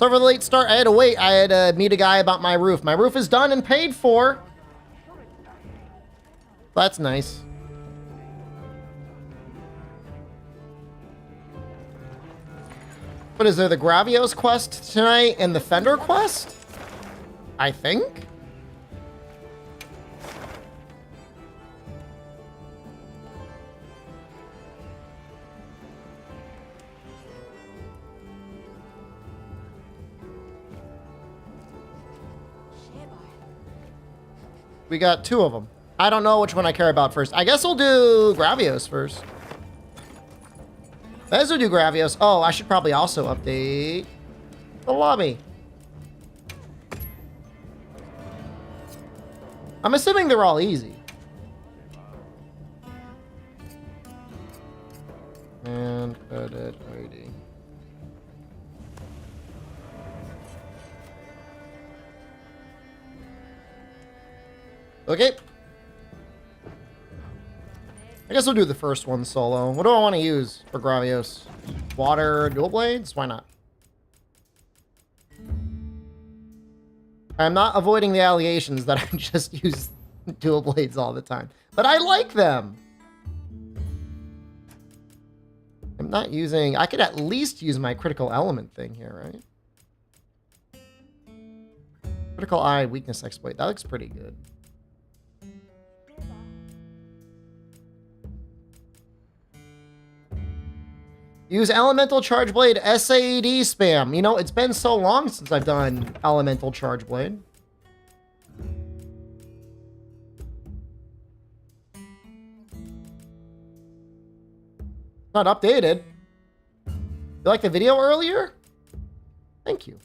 So for the late start, I had to wait. I had to meet a guy about my roof. My roof is done and paid for. That's nice. What is there? The Gravios quest tonight and the Fender quest? I think. We got 2 of them. I don't know which one I care about first. I guess we'll do Gravios first. As we do Gravios. Oh, I should probably also update the lobby. I'm assuming they're all easy. And credit ID. Okay. I guess we'll do the first one solo. What do I want to use for Gravios? Water dual blades? Why not? I'm not avoiding the allegations that I just use dual blades all the time. But I like them. I'm not using... I could at least use my critical element thing here, right? Critical eye weakness exploit. That looks pretty good. Use elemental charge blade SAED spam. You know, it's been so long since I've done elemental charge blade. Not updated. You like the video earlier? Thank you.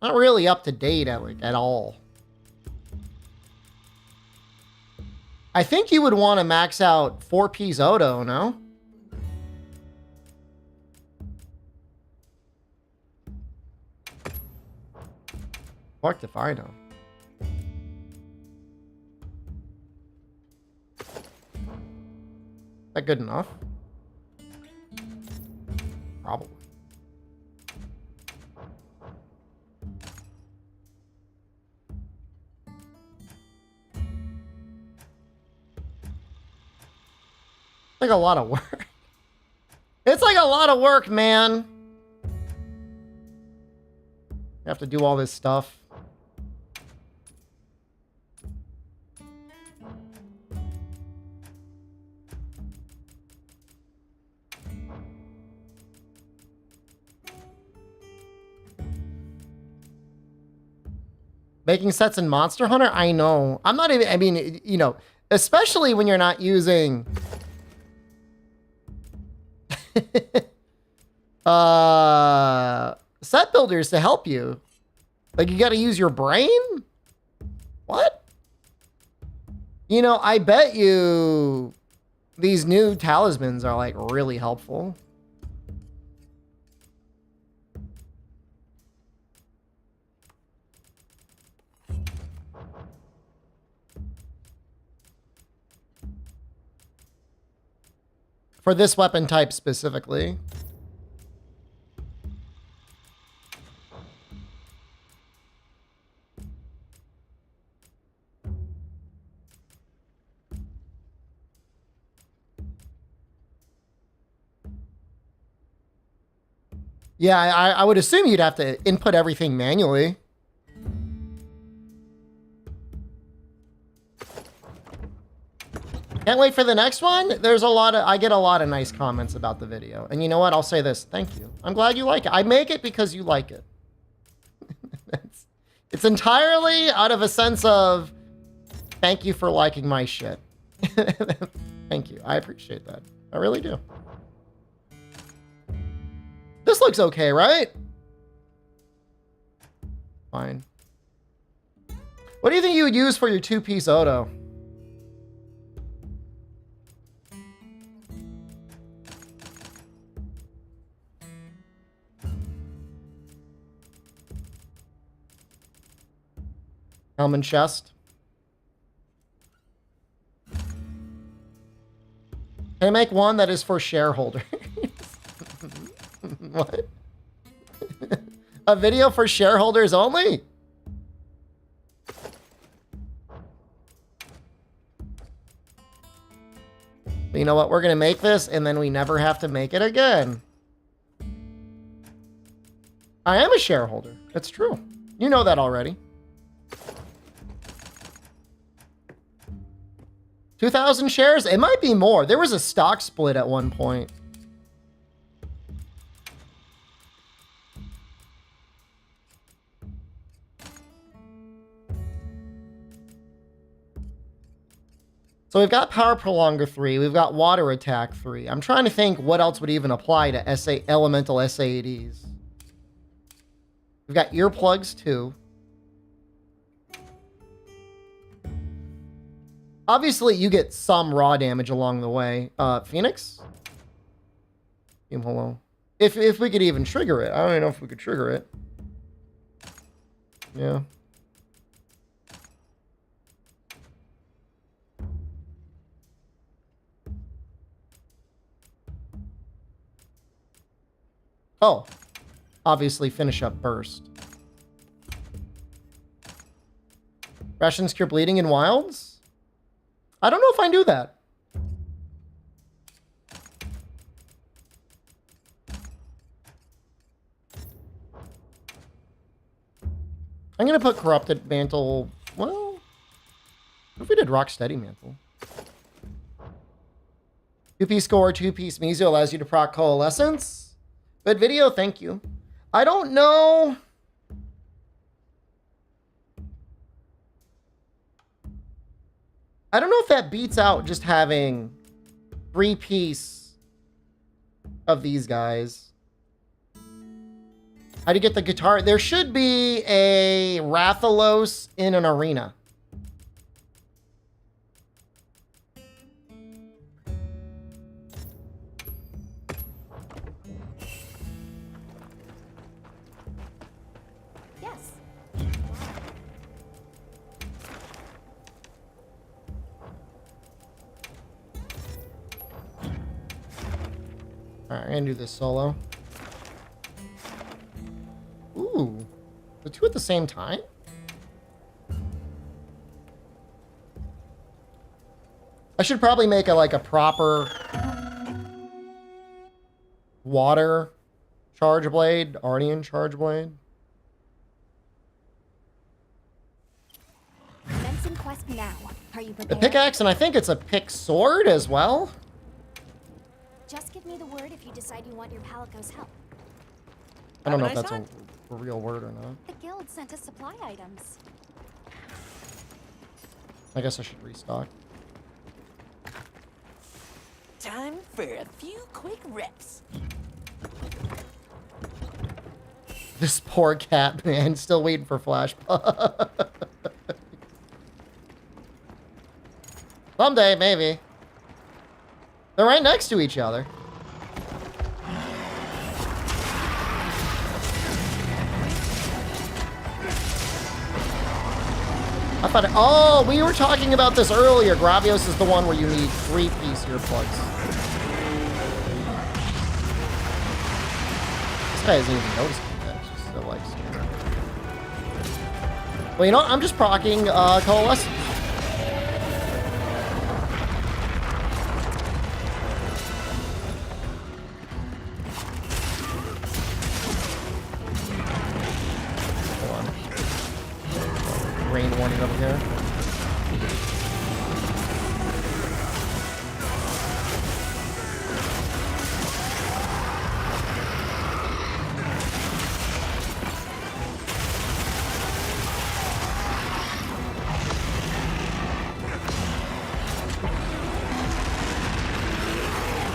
Not really up to date at all. I think you would want to max out 4P's Odo, no? Fucked if I know. Is that good enough? Probably. Like a lot of work. It's like a lot of work, man. You have to do all this stuff. Making sets in Monster Hunter? I know. I'm not even, I mean, you know, especially when you're not using... set builders to help you. Like, you gotta use your brain? What? You know, I bet you these new talismans are, like, really helpful. For this weapon type specifically. Yeah, I would assume you'd have to input everything manually. Can't wait for the next one. There's a lot of, I get a lot of nice comments about the video. And you know what? I'll say this. Thank you. I'm glad you like it. I make it because you like it. It's entirely out of a sense of thank you for liking my shit. Thank you. I appreciate that. I really do. This looks okay, right? Fine. What do you think you would use for your 2-piece Odo? Helm and chest. Can I make one that is for shareholders? What? A video for shareholders only? But you know what? We're going to make this and then we never have to make it again. I am a shareholder. That's true. You know that already. 2,000 shares? It might be more. There was a stock split at one point. So we've got Power Prolonger 3. We've got Water Attack 3. I'm trying to think what else would even apply to elemental SAEDs. We've got Earplugs 2. Obviously, you get some raw damage along the way. Phoenix? Hello. If we could even trigger it. I don't even know if we could trigger it. Yeah. Oh, obviously finish up Burst. Rations cure bleeding in wilds? I don't know if I can do that. I'm going to put Corrupted Mantle. Well, what if we did Rocksteady Mantle? 2-piece score, 2-piece Mizo allows you to proc Coalescence. Good video, thank you. I don't know. I don't know if that beats out just having 3-piece of these guys. How do you get the guitar? There should be a Rathalos in an arena. Alright, I'm gonna do this solo. Ooh. The two at the same time? I should probably make a proper water charge blade, Ardean charge blade. Benson quest now. Are you prepared? The pickaxe, and I think it's a pick sword as well. Just give me the word if you decide you want your Palico's help. I don't know if that's a real word or not. The guild sent us supply items. I guess I should restock. Time for a few quick reps. This poor cat, man, still waiting for Flash. Someday, maybe. They're right next to each other. I thought, oh, we were talking about this earlier. Gravios is the one where you need 3-piece earplugs. This guy isn't even noticing that. It's just so like. Well, you know what? I'm just procking Coalescence. Rain warning over here.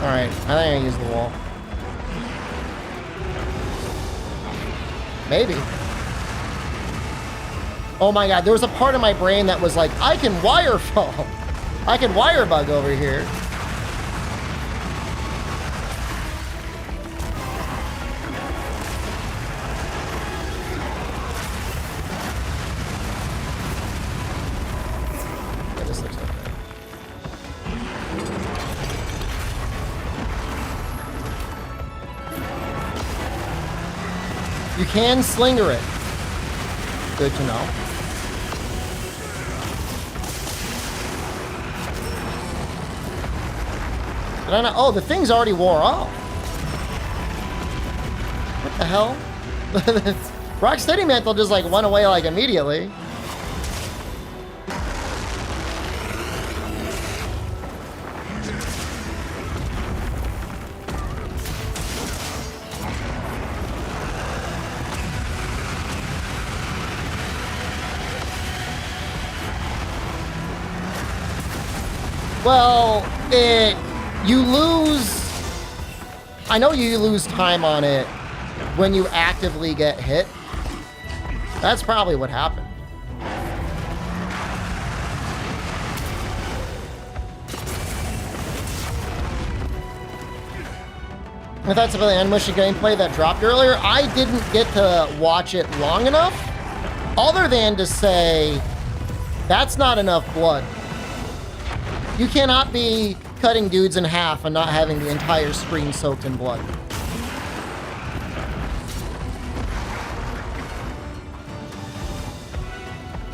Alright, I think I can use the wall. Maybe. Oh my god, there was a part of my brain that was like, I can wire fall. I can wire bug over here. Yeah, this looks okay. You can slinger it. Good to know. Did I not? Oh, the thing's already wore off. What the hell? Rocksteady Mantle just like went away like immediately. Well, you lose, I know you lose time on it when you actively get hit. That's probably what happened. If that's about the animation gameplay that dropped earlier, I didn't get to watch it long enough, other than to say, that's not enough blood. You cannot be cutting dudes in half and not having the entire screen soaked in blood.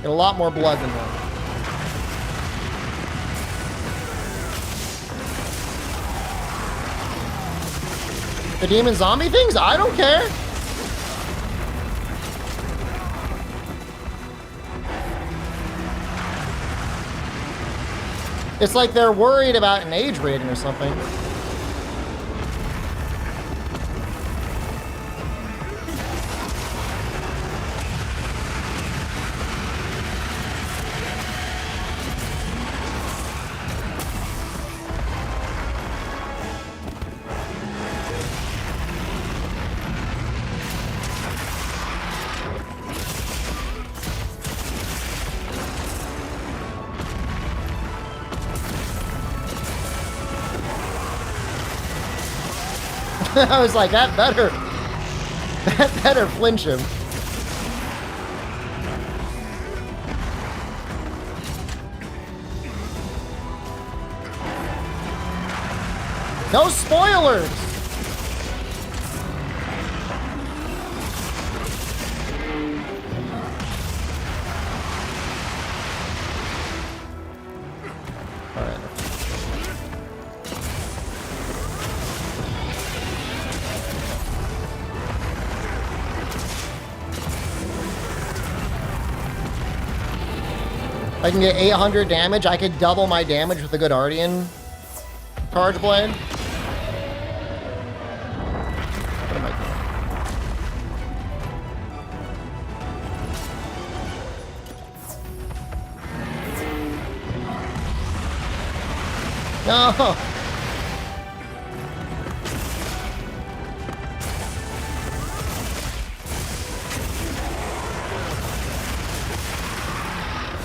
Get a lot more blood than that. The demon zombie things? I don't care. It's like they're worried about an age rating or something. I was like, that better flinch him. No spoilers. All right. I can get 800 damage. I could double my damage with a good Ardian charge blade. What am I doing? No.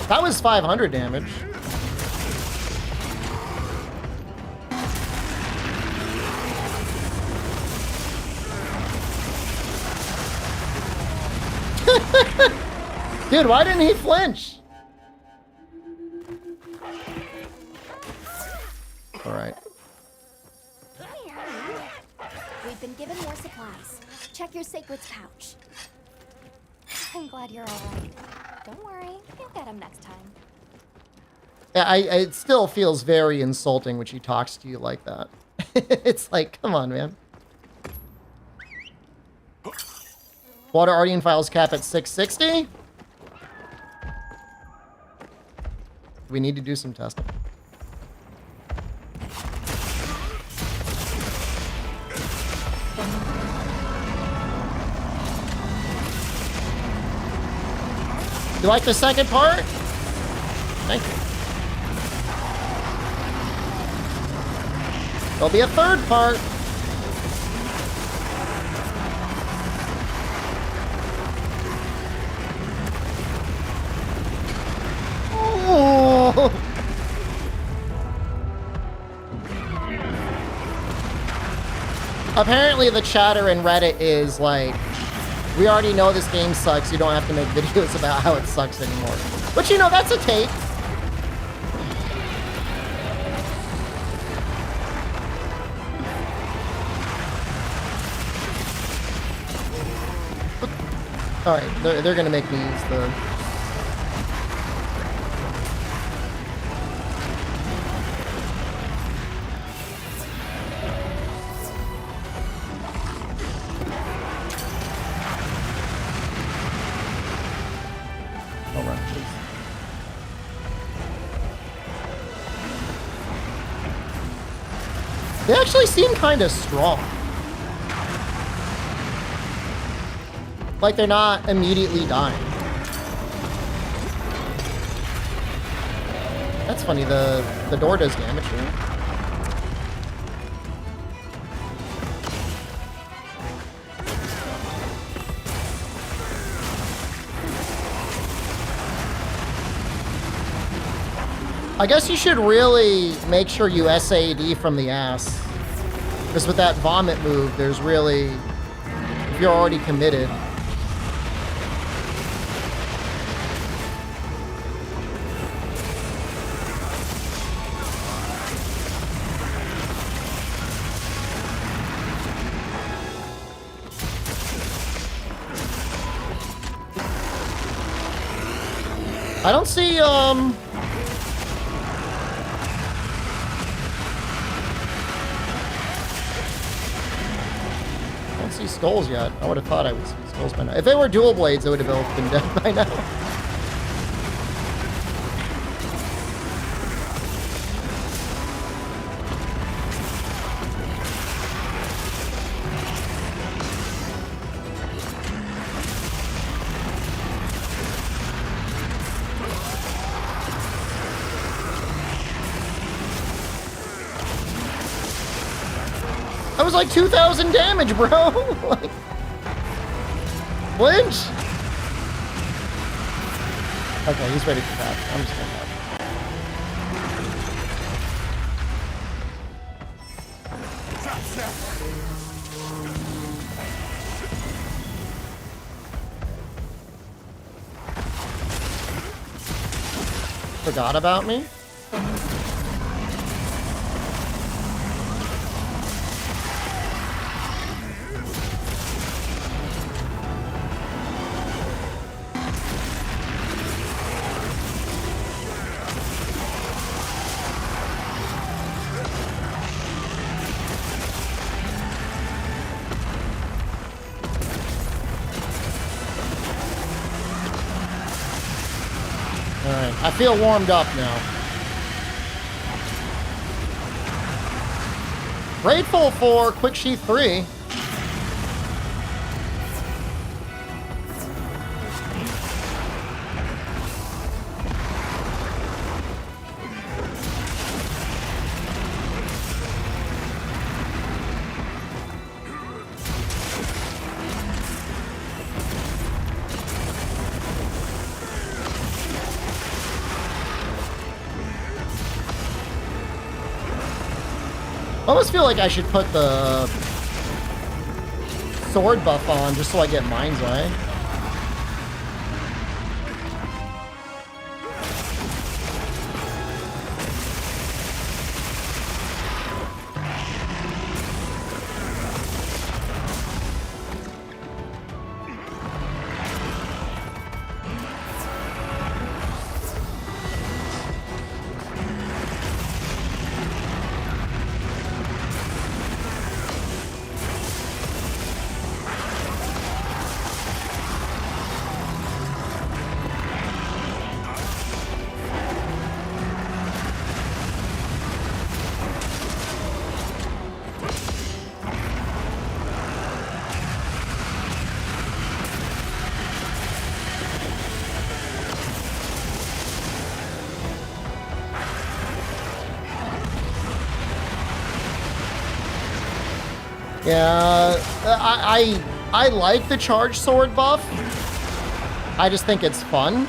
That was 500 damage. Dude, why didn't he flinch? All right. We've been given more supplies. Check your sacred's pouch. I'm glad you're all right. Don't worry, you'll get him next time. Yeah, it still feels very insulting when she talks to you like that. It's like, come on, man. Water Ardian files cap at 660. We need to do some testing. You like the second part? Thank you. There'll be a third part. Oh. Apparently the chatter in Reddit is like, we already know this game sucks. You don't have to make videos about how it sucks anymore. But you know, that's a take. Alright, they're gonna make me use the... Don't run, please. They actually seem kind of strong. Like they're not immediately dying. That's funny, the door does damage here. I guess you should really make sure you SAD from the ass. Because with that vomit move, there's really... If you're already committed... I don't see, I don't see skulls yet. I would have thought I would see skulls by now. If they were dual blades, they would have both been dead by now. That was like 2,000 damage, bro. Like, Lynch. Okay, he's ready for that. I'm just gonna Forgot about me? Alright, I feel warmed up now. Grateful for Quick Sheath 3. I almost feel like I should put the sword buff on just so I get Mind's Eye. Yeah, I like the charge sword buff. I just think it's fun.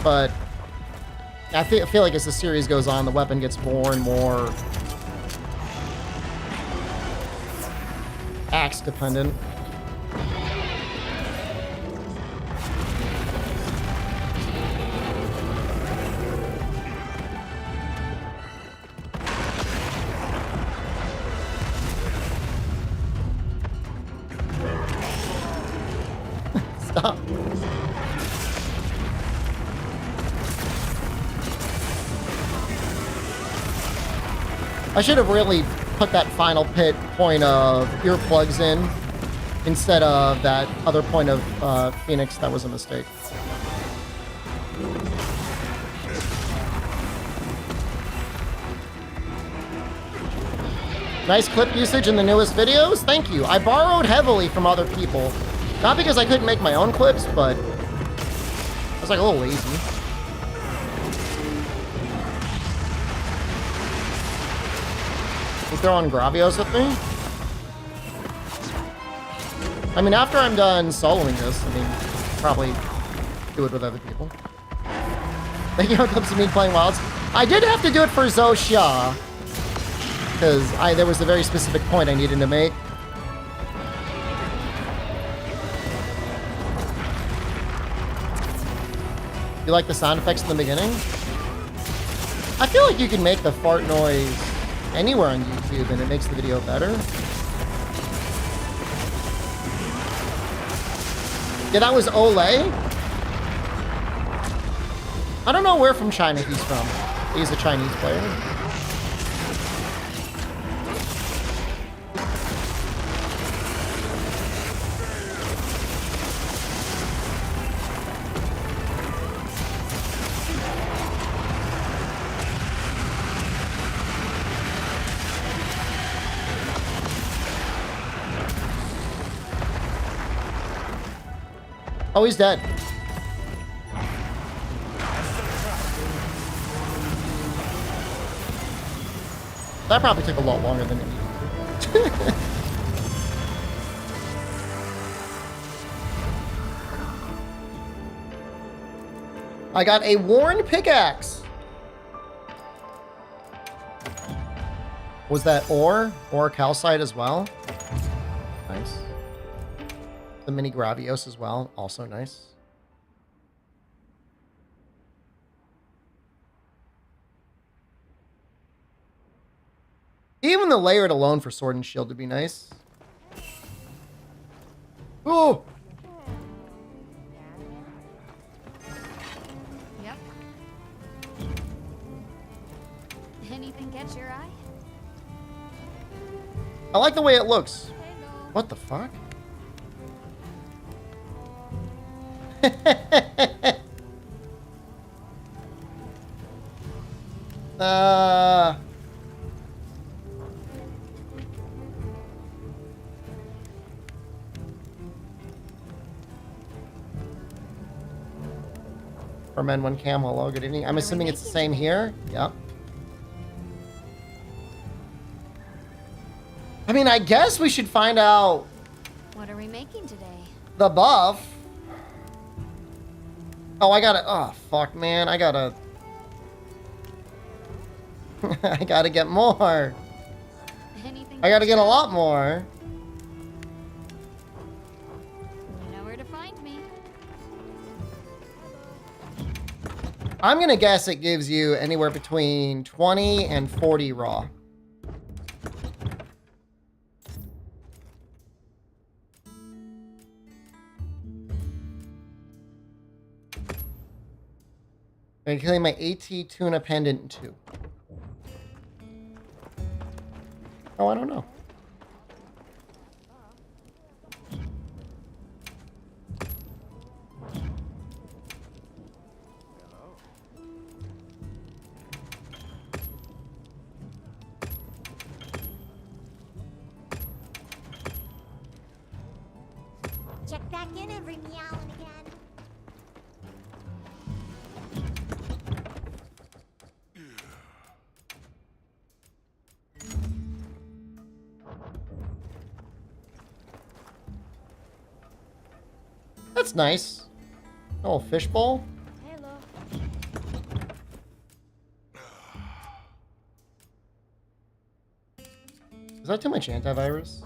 But I feel like as the series goes on, the weapon gets more and more axe dependent. I should have really put that final point of earplugs in instead of that other point of Phoenix. That was a mistake. Nice clip usage in the newest videos. Thank you. I borrowed heavily from other people. Not because I couldn't make my own clips, but I was like a little lazy. You throwing Gravios at me? I mean, after I'm done soloing this, I mean, probably do it with other people. Making out clips of me playing Wilds. I did have to do it for Zosha. Because there was a very specific point I needed to make. You like the sound effects in the beginning? I feel like you can make the fart noise anywhere on YouTube and it makes the video better. Yeah, that was Ole. I don't know where from China he's from. He's a Chinese player. Oh, he's dead. That probably took a lot longer than it needed to. I got a worn pickaxe. Was that ore? Ore calcite as well? Nice. The mini Gravios as well, also nice. Even the layered alone for sword and shield would be nice. Oh! Yep. Anything catch your eye? I like the way it looks. Hello. What the fuck? For men one cam, hello, good evening. I'm assuming it's the same here. Yep. I mean, I guess we should find out What are we making today? the buff. Oh, I gotta, oh, fuck, man. I gotta, I gotta get more. Anything I gotta catch get a your eye? lot more. You know where to find me. I'm gonna guess it gives you anywhere between 20 and 40 raw. I'm killing my AT tuna pendant in 2. Oh, I don't know. Check back in every meow and again. That's nice. Oh, fishbowl. Hello. Is that too much antivirus?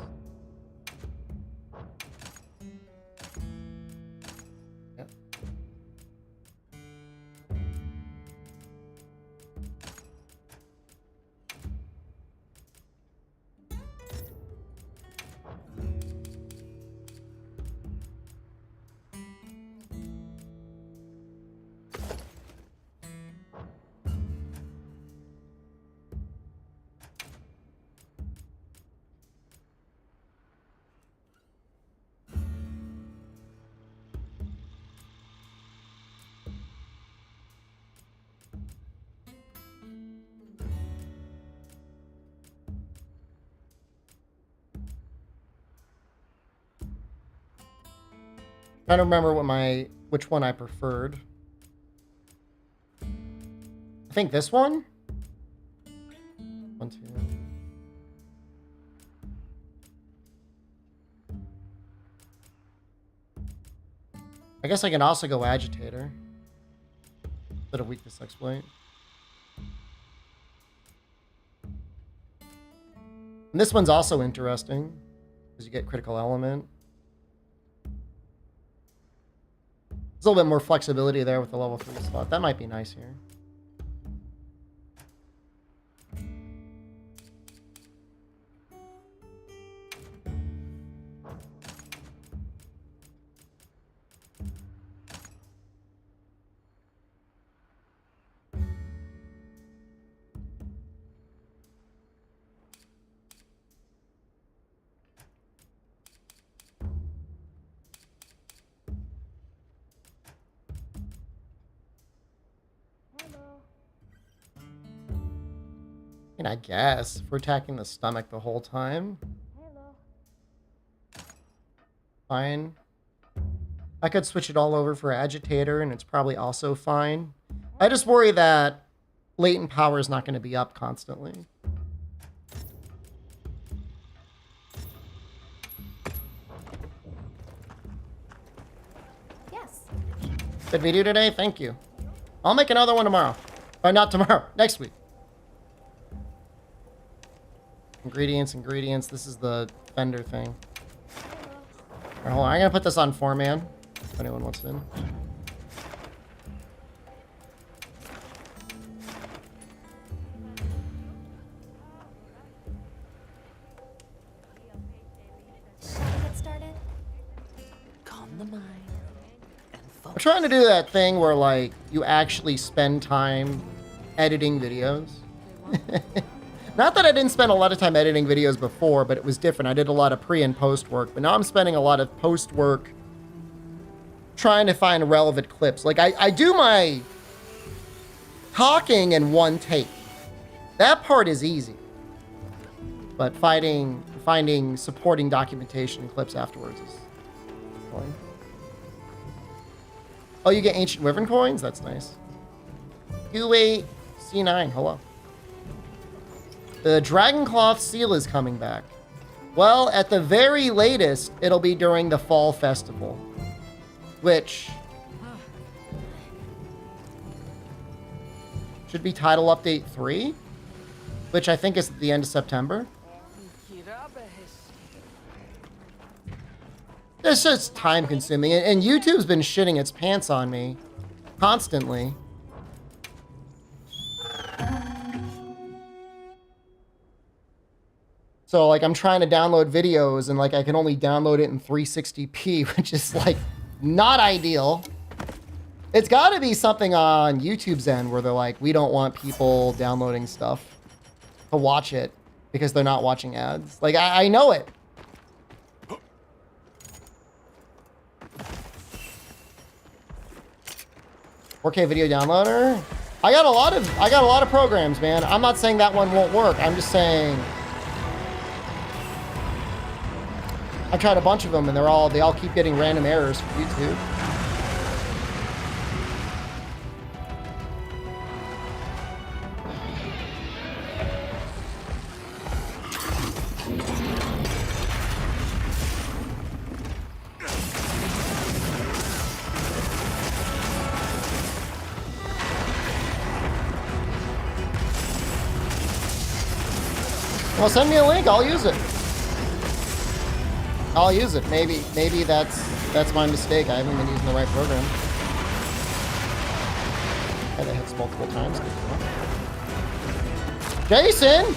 Yep. Trying to remember which one I preferred. I think this one. 1, 2. I guess I can also go agitator. Instead of weakness exploit. And this one's also interesting because you get critical element. There's a little bit more flexibility there with the level 3 slot. That might be nice here. I guess if we're attacking the stomach the whole time. Fine. I could switch it all over for agitator and it's probably also fine. I just worry that latent power is not going to be up constantly. Yes. Good video today? Thank you. I'll make another one tomorrow. Or not tomorrow, next week. Ingredients. This is the fender thing. Right, hold on. I'm going to put this on 4-man. If anyone wants it in. Shall we get started? Calm the mind and I'm focus. trying to do that thing where, like, you actually spend time editing videos. Not that I didn't spend a lot of time editing videos before, but it was different. I did a lot of pre and post work, but now I'm spending a lot of post work trying to find relevant clips. Like, I do my talking in one take. That part is easy. But finding supporting documentation clips afterwards is annoying. Oh, you get ancient wyvern coins? That's nice. Q8 C9, hello. The Dragoncloth seal is coming back. Well, at the very latest, it'll be during the Fall Festival. Which should be title update 3, which I think is at the end of September. It's just time consuming, and YouTube's been shitting its pants on me constantly. So, like, I'm trying to download videos, and, like, I can only download it in 360p, which is, like, not ideal. It's got to be something on YouTube's end where they're like, we don't want people downloading stuff to watch it because they're not watching ads. Like, I know it. "4K video downloader." I got a lot of programs, man. I'm not saying that one won't work. I'm just saying I've tried a bunch of them and they all keep getting random errors from YouTube. Well, send me a link. I'll use it. I'll use it. Maybe that's my mistake. I haven't been using the right program. Yeah, that hits multiple times. Jason!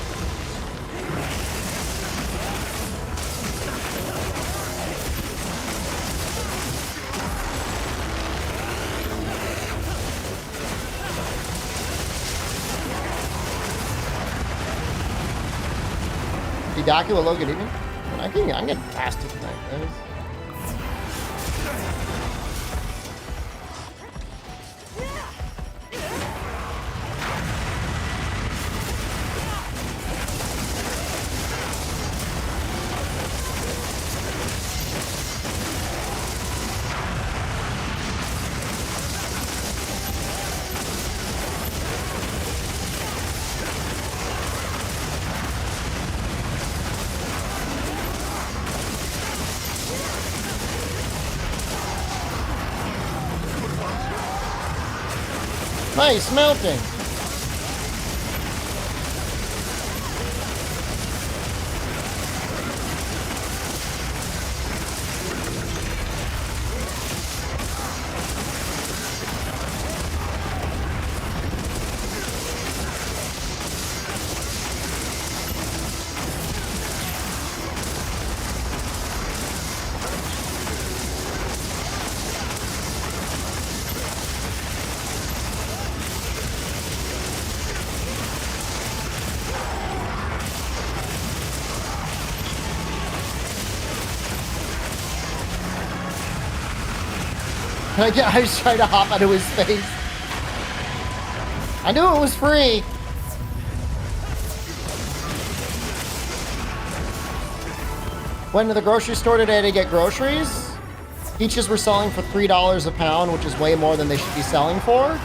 Hidaku, hello, good evening. I'm getting faster tonight, guys. Nice, melting. I was trying to hop out of his face. I knew it was free. Went to the grocery store today to get groceries. Peaches were selling for $3 a pound, which is way more than they should be selling for.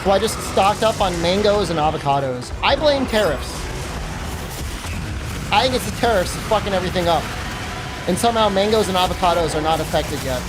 So I just stocked up on mangoes and avocados. I blame tariffs. I think it's the tariffs that's fucking everything up. And somehow mangoes and avocados are not affected yet.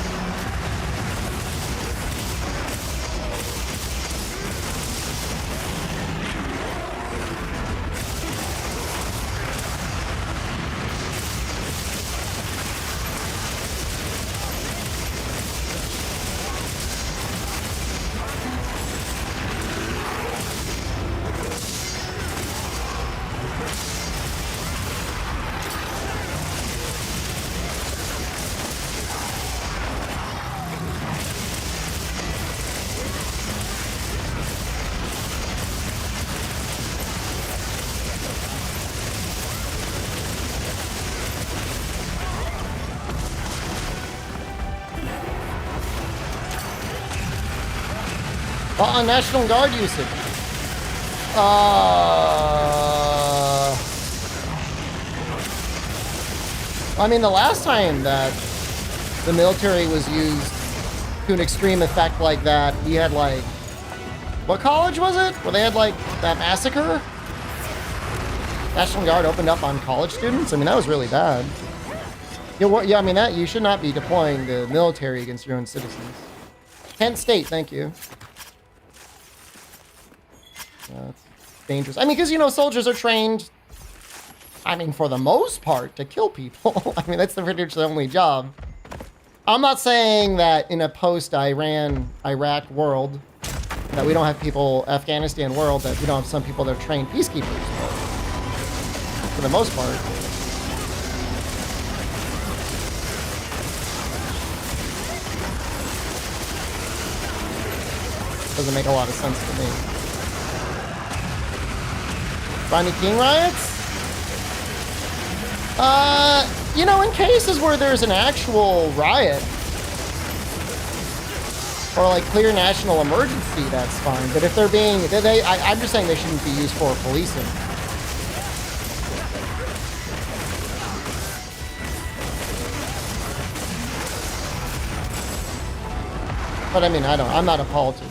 On National Guard usage. I mean, the last time that the military was used to an extreme effect like that, we had like, what college was it? Where they had like that massacre? National Guard opened up on college students? I mean, that was really bad. Yeah, I mean, that you should not be deploying the military against your own citizens. Kent State, thank you. It's dangerous. I mean, because, you know, soldiers are trained, I mean, for the most part, to kill people. I mean, that's pretty much the only job. I'm not saying that in a post-Iran, Iraq world, that we don't have people, Afghanistan world, that we don't have some people that are trained peacekeepers. But for the most part. Doesn't make a lot of sense to me. Rodney King riots? You know, in cases where there's an actual riot or like clear national emergency, that's fine. But if they're being, I'm just saying they shouldn't be used for policing. But I mean, I'm not a politician.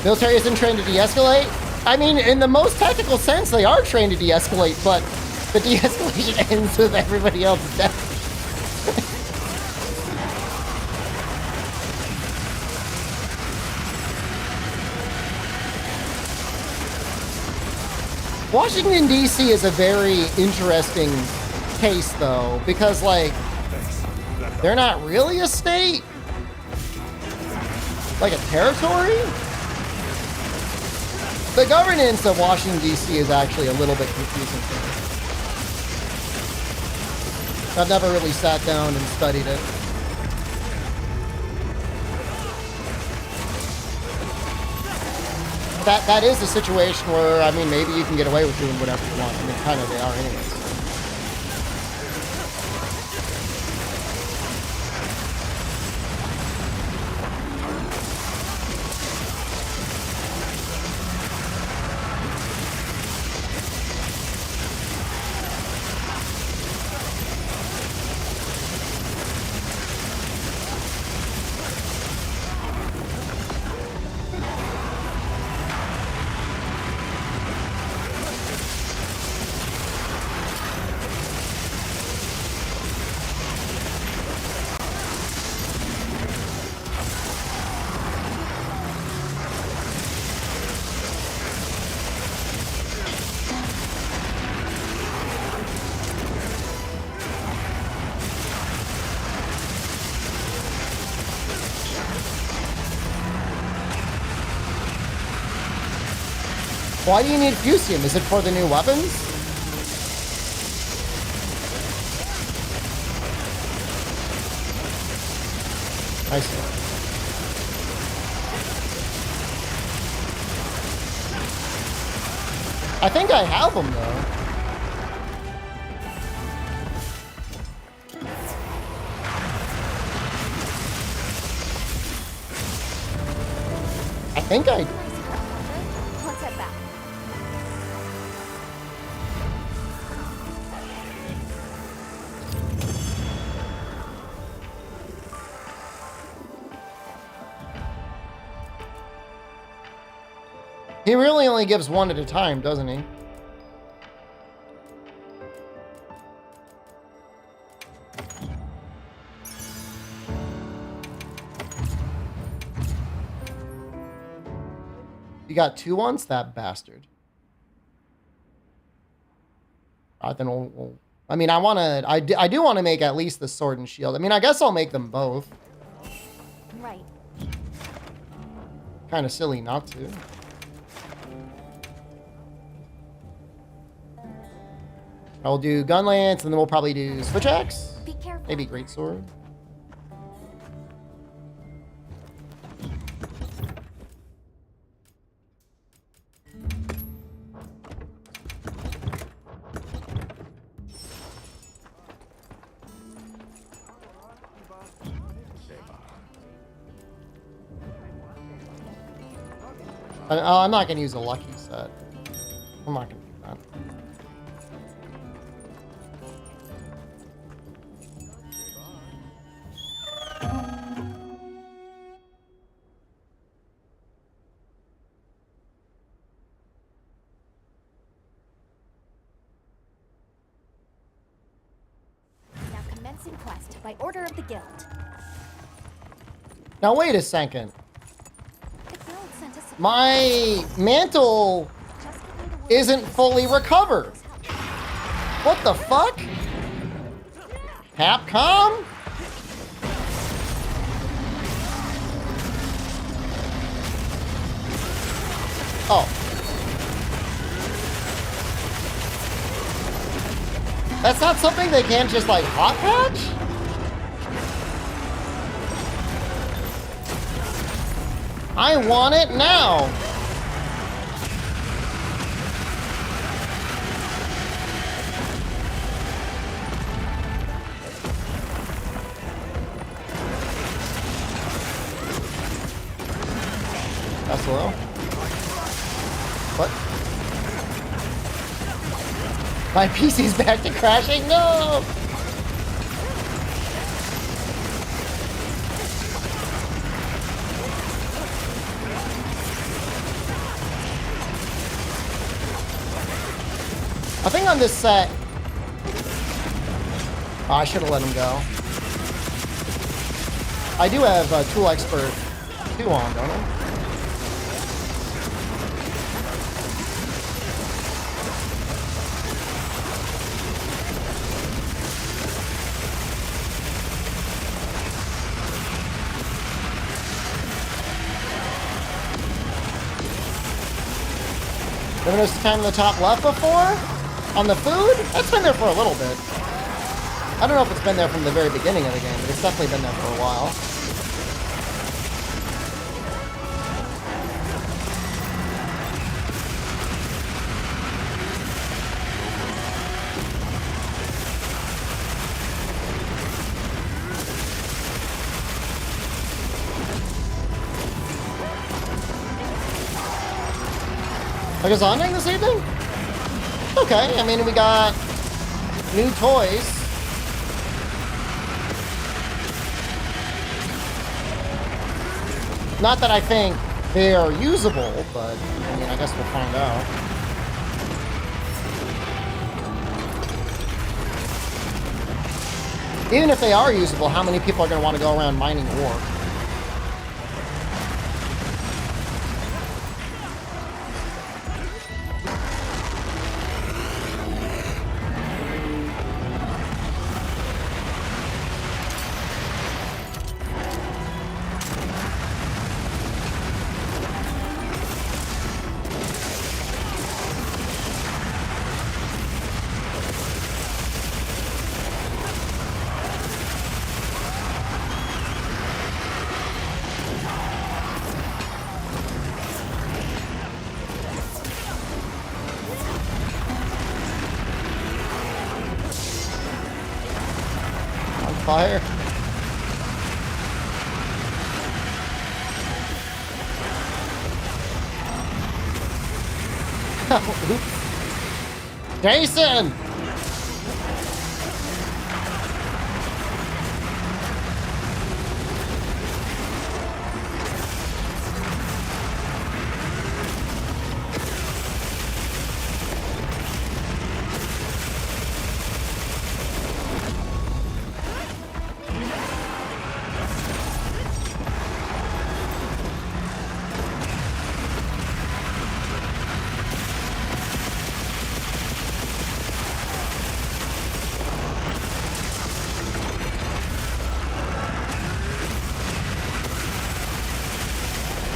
Military isn't trained to de-escalate? I mean, in the most technical sense, they are trained to de-escalate, but the de-escalation ends with everybody else's death. Washington, D.C. is a very interesting case, though, because, like, they're not really a state? Like a territory? The governance of Washington, D.C. is actually a little bit confusing to me. I've never really sat down and studied it. That is a situation where, I mean, maybe you can get away with doing whatever you want. I mean, kind of they are anyways. Why do you need fusium? Is it for the new weapons? I see. I think I have them though. I think I. Let's head back. He really only gives one at a time, doesn't he? You got 2 once? That bastard. Then I mean, I do want to make at least the sword and shield. I mean, I guess I'll make them both. Right. Kind of silly not to. I'll do gun lance, and then we'll probably do switch axe. Be careful. Maybe great sword. I'm not going to use a lucky set. I'm not going to do that. Now commencing quest by order of the guild. Now wait a second. The guild sent us a My mantle just give me the word. isn't fully recovered. What the fuck? Capcom? Oh. That's not something they can't just like hot patch? I want it now. That's low. What? My PC's back to crashing? No! I think on this set... Oh, I should have let him go. I do have Tool Expert 2 on, don't I? Ever noticed the time in the top left before? On the food? That's been there for a little bit. I don't know if it's been there from the very beginning of the game, but it's definitely been there for a while. Like a Zonding this evening? Okay, I mean, we got new toys. Not that I think they are usable, but I mean, I guess we'll find out. Even if they are usable, how many people are going to want to go around mining ore? fire. Oops. Jason!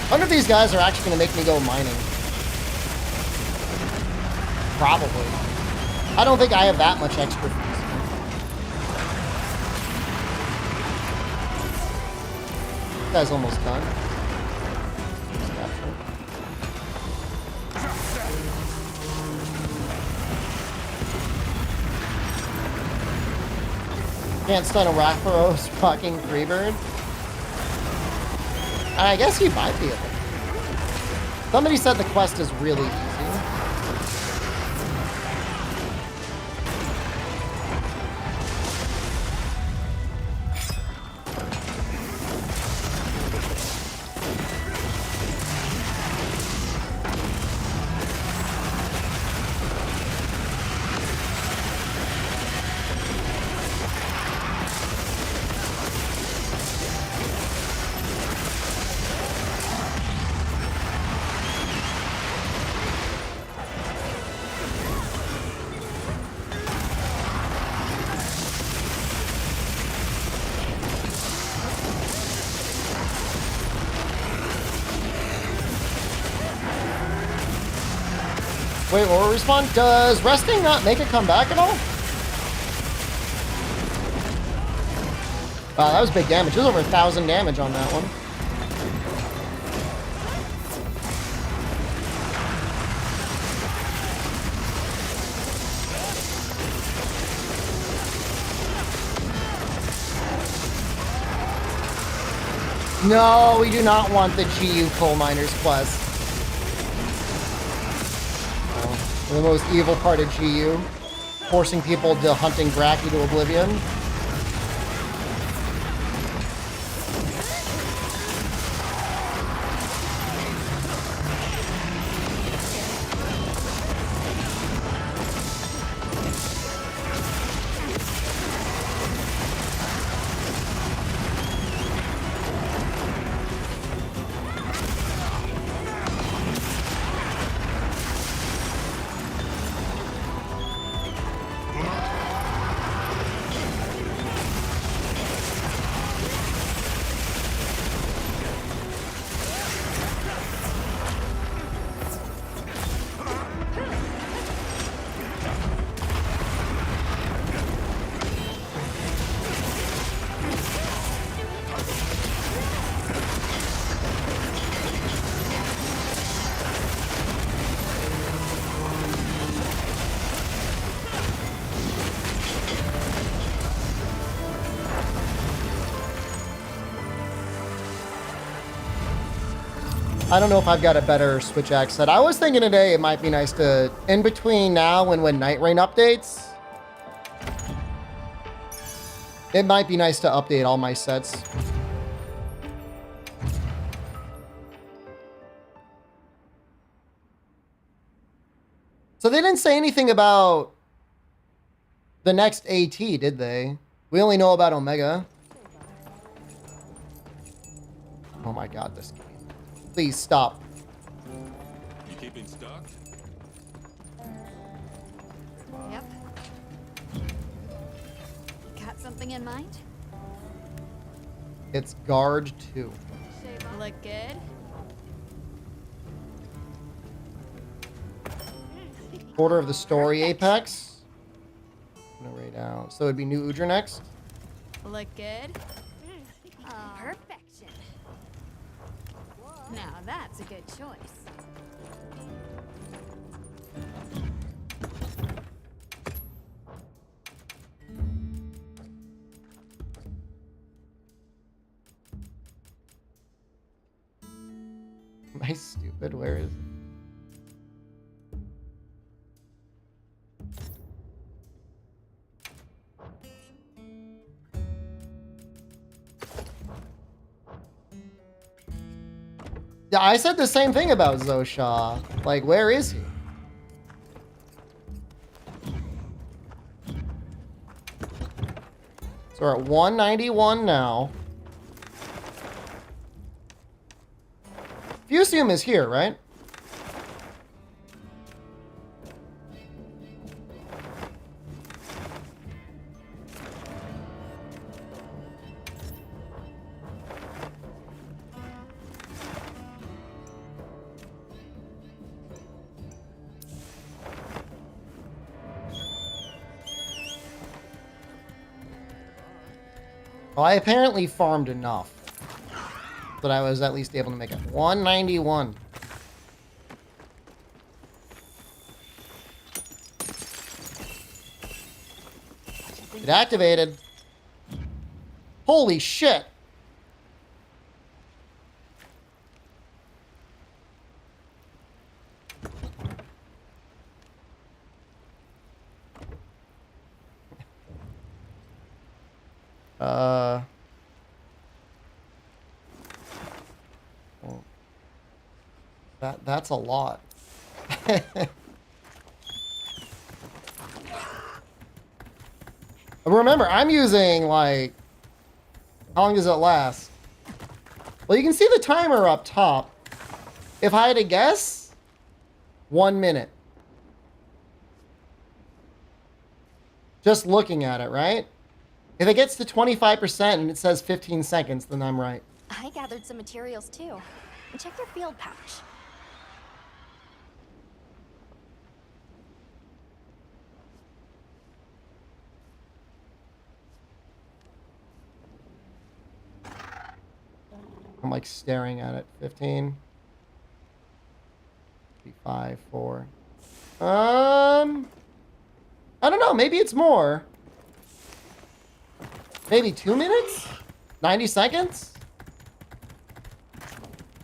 I wonder if these guys are actually going to make me go mining. Probably. I don't think I have that much extra fees. This guy's almost done. Can't stun a Rakharos fucking Freebird. I guess you might be able to. Somebody said the quest is really easy. Wait, or respawn? Does resting not make it come back at all? Wow, that was big damage. There's over 1,000 damage on that one. No, we do not want the GU Coal Miners quest. The most evil part of GU, forcing people to hunting Bracky to oblivion. I don't know if I've got a better Switch Axe set. I was thinking today it might be nice to, in between now and when Night Rain updates, it might be nice to update all my sets. So they didn't say anything about the next AT, did they? We only know about Omega. Oh my god, this game. Please stop. You keeping stock? Yep. Got something in mind? It's Guard 2. Look good? Order of the Story Apex. I'm gonna raid out. So it'd be New Udra next. Look good? Perfection. Now that's a good choice. Am I stupid? Where is it? Yeah, I said the same thing about Zosha. Like, where is he? So we're at 191 now. Fusium is here, right? Well, I apparently farmed enough that I was at least able to make it. 191. It activated. Holy shit. Well, that's a lot. Remember, I'm using, like, how long does it last? Well, you can see the timer up top. If I had to guess, 1 minute. Just looking at it, right? If it gets to 25% and it says 15 seconds, then I'm right. I gathered some materials too. Check your field pouch. I'm like staring at it. 15. 5, 4. I don't know. Maybe it's more. Maybe 2 minutes? 90 seconds?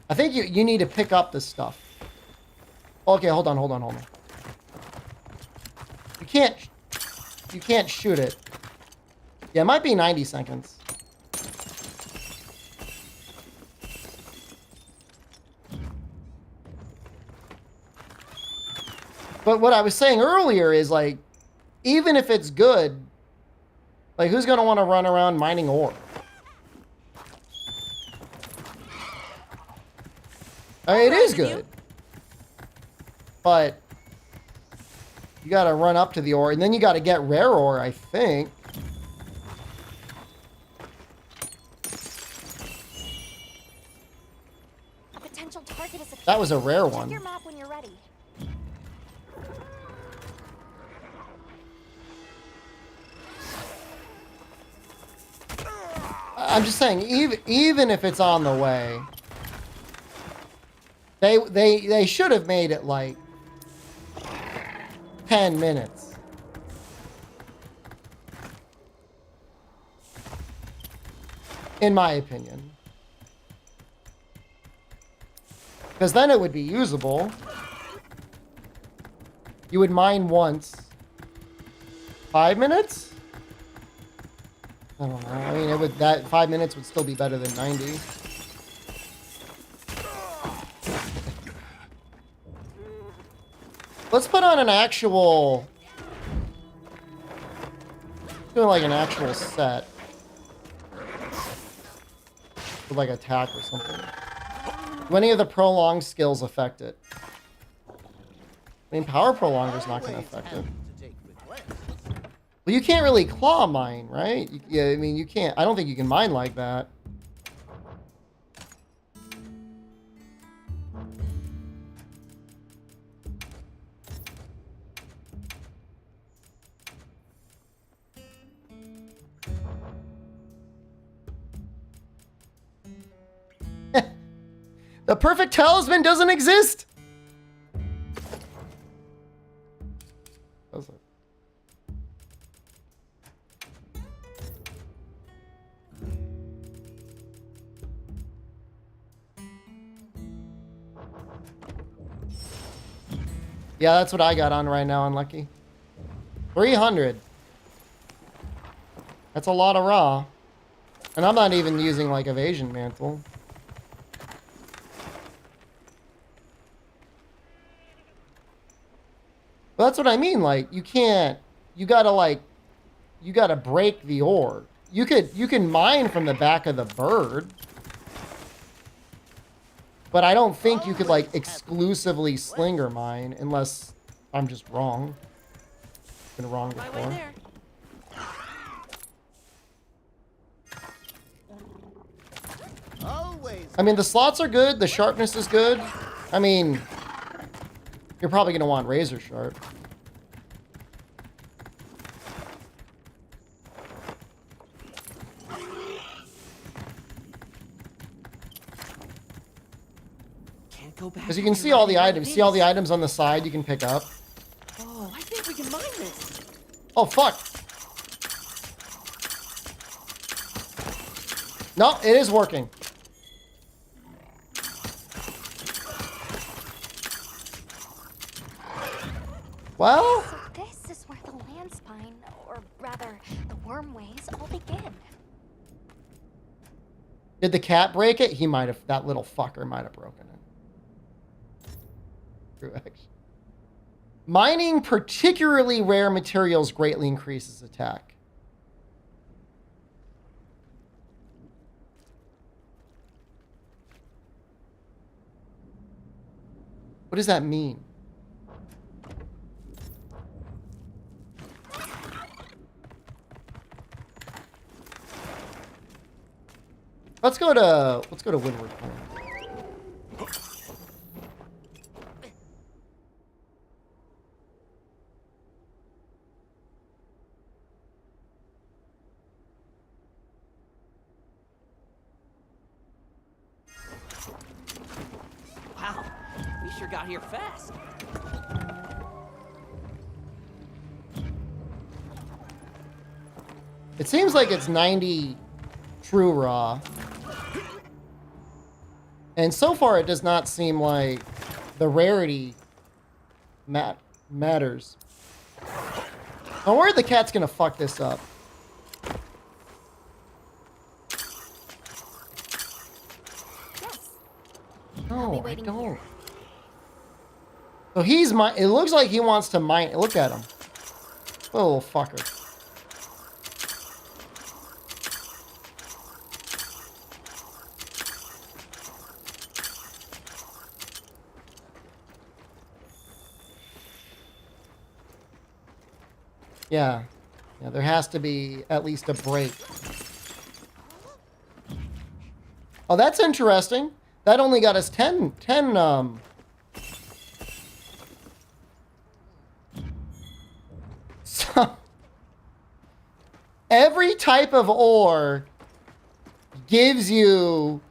I think you need to pick up this stuff. Okay, hold on. You can't shoot it. Yeah, it might be 90 seconds. But what I was saying earlier is, like, even if it's good, like, who's going to want to run around mining ore? I mean, it is good. But you got to run up to the ore, and then you got to get rare ore, I think. A potential target is That was a rare Check one. your map when you're ready. I'm just saying, even if it's on the way, they should have made it like 10 minutes. In my opinion. Because then it would be usable. You would mine once. 5 minutes? I don't know. I mean, it would, that 5 minutes would still be better than 90. Let's put on an actual... Doing like an actual set. With like attack or something. Do any of the prolonged skills affect it? I mean, power prolonger's not going to affect it. Well, you can't really claw mine, right? Yeah, I mean, you can't. I don't think you can mine like that. The perfect talisman doesn't exist. Does it? Yeah, that's what I got on right now, Unlucky. 300. That's a lot of raw. And I'm not even using, like, evasion mantle. But that's what I mean, like, you can't... You gotta break the ore. You can mine from the back of the bird. But I don't think you could, like, exclusively slinger mine, unless I'm just wrong. Been wrong before. I mean, the slots are good. The sharpness is good. I mean, you're probably going to want razor sharp. Because you can see all the items. See all the items on the side you can pick up. Oh, I think we can mine this. Oh, fuck. No, it is working. Well... So this is where the land spine, or rather, the wormways, all begin. Did the cat break it? He might have. That little fucker might have broken it. True action. Mining particularly rare materials greatly increases attack. What does that mean? Let's go to Windward Point. Wow, we sure got here fast. It seems like it's 90 true raw. And so far it does not seem like the rarity matters. Don't worry, the cat's gonna fuck this up. Yes. No, I don't. So he's it looks like he wants to mine. Look at him. Little fucker. Yeah. Yeah, there has to be at least a break. Oh, that's interesting. That only got us 10 So every type of ore gives you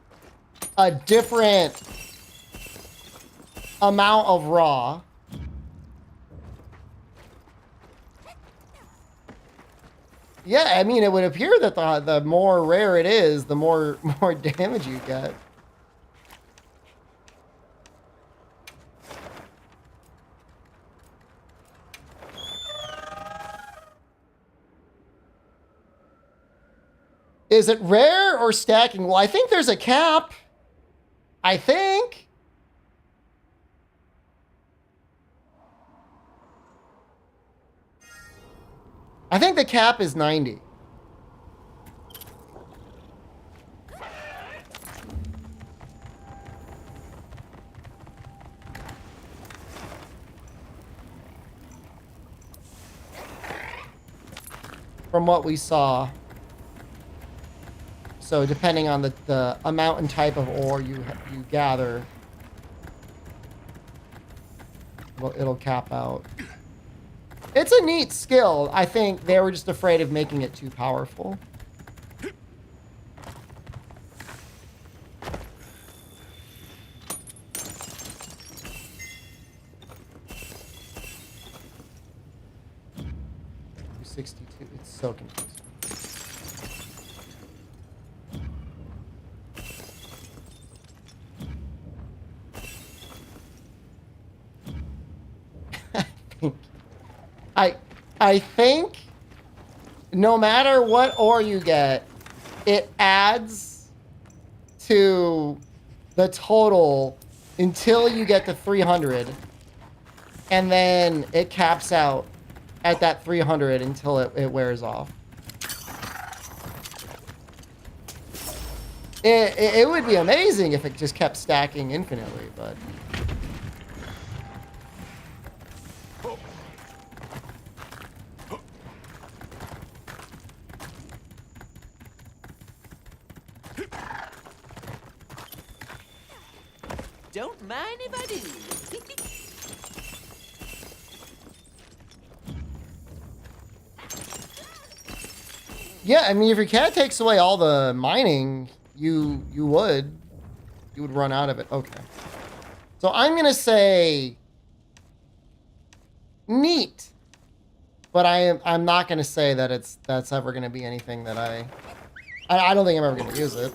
a different amount of raw. Yeah, I mean, it would appear that the more rare it is, the more damage you get. Is it rare or stacking? Well, I think there's a cap. I think. I think the cap is 90. From what we saw. So depending on the amount and type of ore you gather, well, it'll cap out. It's a neat skill. I think they were just afraid of making it too powerful. $262. It's so confusing. I think no matter what ore you get, it adds to the total until you get to 300. And then it caps out at that 300 until it wears off. It would be amazing if it just kept stacking infinitely, but... Don't mind if I do. Yeah, I mean, if your cat takes away all the mining, you would run out of it. Okay. So I'm gonna say neat, but I'm not gonna say that that's ever gonna be anything that I don't think I'm ever gonna use it.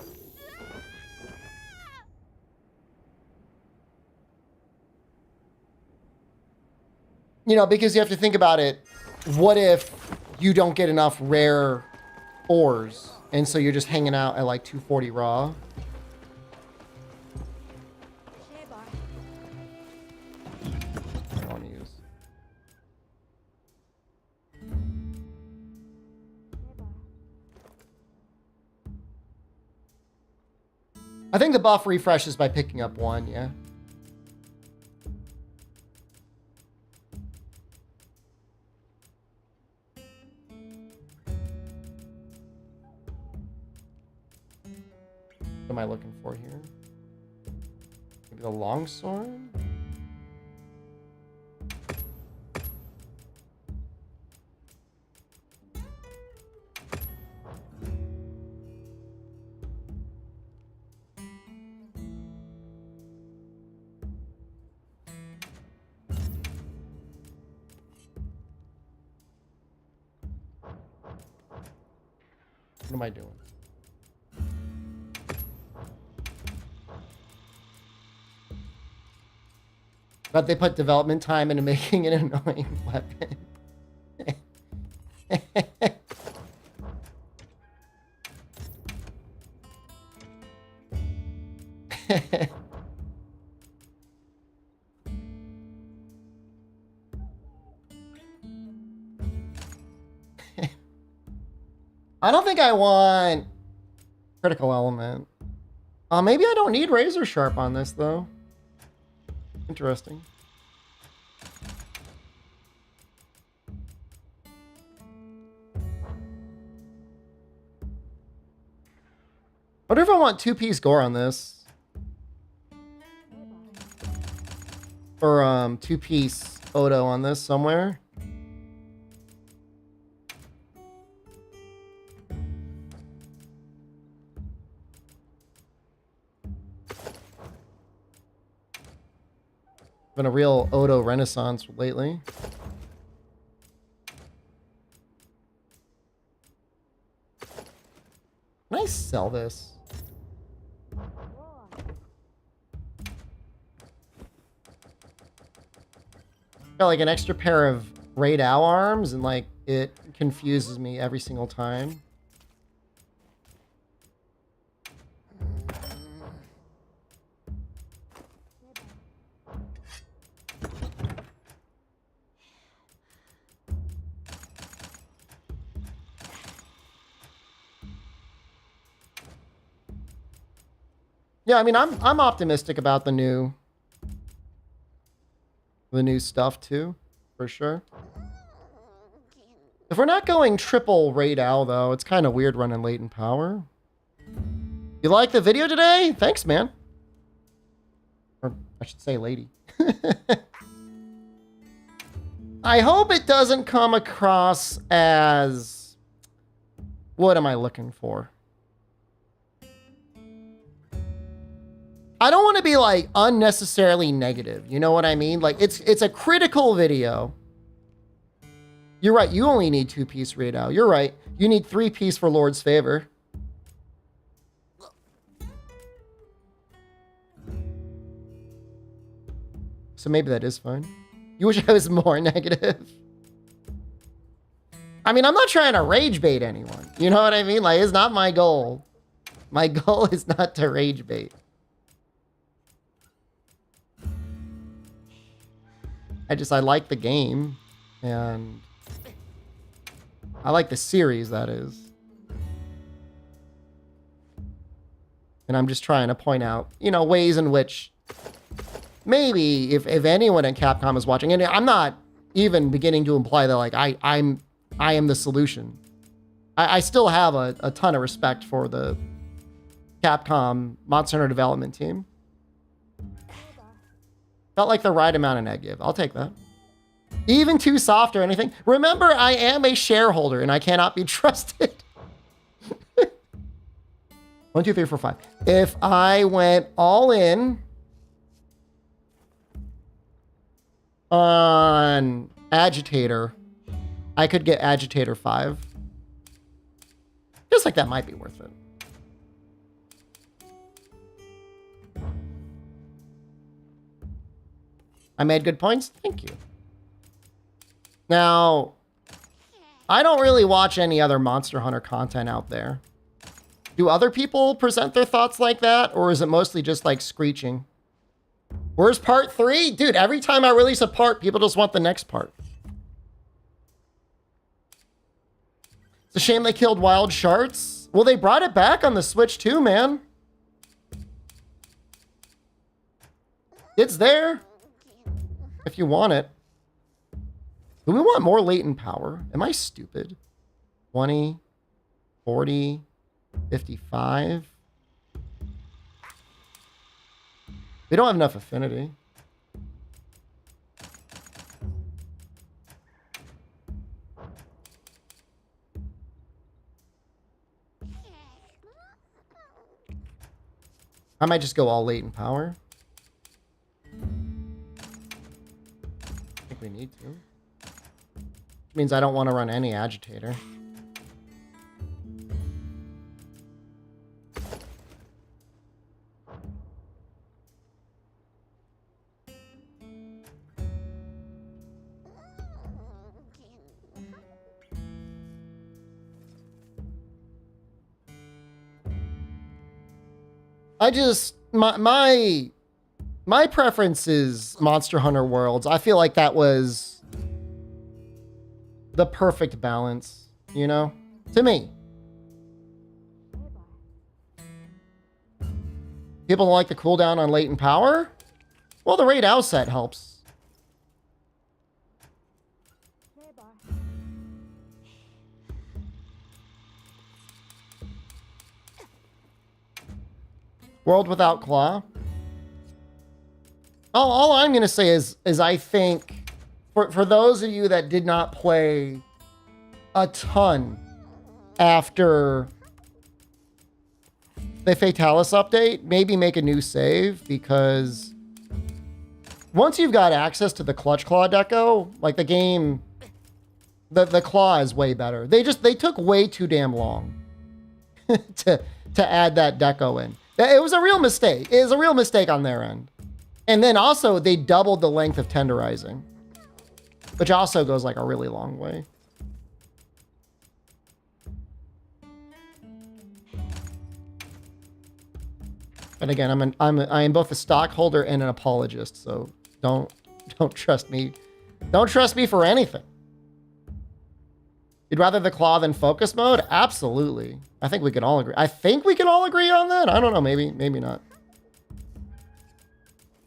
You know, because you have to think about it. What if you don't get enough rare ores, and so you're just hanging out at like 240 raw? I don't want to use. I think the buff refreshes by picking up one, yeah. What am I looking for here? Maybe the longsword? What am I doing? But they put development time into making an annoying weapon. I don't think I want critical element. Maybe I don't need razor sharp on this though. Interesting. I wonder if I want 2-piece gore on this. Or 2-piece Odo on this somewhere. Been a real Odo renaissance lately. Can I sell this? Got like an extra pair of Raid Owl arms, and like it confuses me every single time. Yeah, I mean, I'm optimistic about the new stuff too, for sure. If we're not going triple Raid Owl though, it's kind of weird running latent power. You like the video today? Thanks, man. Or I should say lady. I hope it doesn't come across as... What am I looking for? I don't want to be like unnecessarily negative. You know what I mean? Like it's a critical video. You're right. You only need 2-piece Raid Owl. You're right. You need 3-piece for Lord's Favor. So maybe that is fine. You wish I was more negative. I mean, I'm not trying to rage bait anyone. You know what I mean? Like, it's not my goal. My goal is not to rage bait. I like the game, and I like the series, that is. And I'm just trying to point out, you know, ways in which maybe if anyone at Capcom is watching, and I'm not even beginning to imply that like I am the solution. I still have a ton of respect for the Capcom Monster Hunter development team. Felt like the right amount of negative. I'll take that. Even too soft or anything. Remember, I am a shareholder and I cannot be trusted. 1, 2, 3, 4, 5. If I went all in on Agitator, I could get Agitator 5. Just like that might be worth it. I made good points? Thank you. Now, I don't really watch any other Monster Hunter content out there. Do other people present their thoughts like that? Or is it mostly just like screeching? Where's part 3? Dude, every time I release a part, people just want the next part. It's a shame they killed Wild Shards. Well, they brought it back on the Switch too, man. It's there. If you want it. Do we want more latent power? Am I stupid? 20, 40, 55. We don't have enough affinity. I might just go all latent power. I think we need to. Which means I don't want to run any agitator. I just my preference is Monster Hunter Worlds. I feel like that was the perfect balance, you know, to me. People don't like the cooldown on latent power? Well, the raid outset helps. World Without Claw. All I'm going to say is I think for those of you that did not play a ton after the Fatalis update, maybe make a new save, because once you've got access to the Clutch Claw deco, like the game, the claw is way better. They took way too damn long to add that deco in. It was a real mistake. It was a real mistake on their end. And then also they doubled the length of tenderizing, which also goes like a really long way. And again, I am both a stockholder and an apologist, so don't trust me. Don't trust me for anything. You'd rather the claw than focus mode? Absolutely. I think we can all agree. I think we can all agree on that. I don't know. Maybe not.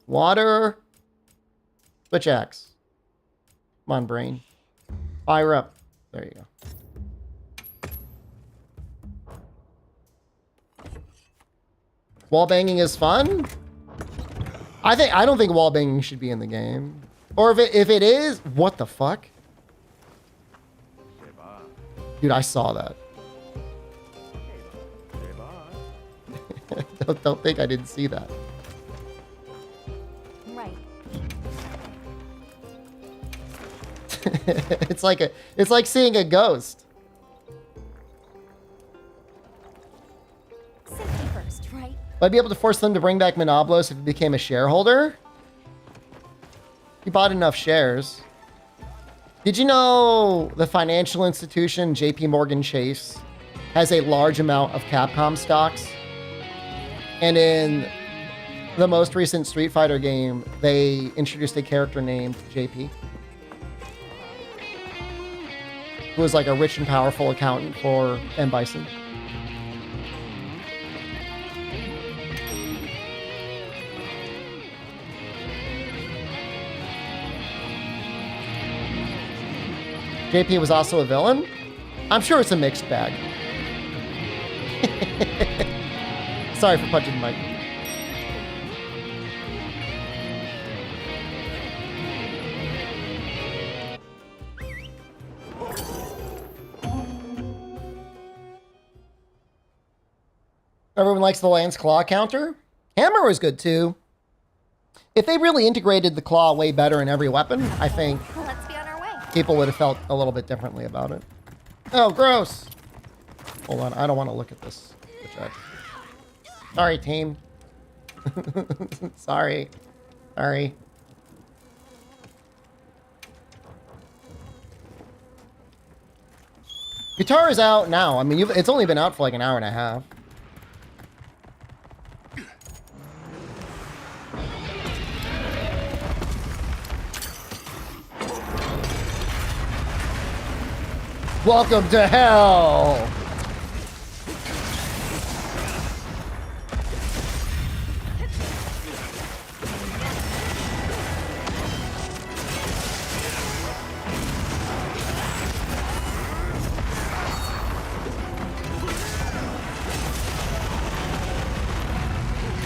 Water. Switch axe. Come on, brain. Fire up. There you go. Wall banging is fun? I don't think wall banging should be in the game. Or if it is, what the fuck? Dude, I saw that. Don't think I didn't see that. Right. It's like seeing a ghost. Safety first, right? I'd be able to force them to bring back Monoblos if he became a shareholder. He bought enough shares. Did you know the financial institution JP Morgan Chase has a large amount of Capcom stocks? And in the most recent Street Fighter game, they introduced a character named JP, who was like a rich and powerful accountant for M. Bison. JP was also a villain? I'm sure it's a mixed bag. Sorry for punching the mic. Everyone likes the Lance Claw counter. Hammer was good too. If they really integrated the claw way better in every weapon, I think Let's be on our way. people would have felt a little bit differently about it. Oh, gross. Hold on, I don't want to look at this. Sorry, team. Sorry. Sorry. Guitar is out now. I mean, it's only been out for like an hour and a half. Welcome to hell!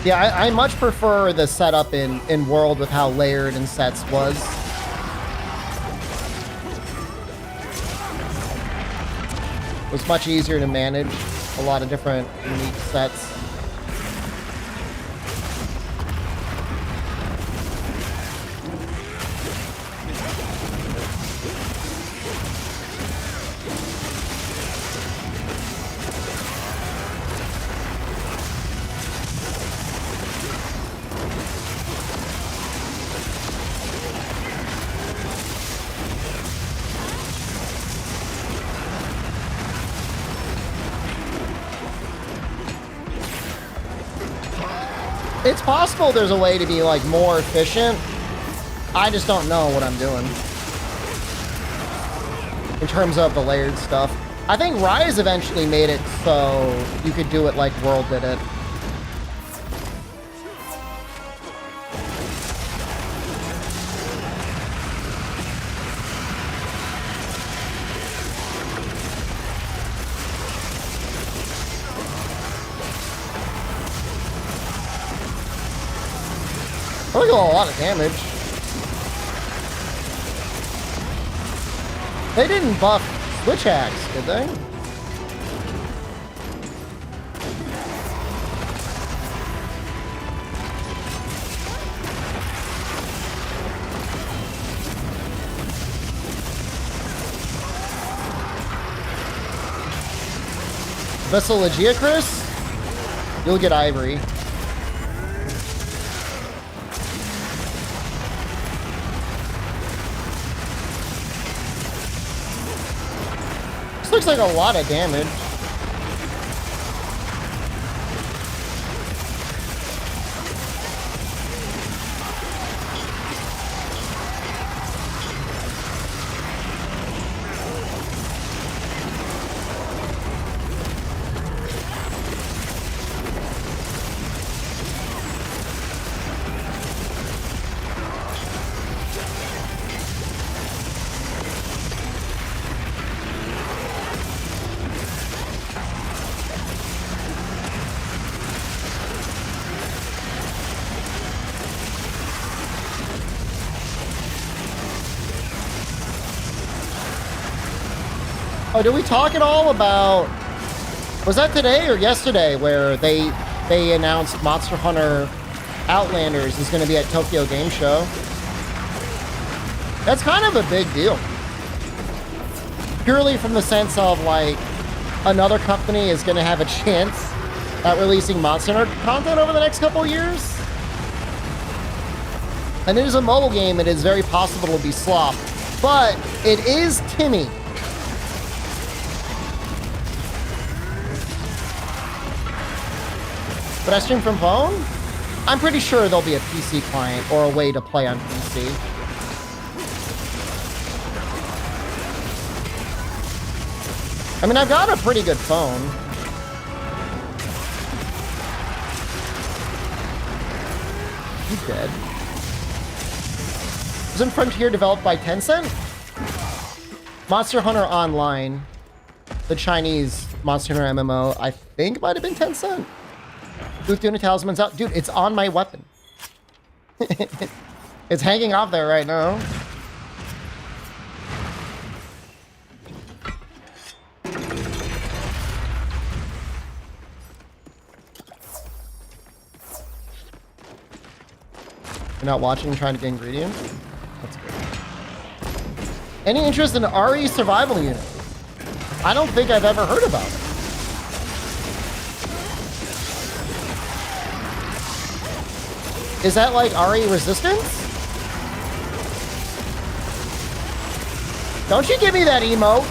Yeah, I much prefer the setup in World with how layered and sets was. It was much easier to manage a lot of different unique sets. It's possible there's a way to be like more efficient. I just don't know what I'm doing in terms of the layered stuff. I think Rise eventually made it so you could do it like World did it. They got a lot of damage. They didn't buff Switch Hacks, did they? Vessel Legia, Chris? You'll get Ivory. Looks like a lot of damage. Oh, did we talk at all about... Was that today or yesterday where they announced Monster Hunter Outlanders is going to be at Tokyo Game Show? That's kind of a big deal. Purely from the sense of, like, another company is going to have a chance at releasing Monster Hunter content over the next couple of years. And it is a mobile game. It is very possible to be slop But it is Timmy. But I stream from phone? I'm pretty sure there'll be a PC client or a way to play on PC. I mean, I've got a pretty good phone. You dead? Isn't Frontier developed by Tencent? Monster Hunter Online, the Chinese Monster Hunter MMO, I think might have been Tencent. Booth Tuna Talisman's out. Dude, it's on my weapon. It's hanging off there right now. You're not watching and trying to get ingredients? That's good. Any interest in RE survival unit? I don't think I've ever heard about it. Is that like RE resistance? Don't you give me that emote.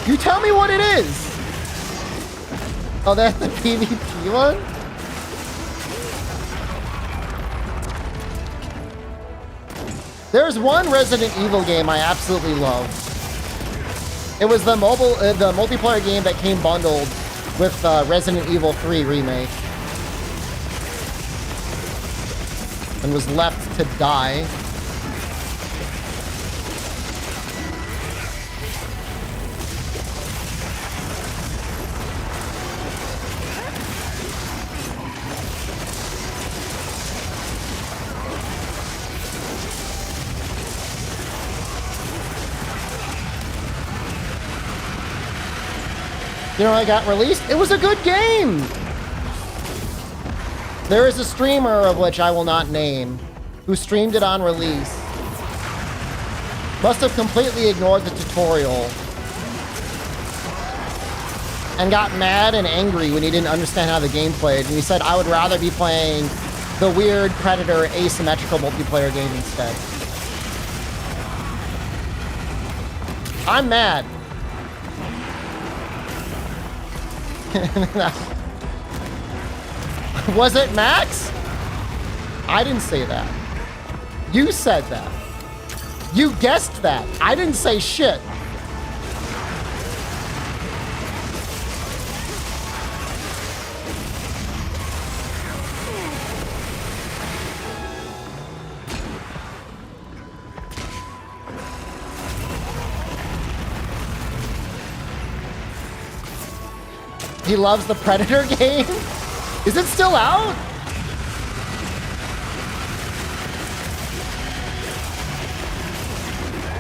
You tell me what it is. Oh, that's the PvP one? There's one Resident Evil game I absolutely love. It was the multiplayer game that came bundled with Resident Evil 3 Remake. And was left to die. You know, I got released. It was a good game. There is a streamer, of which I will not name, who streamed it on release. Must have completely ignored the tutorial. And got mad and angry when he didn't understand how the game played. And he said, I would rather be playing the weird Predator asymmetrical multiplayer game instead. I'm mad. Was it Max? I didn't say that. You said that. You guessed that. I didn't say shit. He loves the Predator game? Is it still out?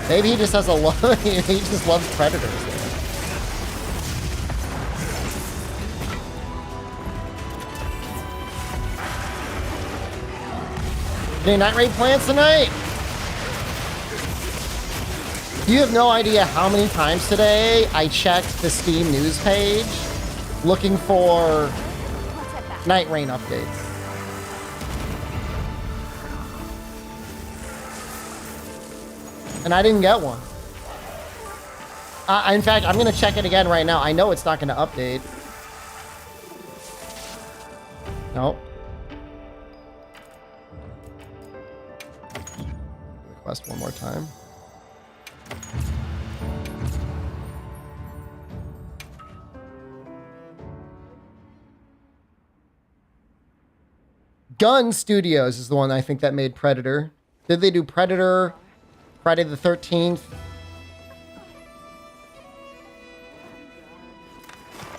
Maybe he just has a love. He just loves Predators. Any night raid plans tonight? You have no idea how many times today I checked the Steam news page looking for night rain updates. And I didn't get one. In fact, I'm going to check it again right now. I know it's not going to update. Nope. Request one more time. Gun Studios is the one I think that made Predator. Did they do Predator, Friday the 13th?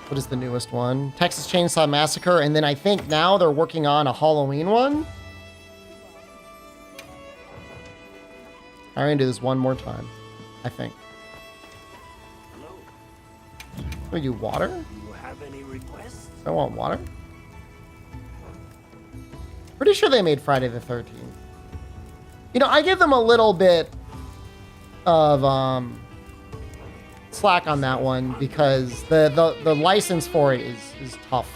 What is the newest one? Texas Chainsaw Massacre, and then I think now they're working on a Halloween one. I'm gonna do this one more time, I think. Are you water? Do you have any requests? I want water. Pretty sure they made Friday the 13th. You know, I give them a little bit of slack on that one because the license for it is tough.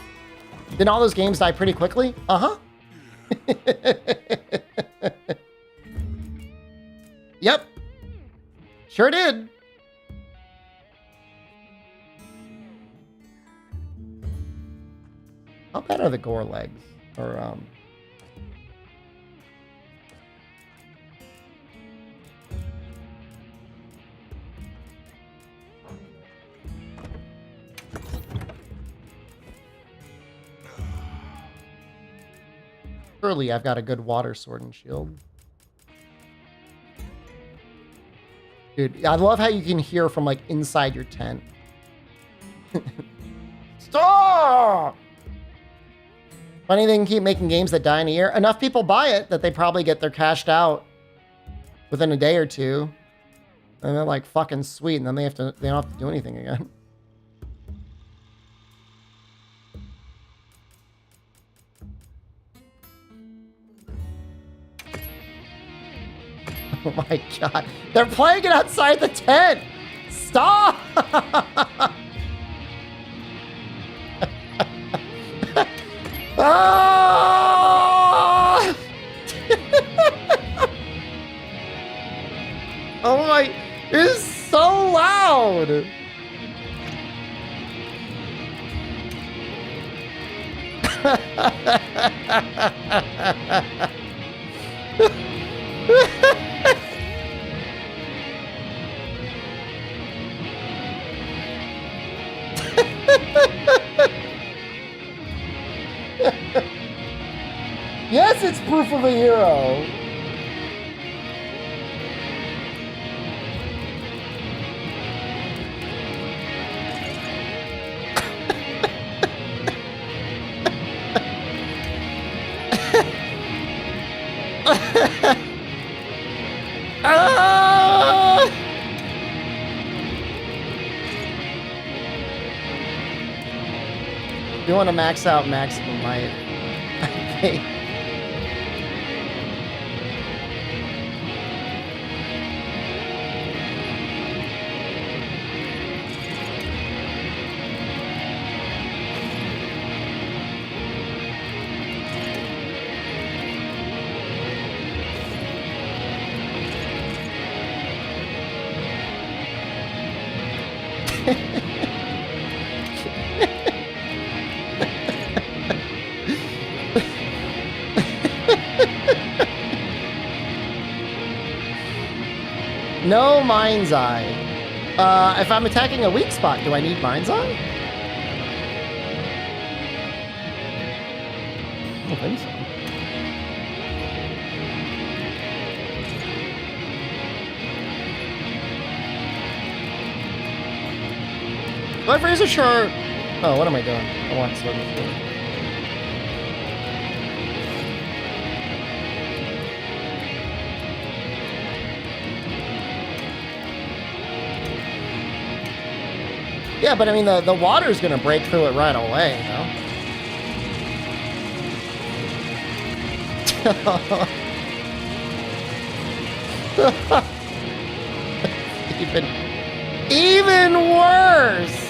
Didn't all those games die pretty quickly? Uh-huh. Yep. Sure did. How bad are the gore legs? Or, surely I've got a good water sword and shield. Dude, I love how you can hear from like inside your tent. Stop! Funny they can keep making games that die in a year. Enough people buy it that they probably get their cashed out within a day or two. And they're like fucking sweet, and then they don't have to do anything again. Oh my god. They're playing it outside the tent! Stop! Ah! Oh my, this is so loud. Yes, it's proof of a hero. Ah! You want to max out maximum might, I think. No mind's eye. If I'm attacking a weak spot, do I need mind's eye? I don't think so. Do I freeze a shirt? Oh, what am I doing? I want to swim the shirt. Yeah, but I mean, the water's gonna break through it right away, you know? Even worse!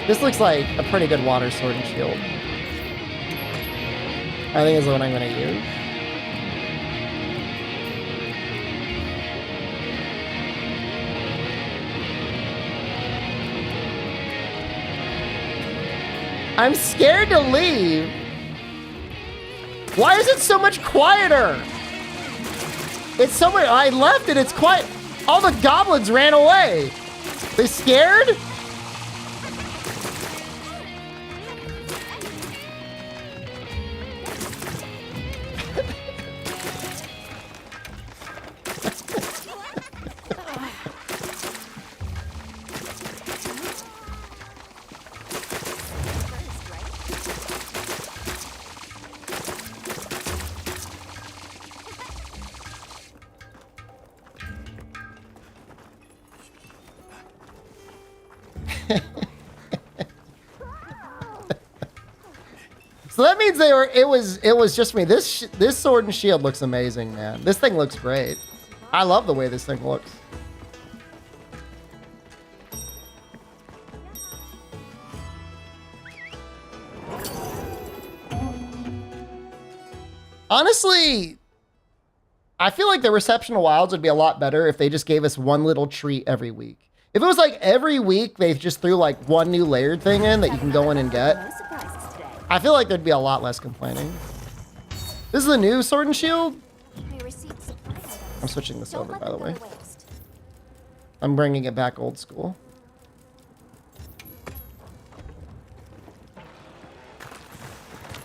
This looks like a pretty good water sword and shield. I think is what I'm gonna use. I'm scared to leave. Why is it so much quieter? It's so much. I left it. It's quiet. All the goblins ran away. They scared? So that means they were. It was just me. This sword and shield looks amazing, man. This thing looks great. I love the way this thing looks. Honestly, I feel like the reception of wilds would be a lot better if they just gave us one little treat every week. If it was like every week they just threw like one new layered thing in that you can go in and get, No surprises today. I feel like there'd be a lot less complaining. This is the new Sword and Shield. We received supply items. I'm switching this Don't over, let by the them go way. to waste. I'm bringing it back old school.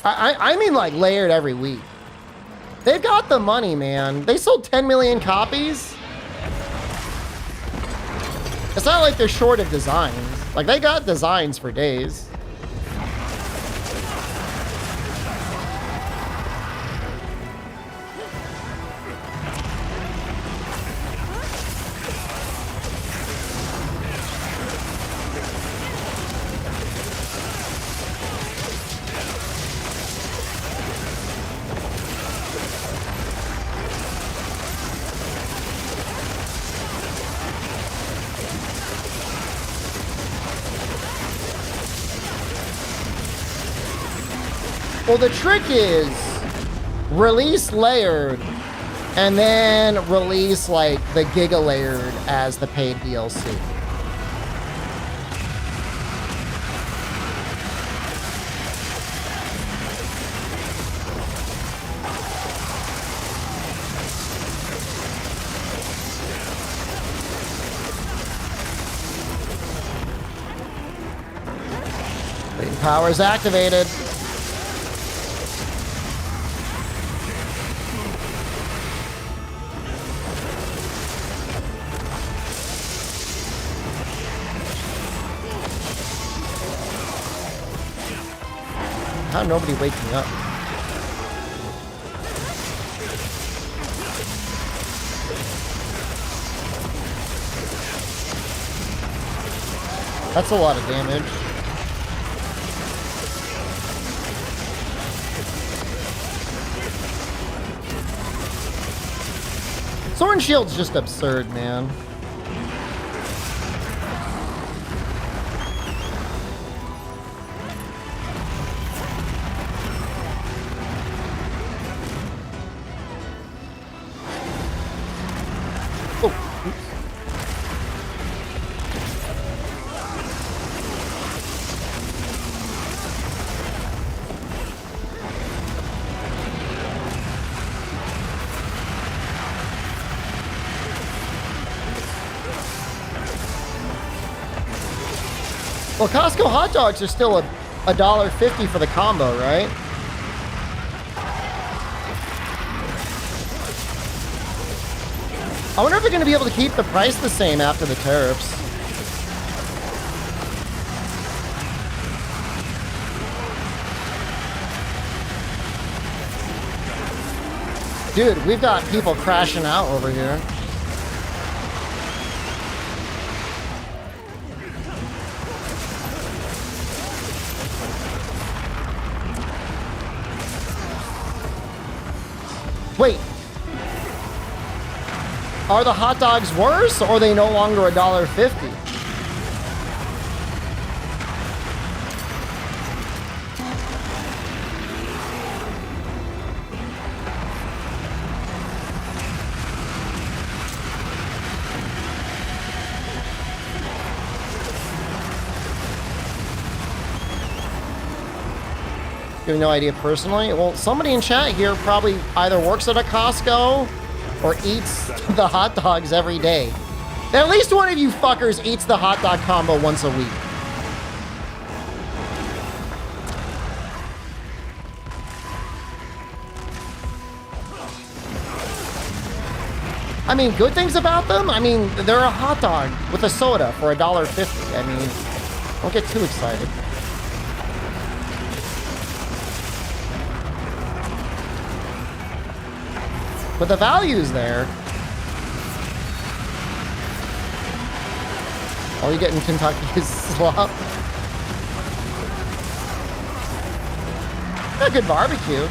I mean like layered every week. They've got the money, man. They sold 10 million copies. It's not like they're short of designs. Like, they got designs for days. Well, the trick is release layered and then release like the Giga layered as the paid DLC. Green power is activated. How nobody waking up? That's a lot of damage. Sword and Shield's just absurd, man. Well, Costco hot dogs are still $1.50 for the combo, right? I wonder if they're going to be able to keep the price the same after the tariffs. Dude, we've got people crashing out over here. Wait. Are the hot dogs worse, or are they no longer $1.50? You have no idea personally? Well, somebody in chat here probably either works at a Costco or eats the hot dogs every day. At least one of you fuckers eats the hot dog combo once a week. I mean, good things about them? I mean, they're a hot dog with a soda for $1.50. I mean, don't get too excited. But the value's there. All you get in Kentucky is slop. A good barbecue.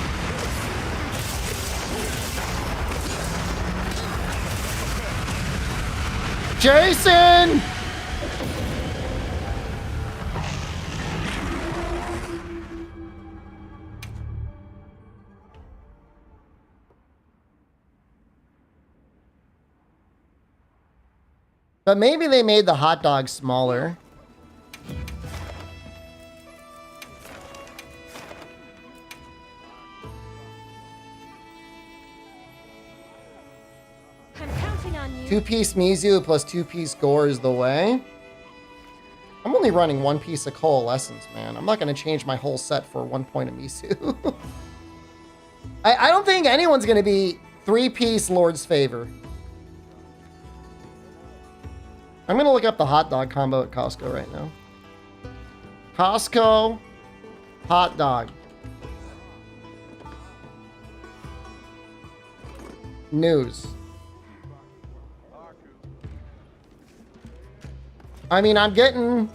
Jason! But maybe they made the hot dog smaller. I'm counting on you. 2-piece Mizu plus 2-piece Gore is the way. I'm only running 1 piece of coalescence, man. I'm not going to change my whole set for 1 point of Mizu. I don't think anyone's going to be 3-piece Lord's Favor. I'm going to look up the hot dog combo at Costco right now. Costco hot dog. News. I mean, I'm getting...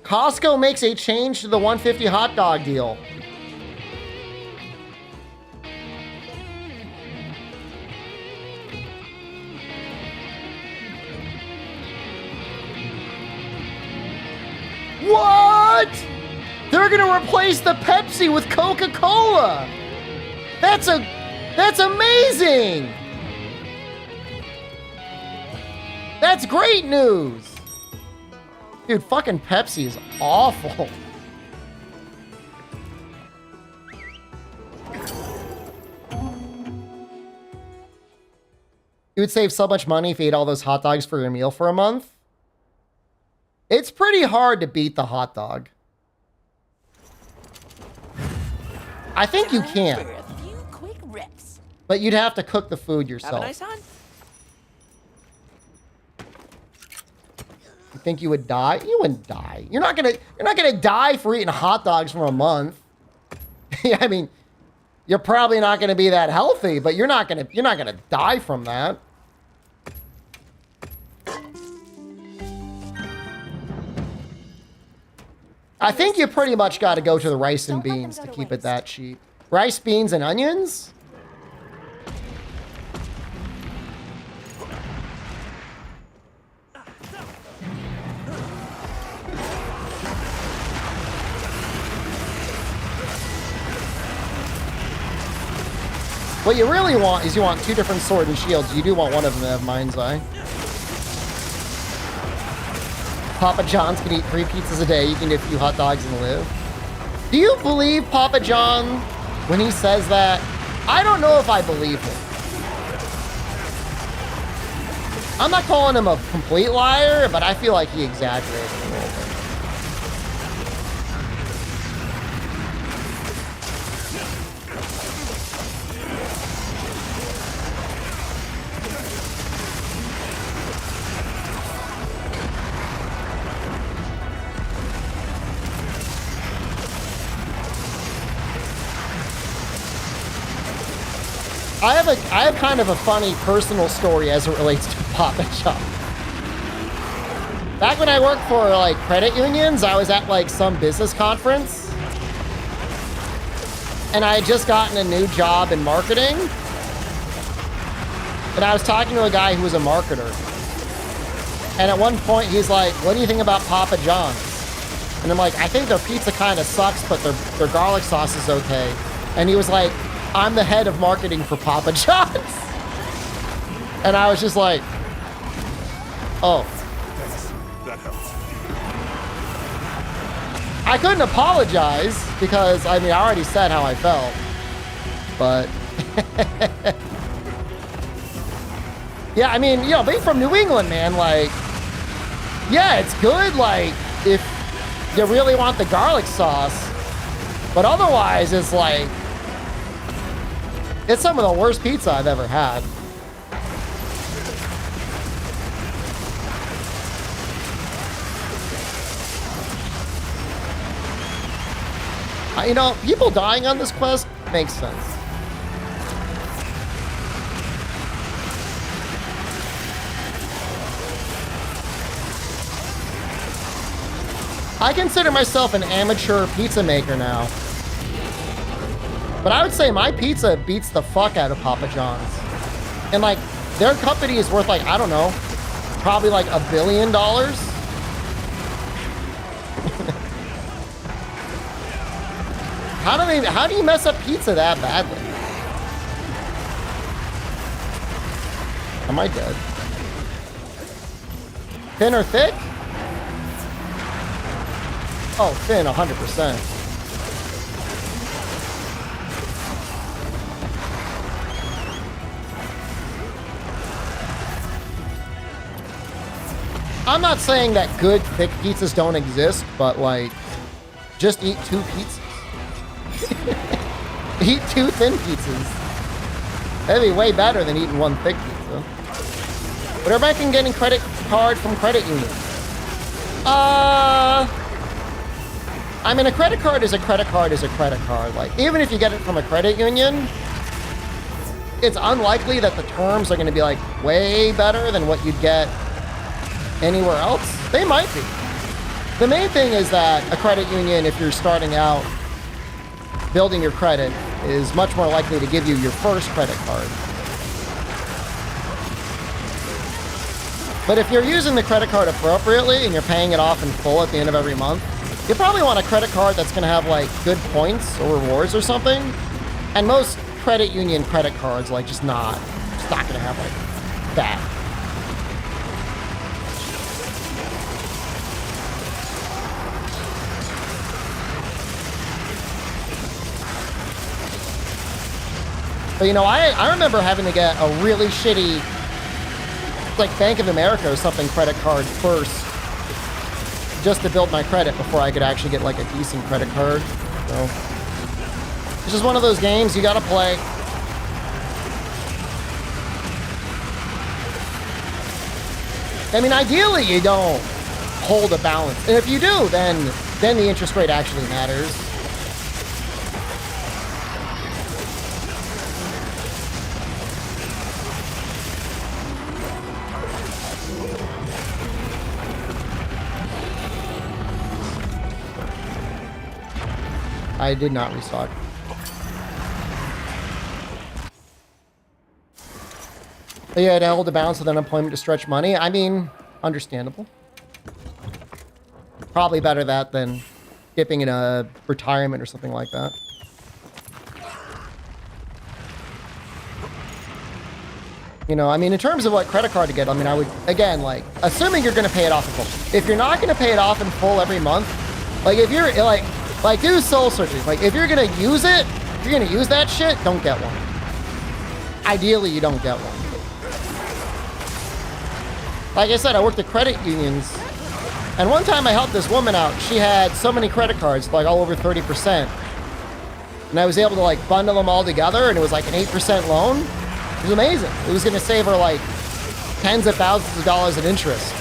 Costco makes a change to the 150 hot dog deal. What? They're gonna replace the Pepsi with Coca-Cola. That's amazing. That's great news. Dude, fucking Pepsi is awful. You would save so much money if you ate all those hot dogs for your meal for a month. It's pretty hard to beat the hot dog. I think you can. For a few quick reps. But you'd have to cook the food Have yourself. a nice hunt. You think you would die? You wouldn't die. You're not gonna die for eating hot dogs for a month. Yeah, I mean, you're probably not gonna be that healthy, but you're not gonna die from that. I think you pretty much got to go to the rice and Don't let them beans go to to keep it waste. that cheap. Rice, beans, and onions? What you really want is you want 2 different sword and shields. You do want one of them to have Mind's Eye. Papa John's can eat 3 pizzas a day. You can eat a few hot dogs and live. Do you believe Papa John when he says that? I don't know if I believe him. I'm not calling him a complete liar, but I feel like he exaggerated a little bit. I have kind of a funny personal story as it relates to Papa John. Back when I worked for like credit unions, I was at like some business conference, and I had just gotten a new job in marketing, and I was talking to a guy who was a marketer, and at one point he's like, "What do you think about Papa John's?" And I'm like, "I think their pizza kind of sucks, but their garlic sauce is okay." And he was like, "I'm the head of marketing for Papa John's." And I was just like, oh. That helps. I couldn't apologize because, I mean, I already said how I felt. But, yeah, I mean, you know, being from New England, man, like, yeah, it's good, like, if you really want the garlic sauce. But otherwise, it's like, it's some of the worst pizza I've ever had. You know, people dying on this quest makes sense. I consider myself an amateur pizza maker now. But I would say my pizza beats the fuck out of Papa John's. And like, their company is worth like, I don't know, probably like $1 billion. How do you mess up pizza that badly? Am I dead? Thin or thick? Oh, thin, 100%. I'm not saying that good thick pizzas don't exist, but like, just eat 2 pizzas. Eat 2 thin pizzas. That'd be way better than eating 1 thick pizza. But everybody can get a credit card from credit union. I mean, a credit card is a credit card is a credit card. Like, even if you get it from a credit union, it's unlikely that the terms are going to be like way better than what you'd get anywhere else. They might be. The main thing is that a credit union, if you're starting out building your credit, is much more likely to give you your first credit card. But if you're using the credit card appropriately and you're paying it off in full at the end of every month, you probably want a credit card that's going to have like good points or rewards or something. And most credit union credit cards, like, just not going to have like that. But you know, I remember having to get a really shitty, like Bank of America or something, credit card first, just to build my credit before I could actually get like a decent credit card. So it's just one of those games you gotta play. I mean, ideally you don't hold a balance, and if you do, then the interest rate actually matters. I did not restock. But yeah, to hold the balance with unemployment to stretch money. I mean, understandable. Probably better that than dipping in a retirement or something like that. You know, I mean, in terms of what credit card to get, I mean, I would, again, like, assuming you're going to pay it off in full. If you're not going to pay it off in full every month, like, if you're, like, do soul searching. Like, if you're going to use it, if you're going to use that shit, don't get one. Ideally, you don't get one. Like I said, I worked at credit unions, and one time I helped this woman out. She had so many credit cards, like all over 30%. And I was able to, like, bundle them all together, and it was like an 8% loan. It was amazing. It was going to save her like tens of thousands of dollars in interest.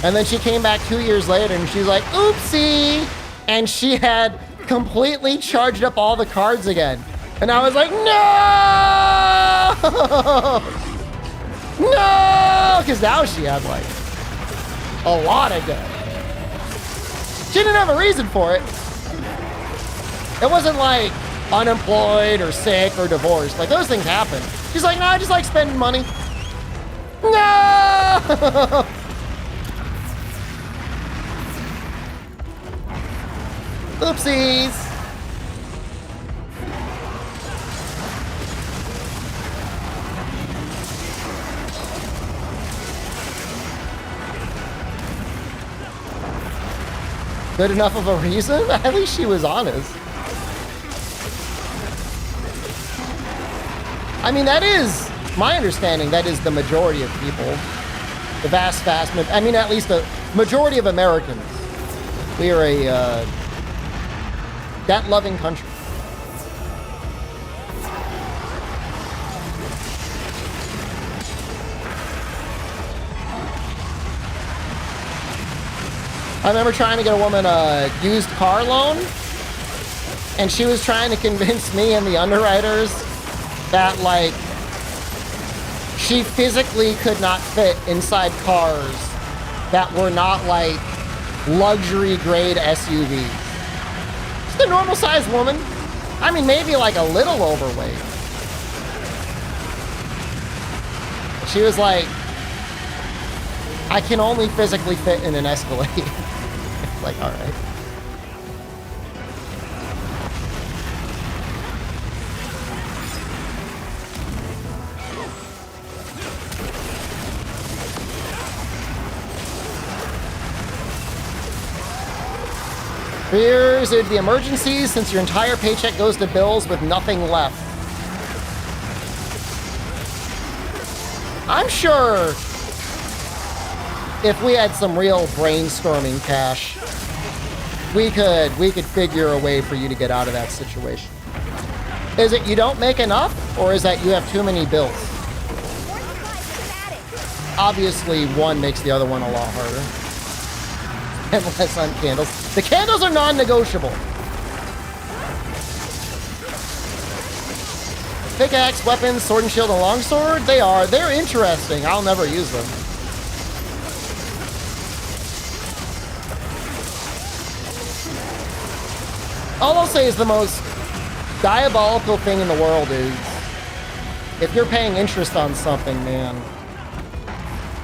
And then she came back 2 years later and she's like, oopsie. And she had completely charged up all the cards again. And I was like, no! No! Because now she had like a lot of debt. She didn't have a reason for it. It wasn't like unemployed or sick or divorced. Like, those things happen. She's like, no, I just like spending money. No! Oopsies. Good enough of a reason? At least she was honest. I mean, that is, my understanding, that is the majority of people. The vast, I mean, at least the majority of Americans. We are a debt-loving country. I remember trying to get a woman a used car loan, and she was trying to convince me and the underwriters that, like, she physically could not fit inside cars that were not, like, luxury grade SUVs. Just a normal sized woman. I mean, maybe like a little overweight. She was like, I can only physically fit in an Escalade. It's like, all right. figures it would be emergencies since your entire paycheck goes to bills with nothing left. I'm sure if we had some real brainstorming cash, we could figure a way for you to get out of that situation. Is it you don't make enough, or is that you have too many bills? Obviously, one makes the other one a lot harder. And less on candles. The candles are non-negotiable. Pickaxe, weapons, sword and shield, and longsword, they're interesting. I'll never use them. All I'll say is the most diabolical thing in the world is if you're paying interest on something, man,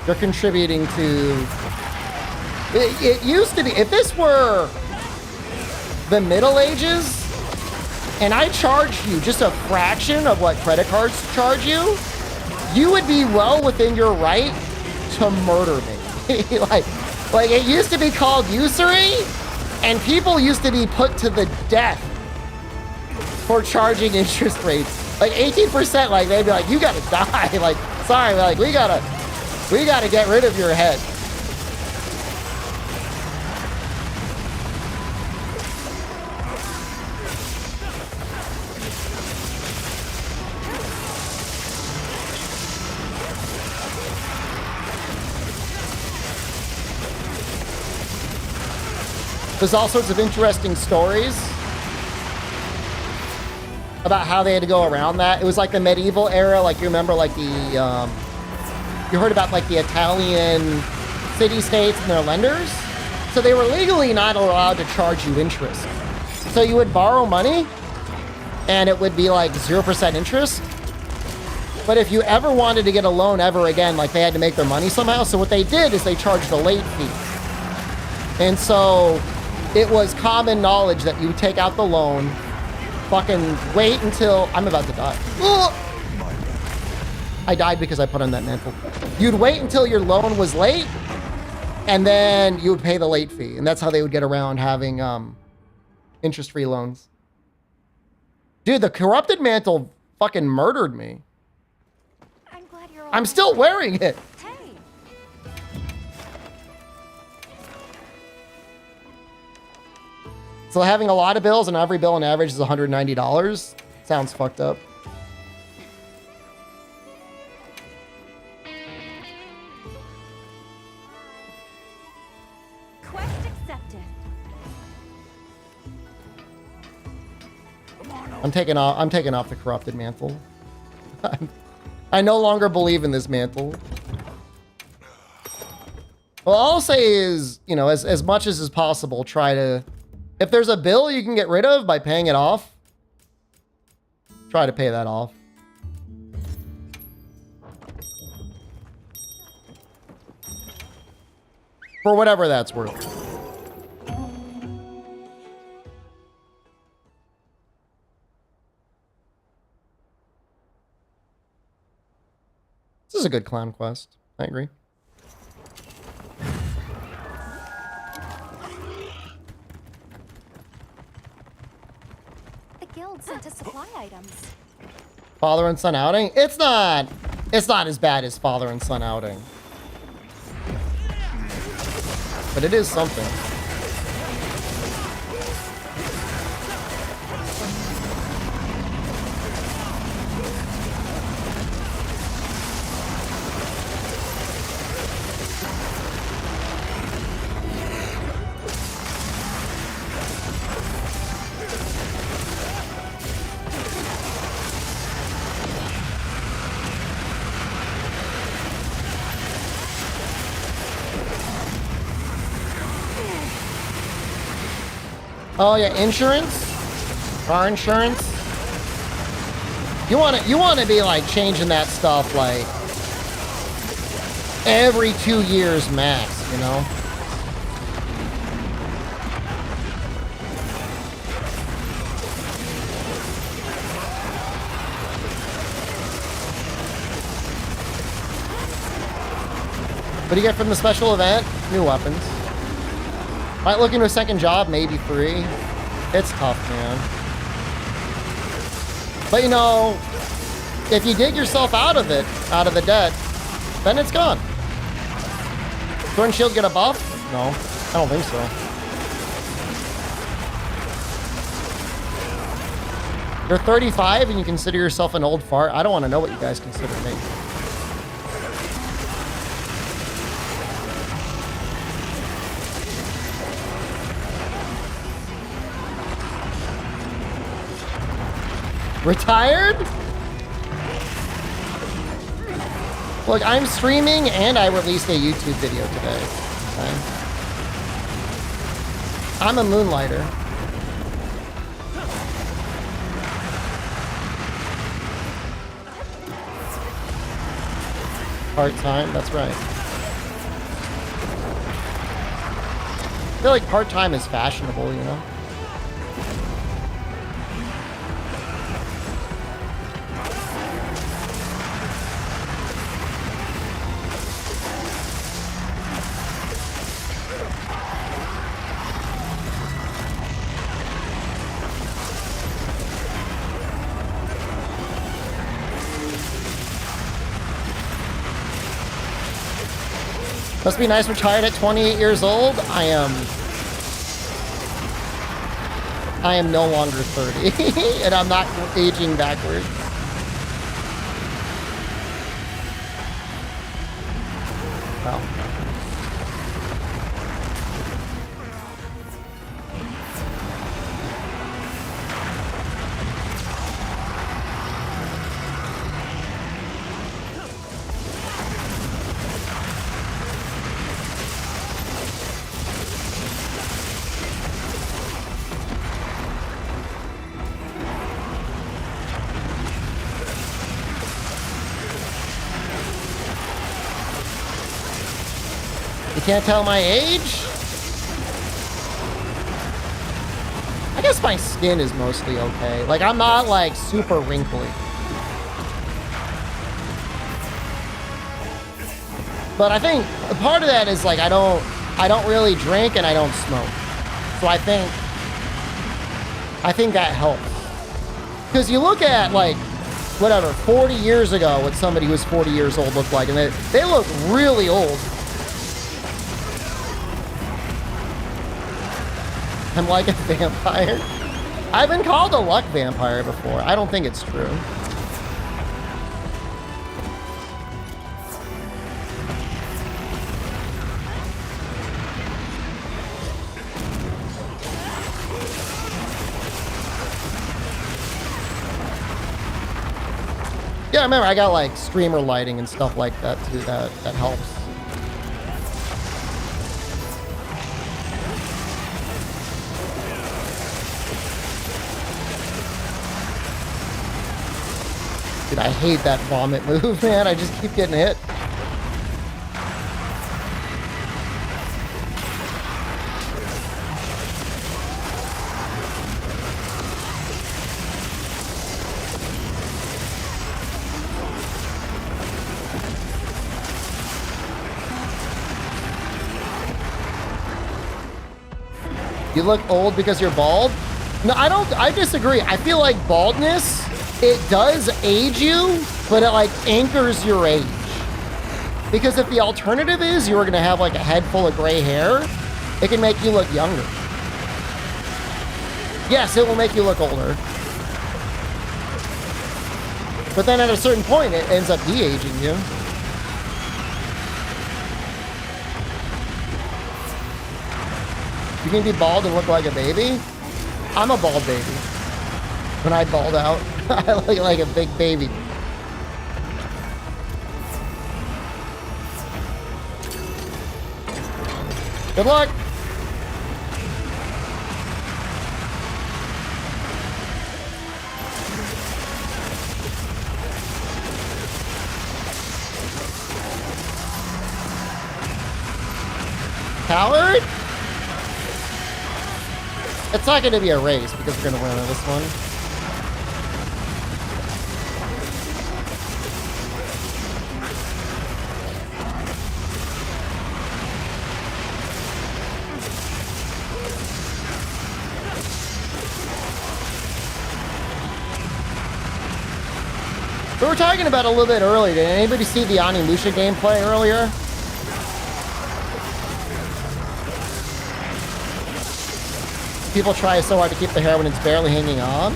you're contributing to... It used to be, if this were the Middle Ages and I charged you just a fraction of what credit cards charge you, you would be well within your right to murder me. like it used to be called usury, and people used to be put to the death for charging interest rates. Like 18%, like they'd be like, you gotta die. Like, sorry, like we gotta get rid of your head. There's all sorts of interesting stories about how they had to go around that. It was like the medieval era, like you remember like the, you heard about like the Italian city-states and their lenders? So they were legally not allowed to charge you interest. So you would borrow money and it would be like 0% interest. But if you ever wanted to get a loan ever again, like they had to make their money somehow. So what they did is they charged a late fee. And so it was common knowledge that you would take out the loan, fucking wait until... I'm about to die. Ugh! I died because I put on that mantle. You'd wait until your loan was late, and then you would pay the late fee. And that's how they would get around having interest-free loans. Dude, the corrupted mantle fucking murdered me. I'm glad you're all I'm still wearing it. Hey. So having a lot of bills and every bill on average is $190 sounds fucked up. Quest accepted. I'm taking off the corrupted mantle. I no longer believe in this mantle. Well, all I'll say is, you know, as much as is possible, try to... If there's a bill you can get rid of by paying it off, try to pay that off. For whatever that's worth. This is a good clown quest. I agree. The guild sent us supply items. Father and son outing? It's not as bad as father and son outing. But it is something. Oh yeah, insurance? Car insurance? You wanna be like changing that stuff like every 2 years max, you know? What do you get from the special event? New weapons. Might look into a second job, maybe free. It's tough, man. But you know, if you dig yourself out of it, out of the debt, then it's gone. Thorn Shield get a buff? No, I don't think so. You're 35 and you consider yourself an old fart? I don't want to know what you guys consider me. Retired? Look, I'm streaming and I released a YouTube video today. Okay? I'm a moonlighter. Part-time, that's right. I feel like part-time is fashionable, you know? Must be nice retired at 28 years old. I am no longer 30 and I'm not aging backwards. Well. You can't tell my age? I guess my skin is mostly okay. Like, I'm not, like, super wrinkly. But I think a part of that is, like, I don't really drink and I don't smoke. So I think that helps. Because you look at, like, whatever, 40 years ago, what somebody who was 40 years old looked like, and they look really old. I'm like a vampire. I've been called a luck vampire before. I don't think it's true. Yeah, I remember I got like streamer lighting and stuff like that too. That helps. Dude, I hate that vomit move, man. I just keep getting hit. You look old because you're bald? No, I disagree. I feel like baldness, it does age you, but it like anchors your age. Because if the alternative is you were gonna have like a head full of gray hair, it can make you look younger. Yes, it will make you look older. But then at a certain point, it ends up de-aging you. You can be bald and look like a baby? I'm a bald baby. When I bald out, I look like a big baby. Good luck. Coward? It's not going to be a race because we're going to win on this one. We were talking about a little bit earlier. Did anybody see the Onimusha gameplay earlier? People try so hard to keep the hair when it's barely hanging on.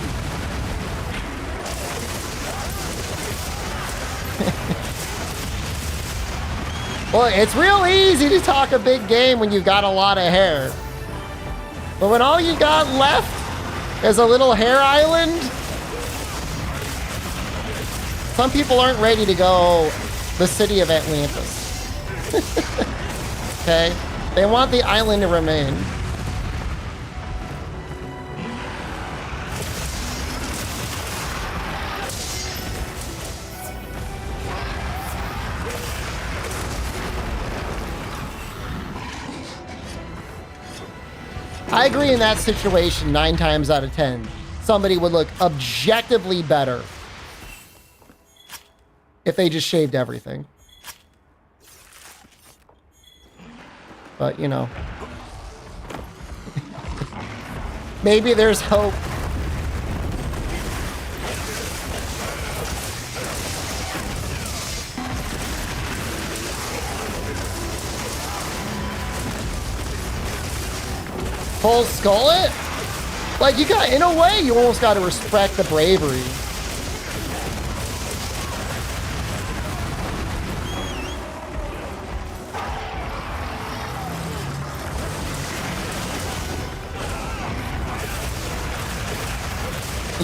Well, it's real easy to talk a big game when you've got a lot of hair. But when all you got left is a little hair island, some people aren't ready to go the city of Atlantis. Okay? They want the island to remain. I agree in that situation, 9 times out of 10, somebody would look objectively better if they just shaved everything. But, you know. Maybe there's hope. Full skull it? Like, you got, in a way, you almost got to respect the bravery.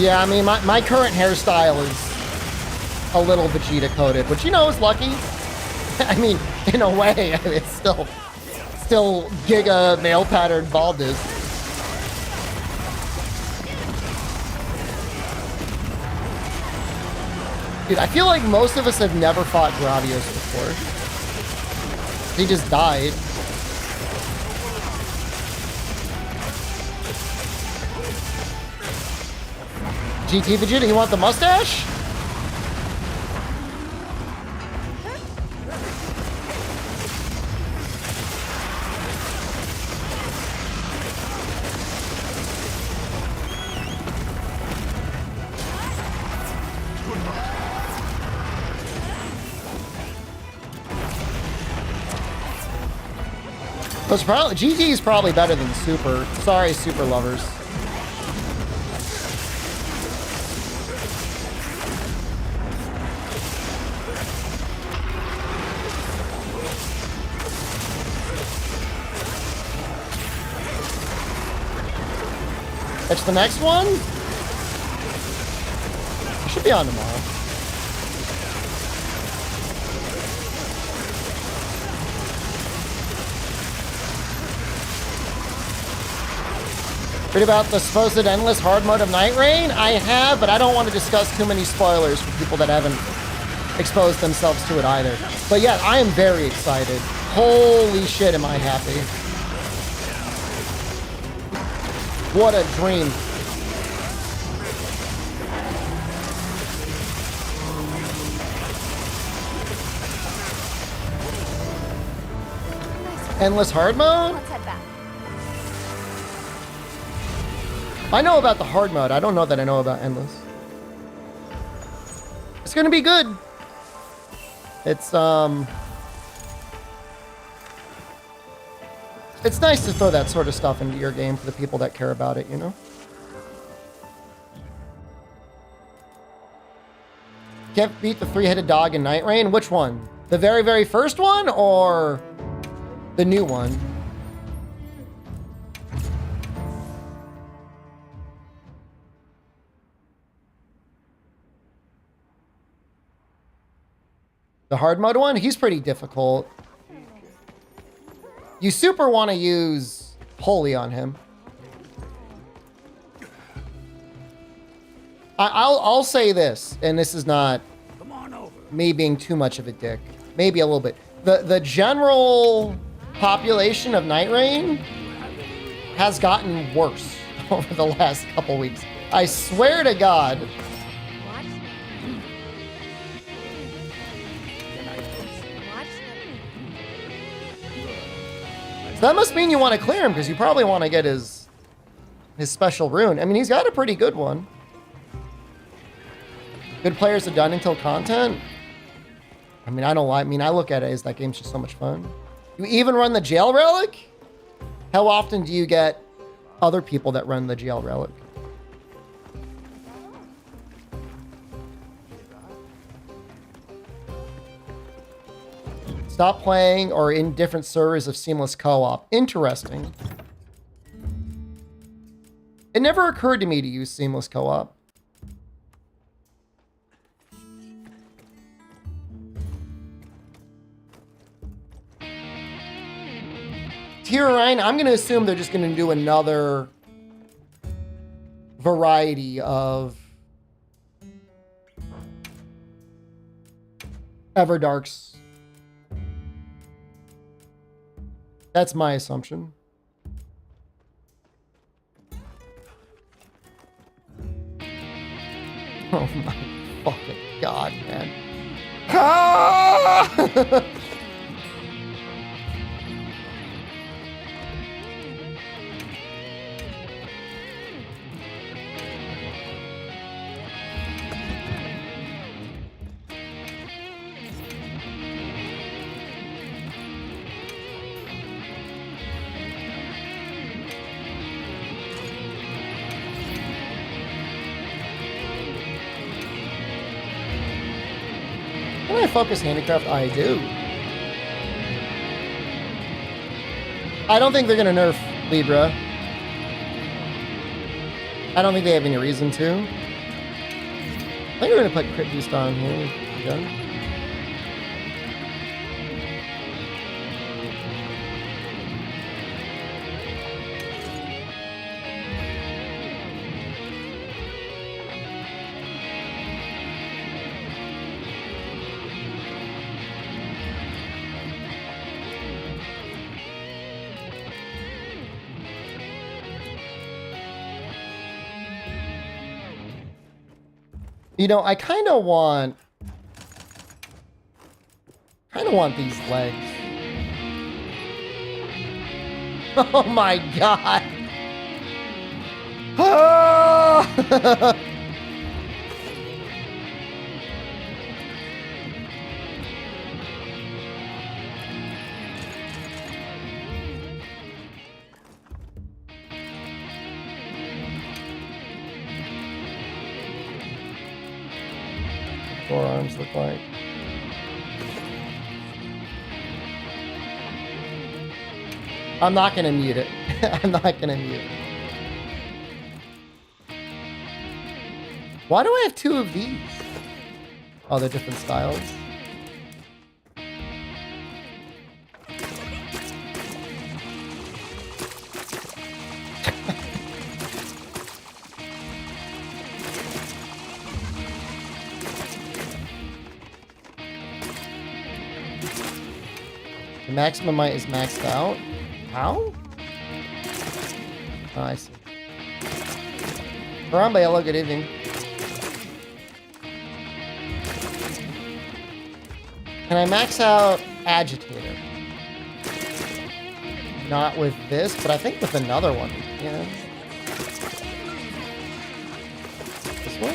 Yeah, I mean, my current hairstyle is a little Vegeta coated, which, you know, is lucky. I mean, in a way, it's still giga male pattern baldness. Dude, I feel like most of us have never fought Gradius before. He just died. GT Vegeta, you want the mustache? GT is probably better than Super. Sorry, Super lovers. It's the next one? It should be on tomorrow. Read about the supposed endless hard mode of Night Rain? I have, but I don't want to discuss too many spoilers for people that haven't exposed themselves to it either. But yeah, I am very excited. Holy shit, am I happy. What a dream. Endless hard mode? Let's head back. I know about the hard mode. I don't know that I know about endless. It's gonna be good. It's nice to throw that sort of stuff into your game for the people that care about it, you know? Can't beat the 3-headed dog in Night Rain? Which one? The very, very first one or the new one? The hard mode one? He's pretty difficult. You super want to use Holy on him. I'll say this, and this is not me being too much of a dick. Maybe a little bit. The general population of Night Rain has gotten worse over the last couple weeks. I swear to God. So that must mean you want to clear him, because you probably want to get his special rune. I mean, he's got a pretty good one. Good players are done until content. I mean, I don't like. I mean, I look at it as that game's just so much fun. You even run the jail relic? How often do you get other people that run the jail relic? Stop playing or in different servers of seamless co-op. Interesting. It never occurred to me to use seamless co-op. Tier 9, I'm going to assume they're just going to do another variety of Everdarks. That's my assumption. Oh my fucking god, man. Ah! Can I focus handicraft? I do. I don't think they're going to nerf Libra. I don't think they have any reason to. I think we're going to put Crit Boost on here. Done. You know, I kind of want these legs. Oh my god. Ah! Forearms look like. I'm not gonna mute it. I'm not gonna mute it. Why do I have two of these? Oh, they're different styles. The maximum might is maxed out. How? Oh, I see. Caramba, hello, good evening. Can I max out Agitator? Not with this, but I think with another one. Yeah. This one?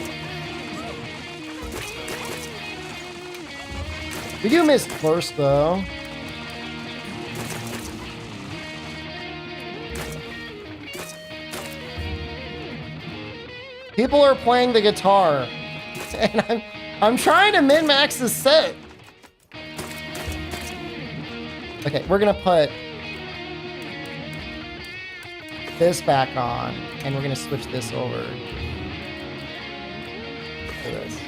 We do miss first, though. People are playing the guitar, and I'm trying to min-max this set. Okay, we're gonna put this back on, and we're gonna switch this over to this.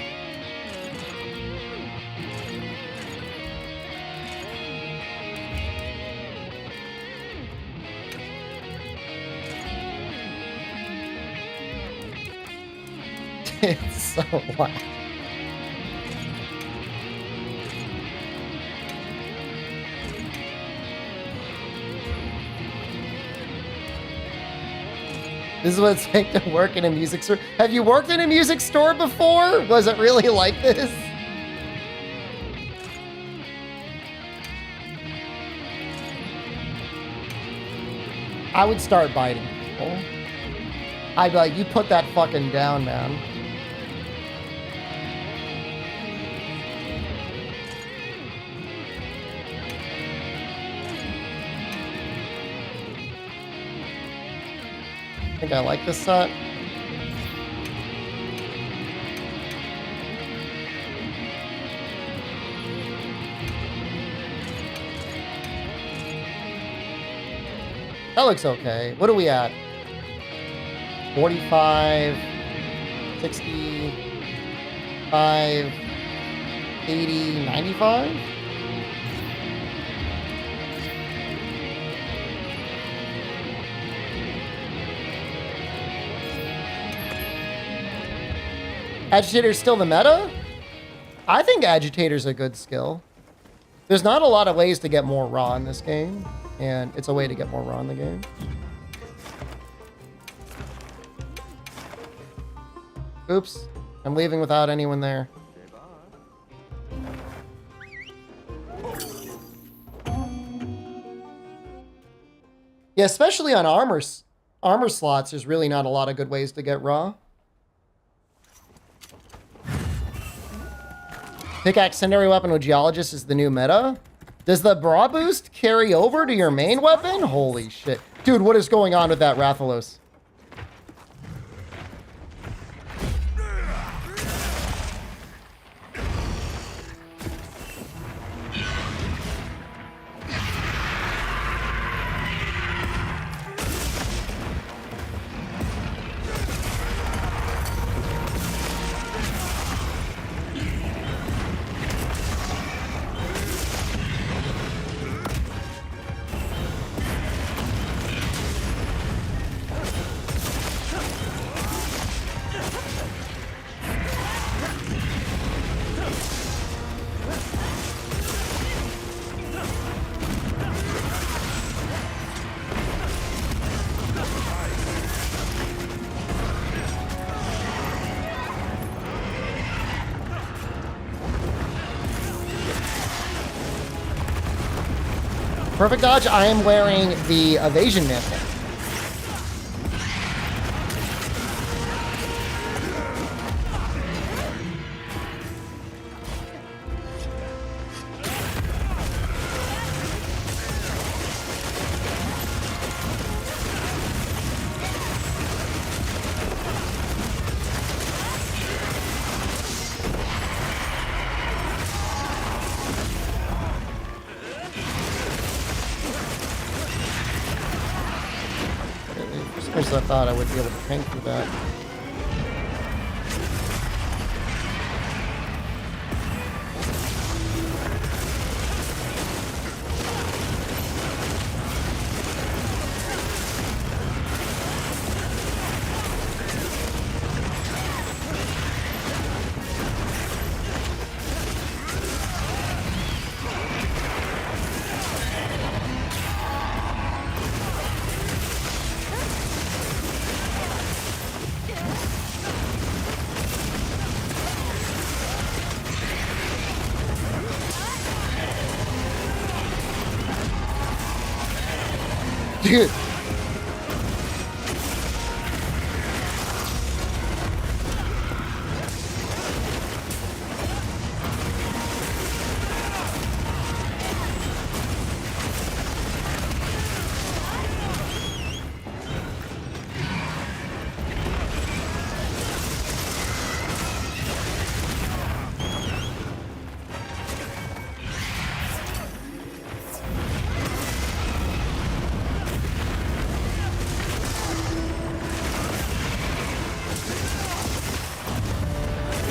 It's so loud. This is what it's like to work in a music store. Have you worked in a music store before? Was it really like this? I would start biting people. I'd be like, you put that fucking down, man. think I like this set. That looks okay. What are we at? 45, 65, 80, 95? Agitator's still the meta? I think Agitator's a good skill. There's not a lot of ways to get more raw in this game, and it's a way to get more raw in the game. Oops, I'm leaving without anyone there. Yeah, especially on armor slots, there's really not a lot of good ways to get raw. Pickaxe secondary weapon with Geologist is the new meta. Does the bra boost carry over to your main weapon? Holy shit. Dude, what is going on with that Rathalos? Perfect dodge, I am wearing the evasion mantle. I thought I would be able to tank through that. Dude.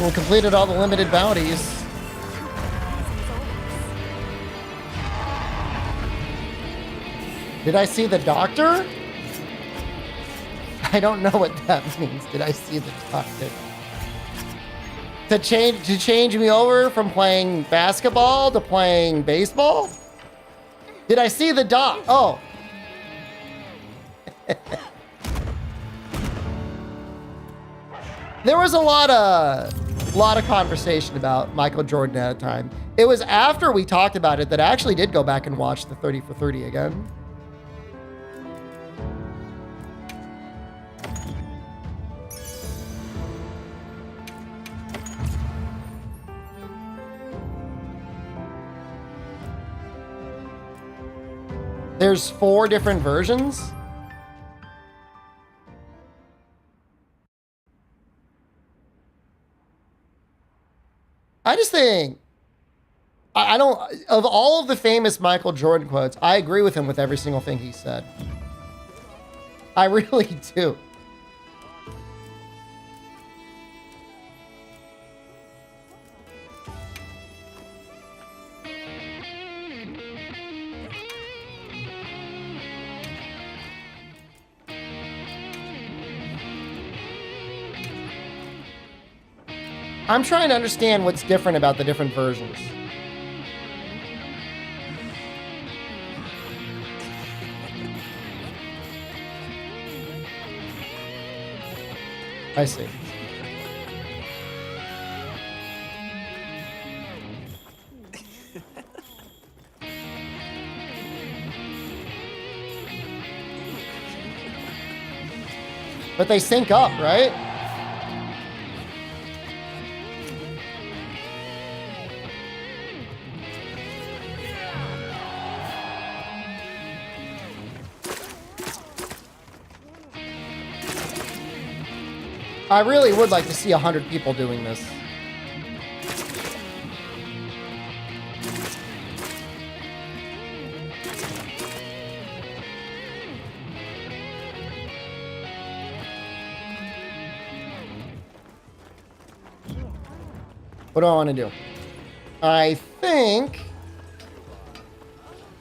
We completed all the limited bounties. Did I see the doctor? I don't know what that means. Did I see the doctor? To change me over from playing basketball to playing baseball? Did I see the doc? Oh. There was a lot of conversation about Michael Jordan at a time. It was after we talked about it that I actually did go back and watch the 30 for 30 again. There's 4 different versions. I just think I don't, of all of the famous Michael Jordan quotes, I agree with him with every single thing he said. I really do. I'm trying to understand what's different about the different versions. I see. But they sync up, right? I really would like to see 100 people doing this. What do I want to do? I think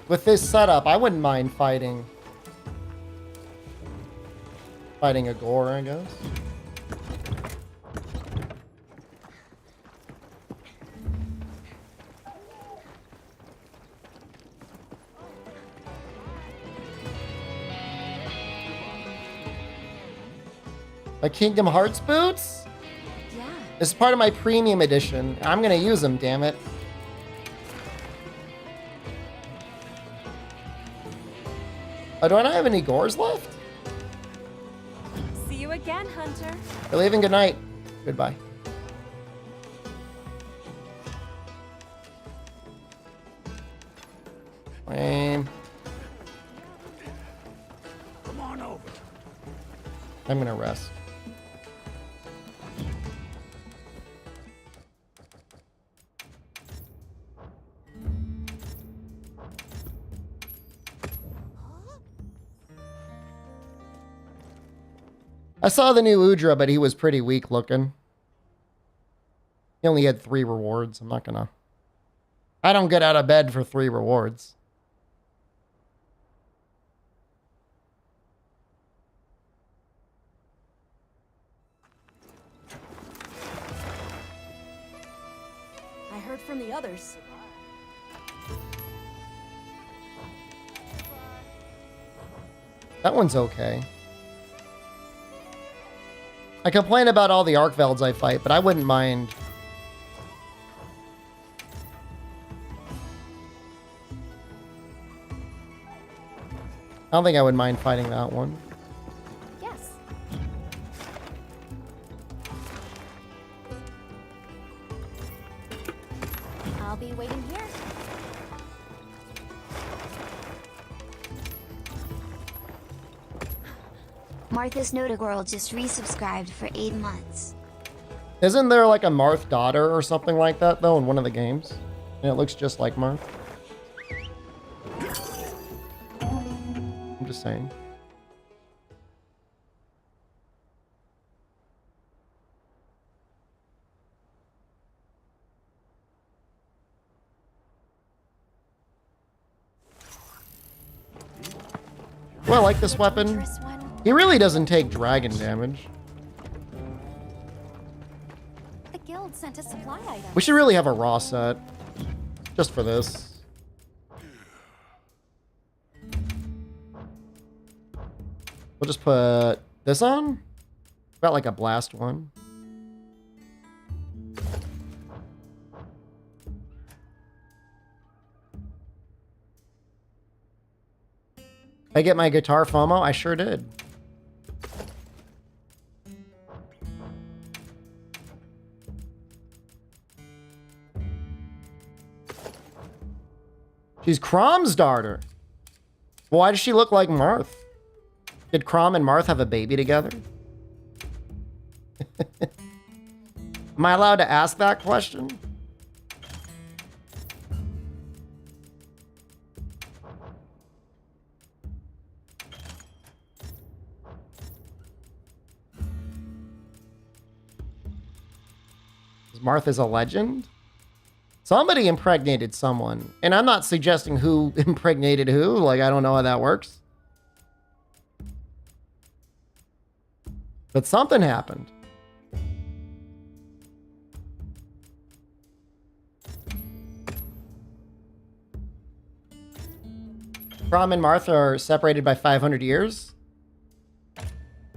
with this setup, I wouldn't mind fighting a gore, I guess. My Kingdom Hearts boots? Yeah. This is part of my premium edition. I'm gonna use them, damn it. Oh, do I not have any gores left? See you again, Hunter. We're leaving, good night. Goodbye. Lame. Come on over. I'm gonna rest. I saw the new Udra, but he was pretty weak looking. He only had 3 rewards. I'm not gonna... I don't get out of bed for 3 rewards. I heard from the others. That one's okay. I complain about all the Arcvelds I fight, but I wouldn't mind. I don't think I would mind fighting that one. Yes. I'll be waiting here. Martha's Notagirl just resubscribed for 8 months. Isn't there like a Marth daughter or something like that, though, in one of the games? And it looks just like Marth. I'm just saying. Well, I like this weapon. Dangerous one. He really doesn't take dragon damage. The guild sent a supply item. We should really have a raw set. Just for this. We'll just put this on. Got like a blast one. I get my guitar FOMO? I sure did. She's Crom's daughter. Why does she look like Marth? Did Crom and Marth have a baby together? Am I allowed to ask that question? Martha's a legend? Somebody impregnated someone. And I'm not suggesting who impregnated who. Like, I don't know how that works. But something happened. Prom and Martha are separated by 500 years.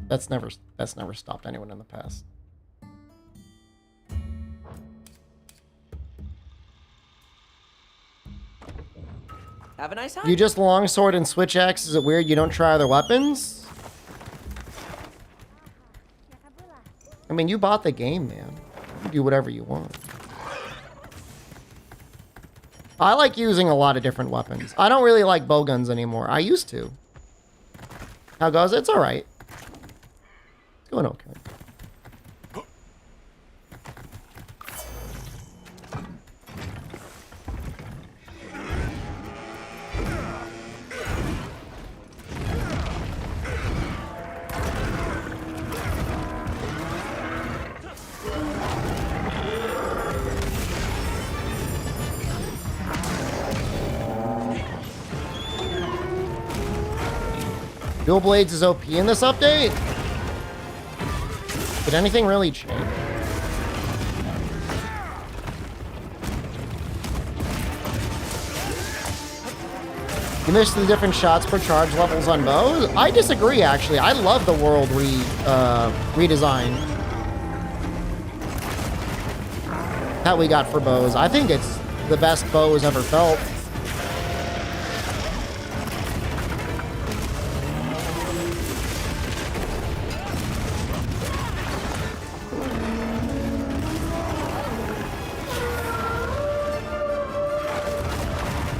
That's never stopped anyone in the past. Have a nice time. You just longsword and switch axe. Is it weird you don't try other weapons? I mean, you bought the game, man. You do whatever you want. I like using a lot of different weapons. I don't really like bow guns anymore. I used to. How goes it? It's alright. It's going okay. Dual Blades is OP in this update? Did anything really change? You missed the different shots per charge levels on bows? I disagree, actually. I love the world redesign that we got for bows. I think it's the best bows ever felt.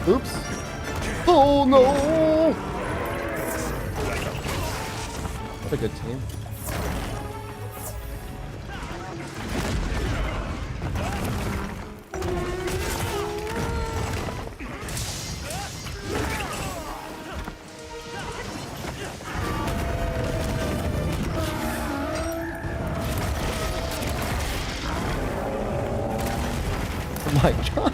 Oops. Oh no! What a good team. Oh my god.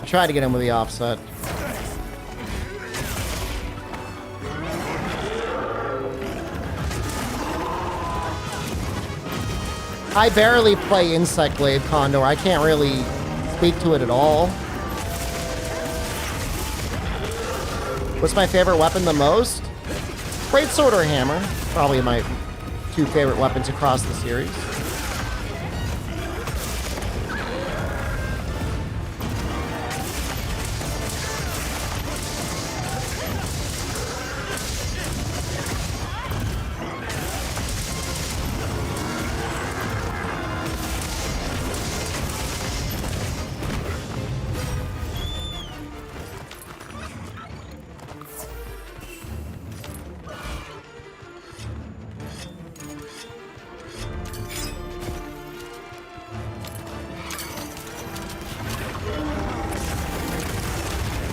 Try to get him with the offset. I barely play Insect Glaive Condor. I can't really speak to it at all. What's my favorite weapon the most? Greatsword or hammer. Probably my two favorite weapons across the series.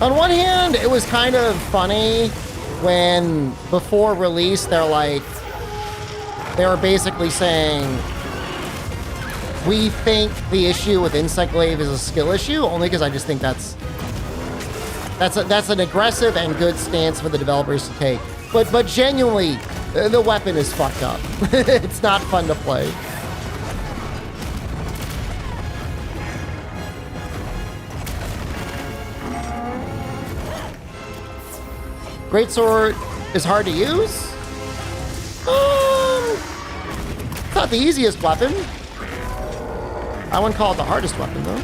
On one hand, it was kind of funny when, before release, they were basically saying, we think the issue with Insect Glaive is a skill issue, only because I just think that's an aggressive and good stance for the developers to take. But genuinely, the weapon is fucked up. It's not fun to play. Greatsword is hard to use. It's not the easiest weapon. I wouldn't call it the hardest weapon, though.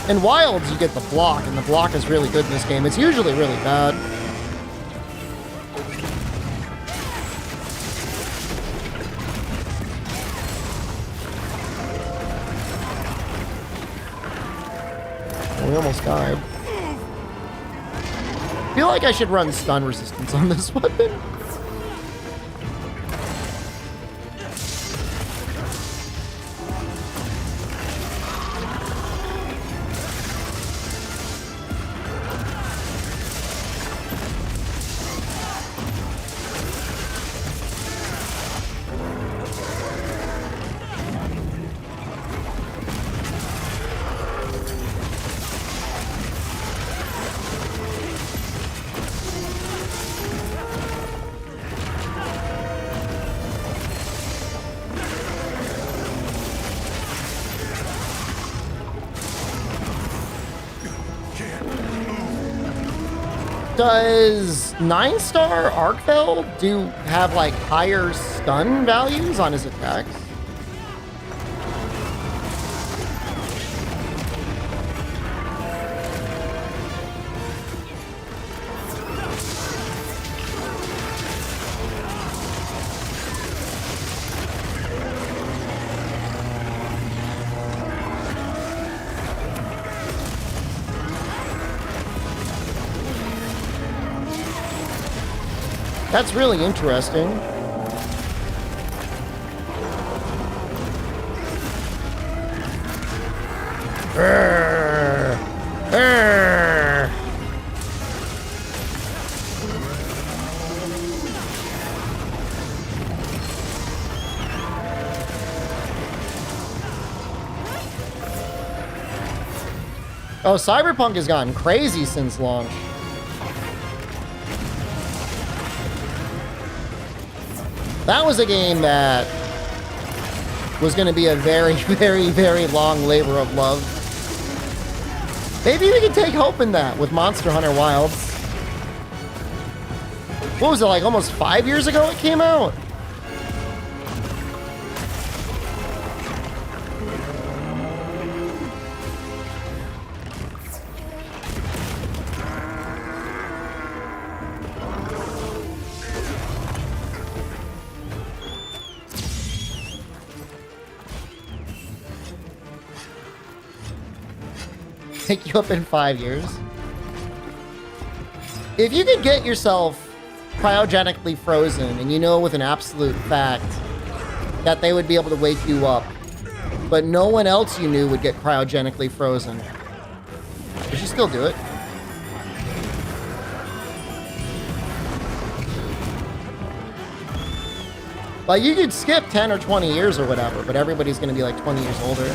In Wilds, you get the block, and the block is really good in this game. It's usually really bad. We almost died. feel like I should run stun resistance on this weapon. Does 9-star Arkfell have like higher stun values on his attacks? That's really interesting. Urgh. Urgh. Oh, Cyberpunk has gotten crazy since launch. That was a game that was going to be a very, very, very long labor of love. Maybe we can take hope in that with Monster Hunter Wilds. What was it, like almost 5 years ago it came out? Pick you up in 5 years. If you could get yourself cryogenically frozen, and you know with an absolute fact that they would be able to wake you up, but no one else you knew would get cryogenically frozen, would you still do it? Like, you could skip 10 or 20 years or whatever, but everybody's going to be like 20 years older.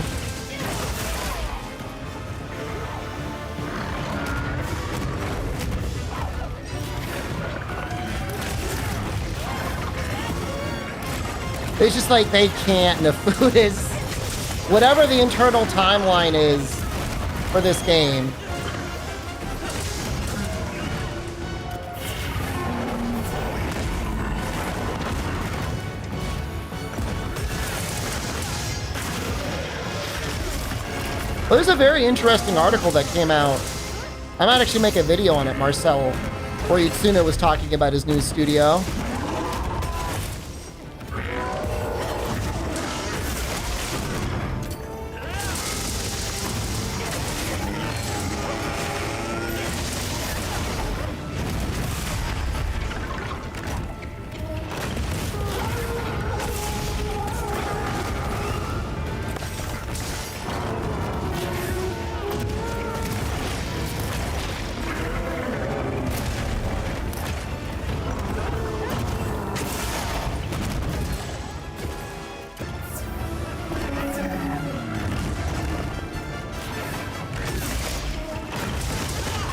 It's just like they can't, and the food is whatever the internal timeline is for this game. Well, there's a very interesting article that came out. I might actually make a video on it, Marcel, where Yutsuno was talking about his new studio.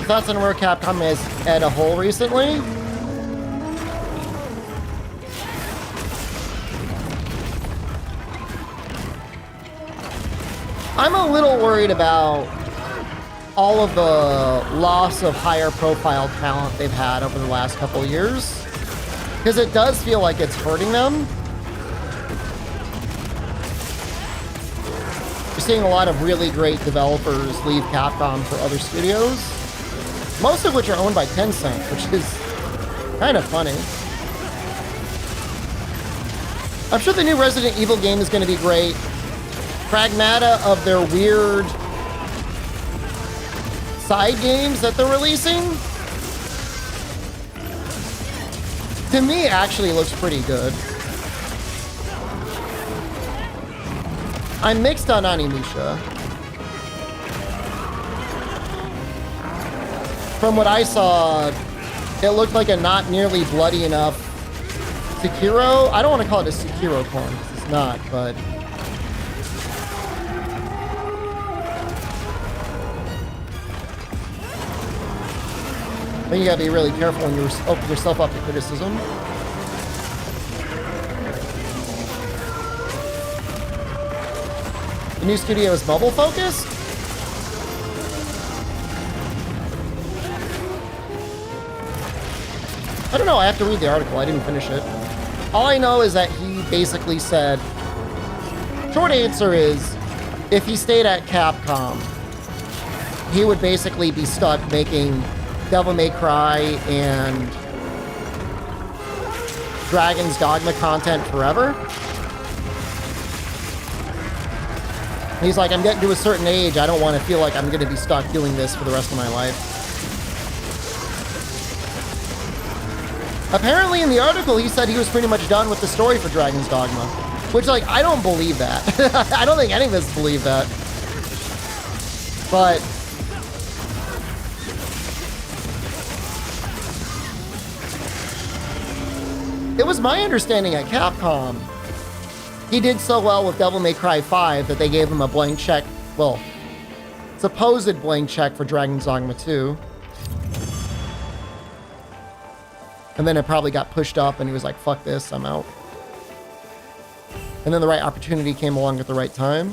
Thoughts on where Capcom has at a whole recently? I'm a little worried about all of the loss of higher profile talent they've had over the last couple of years, because it does feel like it's hurting them. You're seeing a lot of really great developers leave Capcom for other studios, most of which are owned by Tencent, which is kind of funny. I'm sure the new Resident Evil game is going to be great. Pragmata of their weird side games that they're releasing To me, actually looks pretty good. I'm mixed on Animusha. From what I saw, it looked like a not nearly bloody enough Sekiro. I don't want to call it a Sekiro clone, because it's not, but... I think you gotta be really careful when you open yourself up to criticism. The new studio is mobile focused? I don't know, I have to read the article, I didn't finish it. All I know is that he basically said, short answer is, if he stayed at Capcom, he would basically be stuck making Devil May Cry and Dragon's Dogma content forever. He's like, I'm getting to a certain age, I don't want to feel like I'm going to be stuck doing this for the rest of my life. Apparently in the article, he said he was pretty much done with the story for Dragon's Dogma. Which, like, I don't believe that. I don't think any of us believe that. But... it was my understanding at Capcom, he did so well with Devil May Cry 5 that they gave him a blank check, well, supposed blank check for Dragon's Dogma 2. And then it probably got pushed up and he was like, fuck this, I'm out. And then the right opportunity came along at the right time.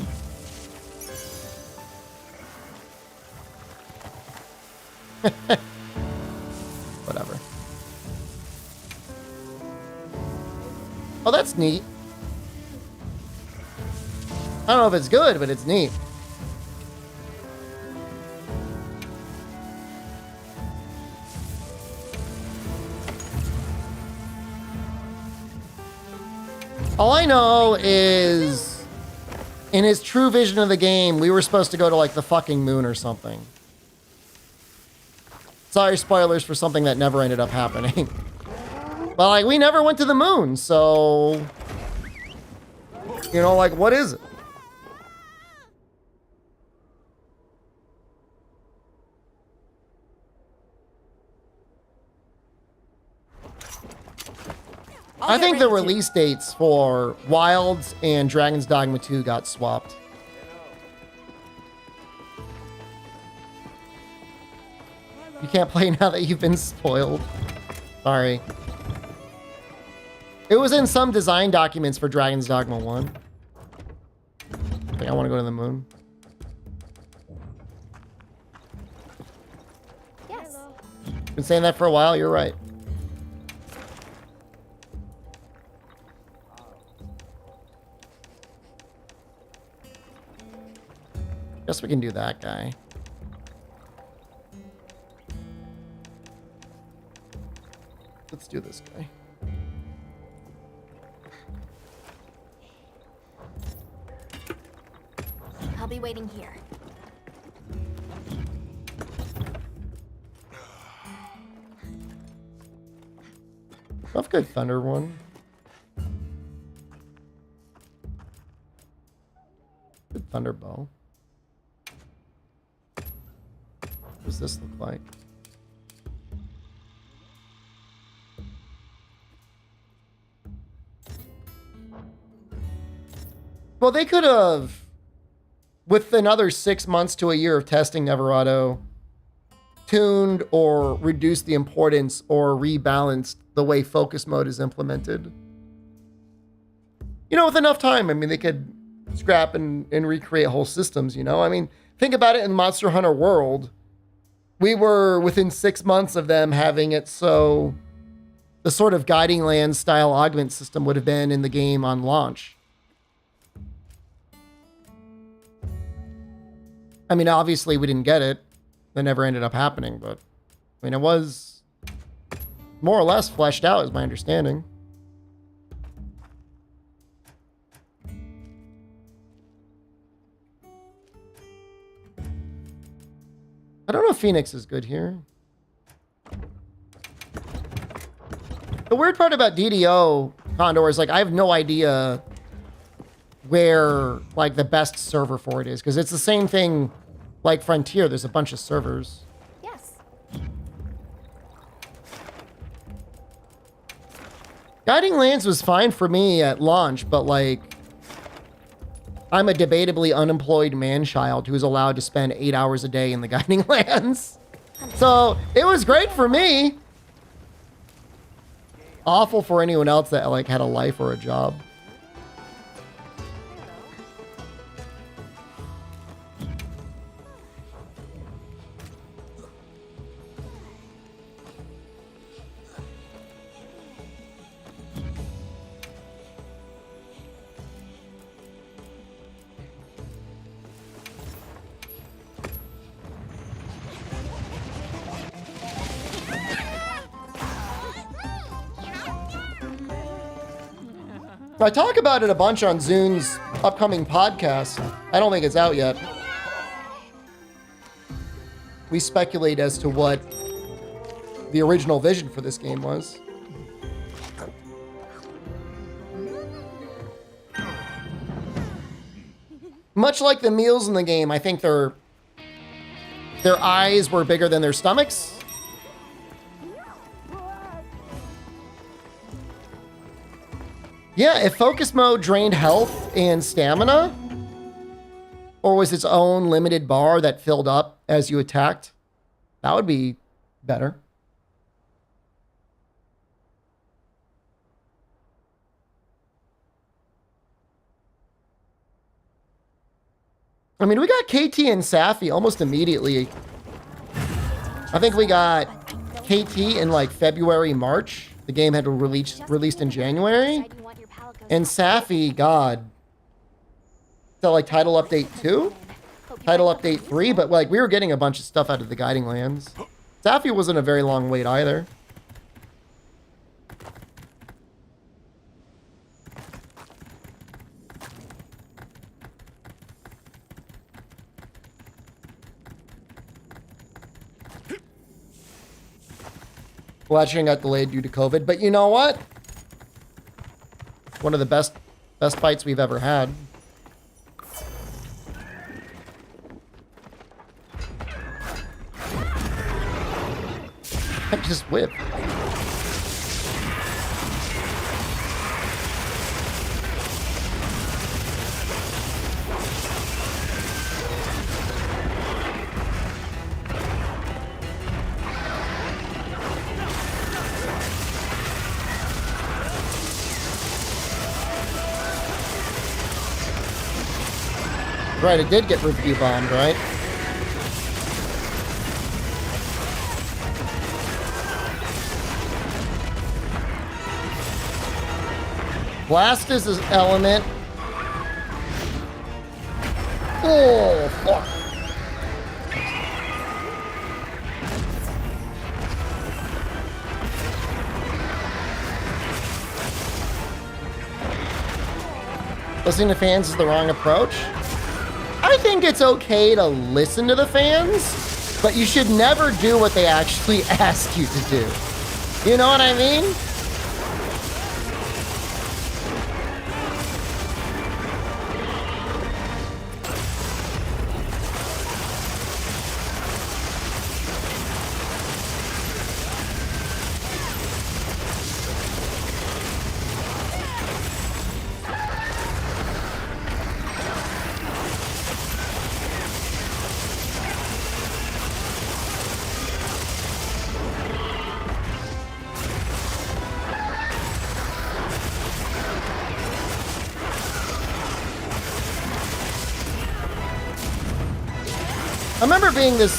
Whatever. Oh, that's neat. I don't know if it's good, but it's neat. All I know is, in his true vision of the game, we were supposed to go to, like, the fucking moon or something. Sorry, spoilers for something that never ended up happening. But, like, we never went to the moon, so... you know, like, what is it? I think the release dates for Wilds and Dragon's Dogma 2 got swapped. You can't play now that you've been spoiled. Sorry. It was in some design documents for Dragon's Dogma 1. I think I want to go to the moon. Yes. Been saying that for a while, you're right. Guess we can do that guy. Let's do this guy. I'll be waiting here. Love good thunder one. Good thunder bow. What does this look like? Well, they could have, with another 6 months to a year of testing Neverado, tuned or reduced the importance or rebalanced the way focus mode is implemented. You know, with enough time, I mean, they could scrap and recreate whole systems, you know? I mean, think about it in Monster Hunter World. We were within 6 months of them having it so the sort of Guiding Land style augment system would have been in the game on launch. I mean, obviously we didn't get it. That never ended up happening, but I mean, it was more or less fleshed out, is my understanding. I don't know if Phoenix is good here. The weird part about DDO, Condor, is like I have no idea where like the best server for it is, because it's the same thing like Frontier. There's a bunch of servers. Yes. Guiding Lands was fine for me at launch, but like I'm a debatably unemployed man-child who's allowed to spend 8 hours a day in the Guiding Lands. So it was great for me. Awful for anyone else that like had a life or a job. I talk about it a bunch on Zune's upcoming podcast. I don't think it's out yet. We speculate as to what the original vision for this game was. Much like the meals in the game, I think their eyes were bigger than their stomachs. Yeah, if focus mode drained health and stamina, or was its own limited bar that filled up as you attacked, that would be better. I mean, we got KT and Safi almost immediately. I think we got KT in like February, March. The game had released in January. And Safi, God. So like title update 2? Title update 3? But like we were getting a bunch of stuff out of the Guiding Lands. Safi wasn't a very long wait either. Watching got delayed due to COVID, but you know what? One of the best fights we've ever had. I just whipped. Right, it did get review bombed, right? Blastus' element. Oh, fuck. Listening to fans is the wrong approach. I think it's okay to listen to the fans, but you should never do what they actually ask you to do. You know what I mean? I remember being this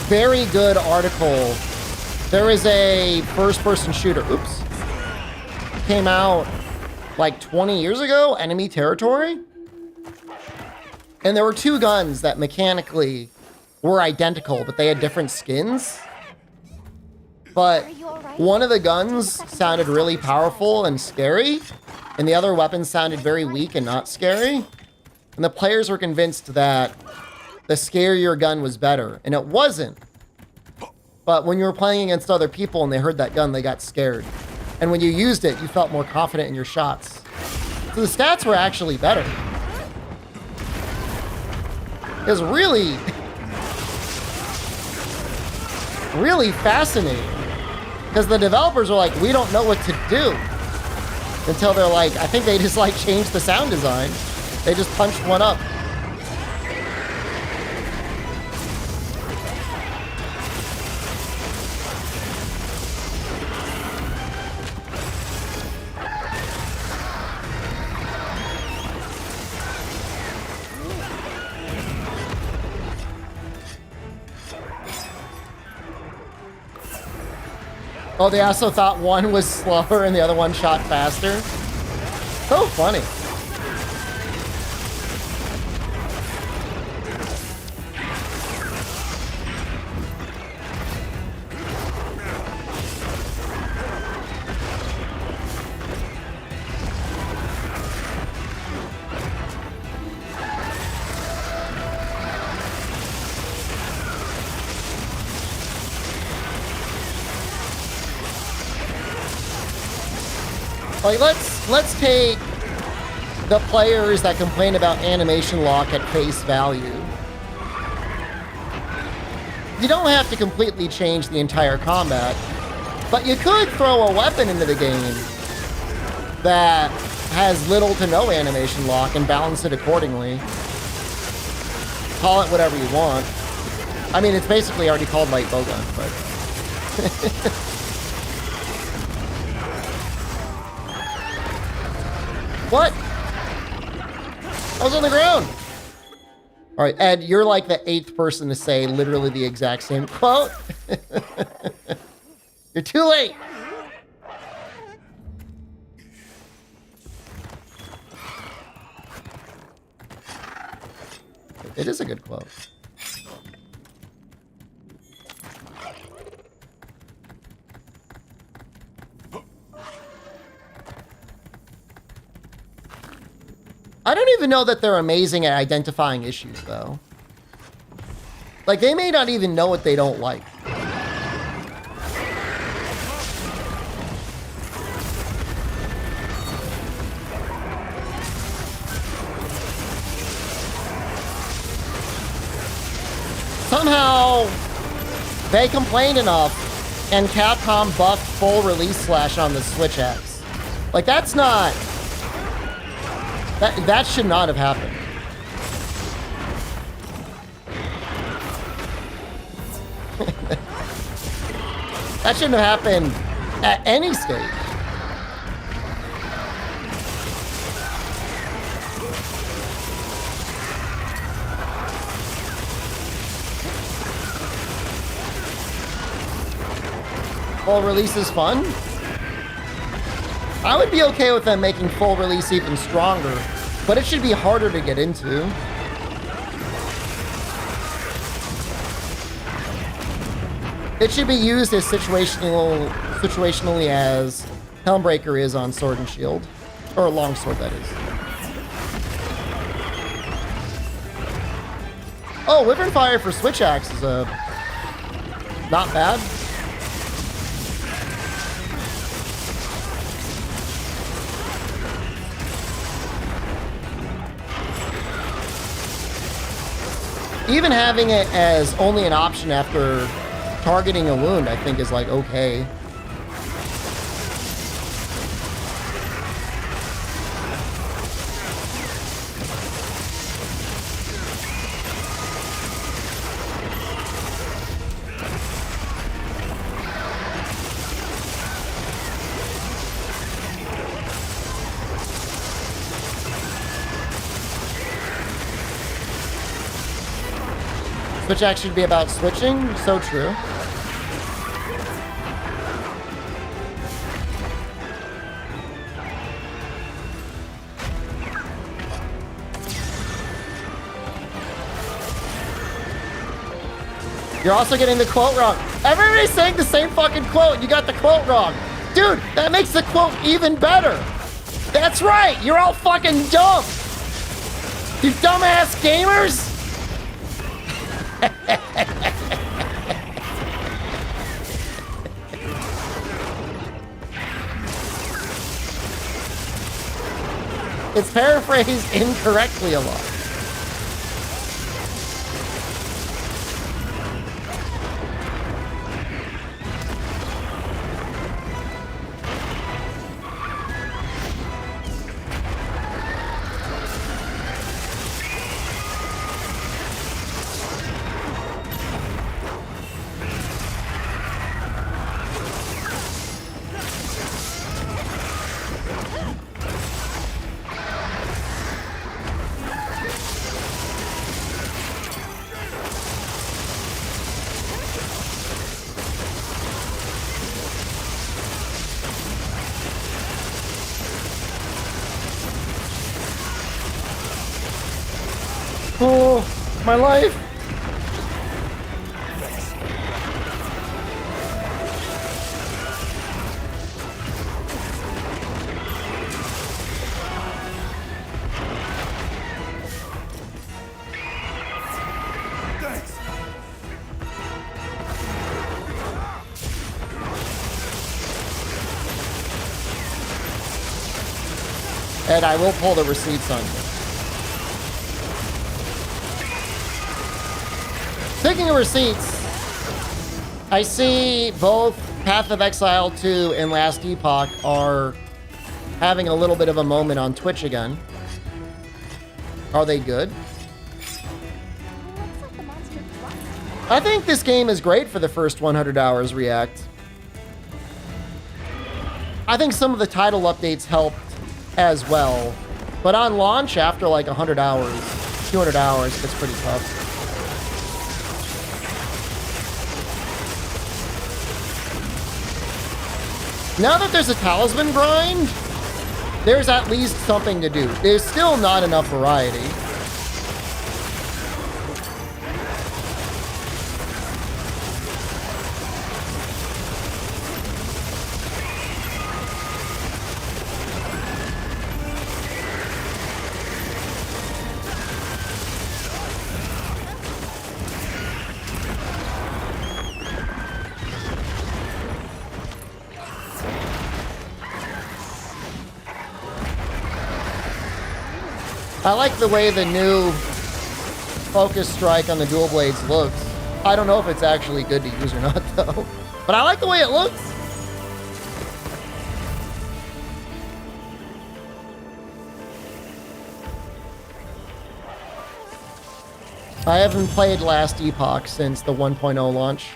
very good article. There is a first-person shooter, oops, came out like 20 years ago, Enemy Territory. And there were two guns that mechanically were identical, but they had different skins. But one of the guns sounded really powerful and scary, and the other weapon sounded very weak and not scary. And the players were convinced that the scarier gun was better, and it wasn't. But when you were playing against other people and they heard that gun, they got scared. And when you used it, you felt more confident in your shots. So the stats were actually better. It was really, really fascinating. Because the developers were like, we don't know what to do. Until they're like, I think they just like changed the sound design. They just punched one up. Oh, they also thought one was slower and the other one shot faster. So funny. Like, let's take the players that complain about animation lock at face value. You don't have to completely change the entire combat, but you could throw a weapon into the game that has little to no animation lock and balance it accordingly. Call it whatever you want. I mean, it's basically already called light bowgun, but... What? I was on the ground. All right, Ed, you're like the 8th person to say literally the exact same quote. You're too late. It is a good quote. I don't even know that they're amazing at identifying issues, though. Like, they may not even know what they don't like. Somehow, they complained enough, and Capcom buffed full release slash on the Switch X. Like, that's not... That should not have happened. That shouldn't have happened at any stage. Full release is fun. I would be okay with them making full release even stronger, but it should be harder to get into. It should be used as situationally as Helmbreaker is on Sword and Shield. Or Longsword, that is. Oh, Wyvern Fire for Switch Axe is not bad. Even having it as only an option after targeting a wound, I think is like okay. Switch Axe should be about switching. So true. You're also getting the quote wrong. Everybody's saying the same fucking quote. You got the quote wrong. Dude, that makes the quote even better. That's right. You're all fucking dumb. You dumbass gamers. It's paraphrased incorrectly a lot. Oh, my life. Thanks. Ed, I will pull the receipts on you. Speaking of receipts, I see both Path of Exile 2 and Last Epoch are having a little bit of a moment on Twitch again. Are they good? Looks like the monster truck. I think this game is great for the first 100 hours React. I think some of the title updates helped as well. But on launch, after like 100 hours, 200 hours, it's pretty tough. Now that there's a talisman grind, there's at least something to do. There's still not enough variety. I like the way the new focus strike on the dual blades looks. I don't know if it's actually good to use or not though, but I like the way it looks. I haven't played Last Epoch since the 1.0 launch.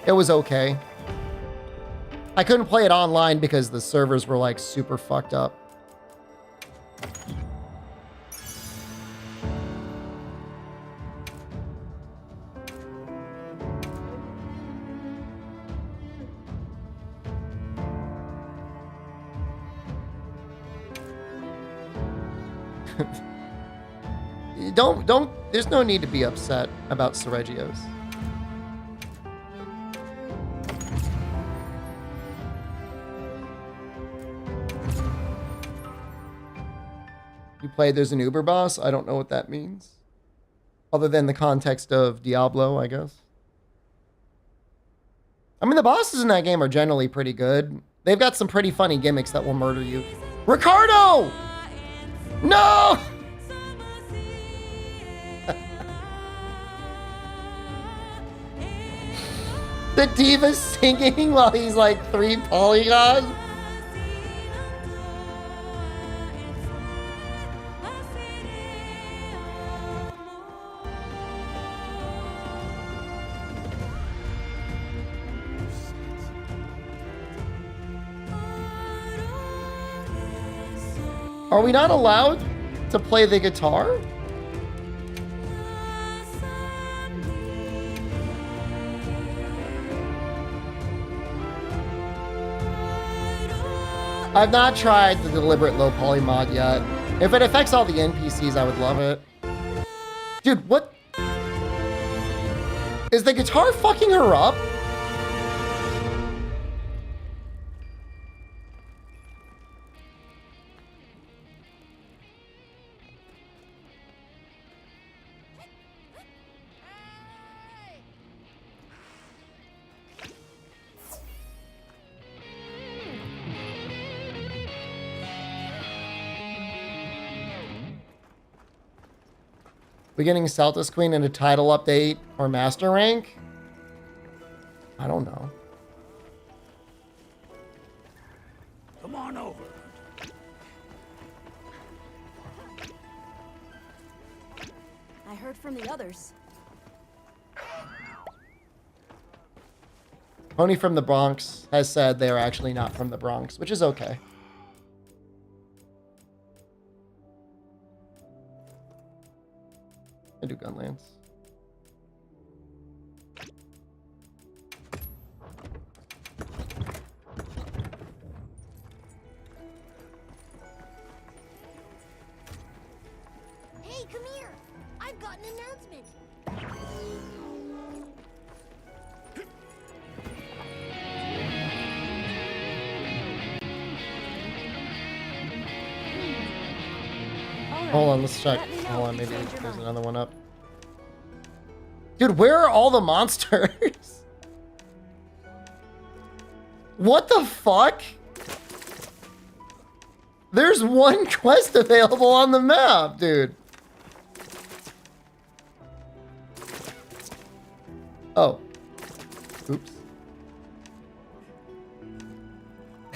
It was okay. I couldn't play it online because the servers were like super fucked up. Don't, there's no need to be upset about Seregios. You played there's an Uber boss? I don't know what that means. Other than the context of Diablo, I guess. I mean, the bosses in that game are generally pretty good. They've got some pretty funny gimmicks that will murder you. Ricardo! No! The diva's singing while he's like 3 polygons. Are we not allowed to play the guitar? I've not tried the deliberate low poly mod yet. If it affects all the NPCs, I would love it. Dude, what? Is the guitar fucking her up? We getting Celtis Queen in a title update or master rank? I don't know. Come on over. I heard from the others. Pony from the Bronx has said they are actually not from the Bronx, which is okay. I do Gunlands. Hey, come here. I've got an announcement. Hold on, let's check. Let me know Hold on, if you maybe change your there's mind. another one up. Dude, where are all the monsters? What the fuck? There's one quest available on the map, dude. Oh. Oops.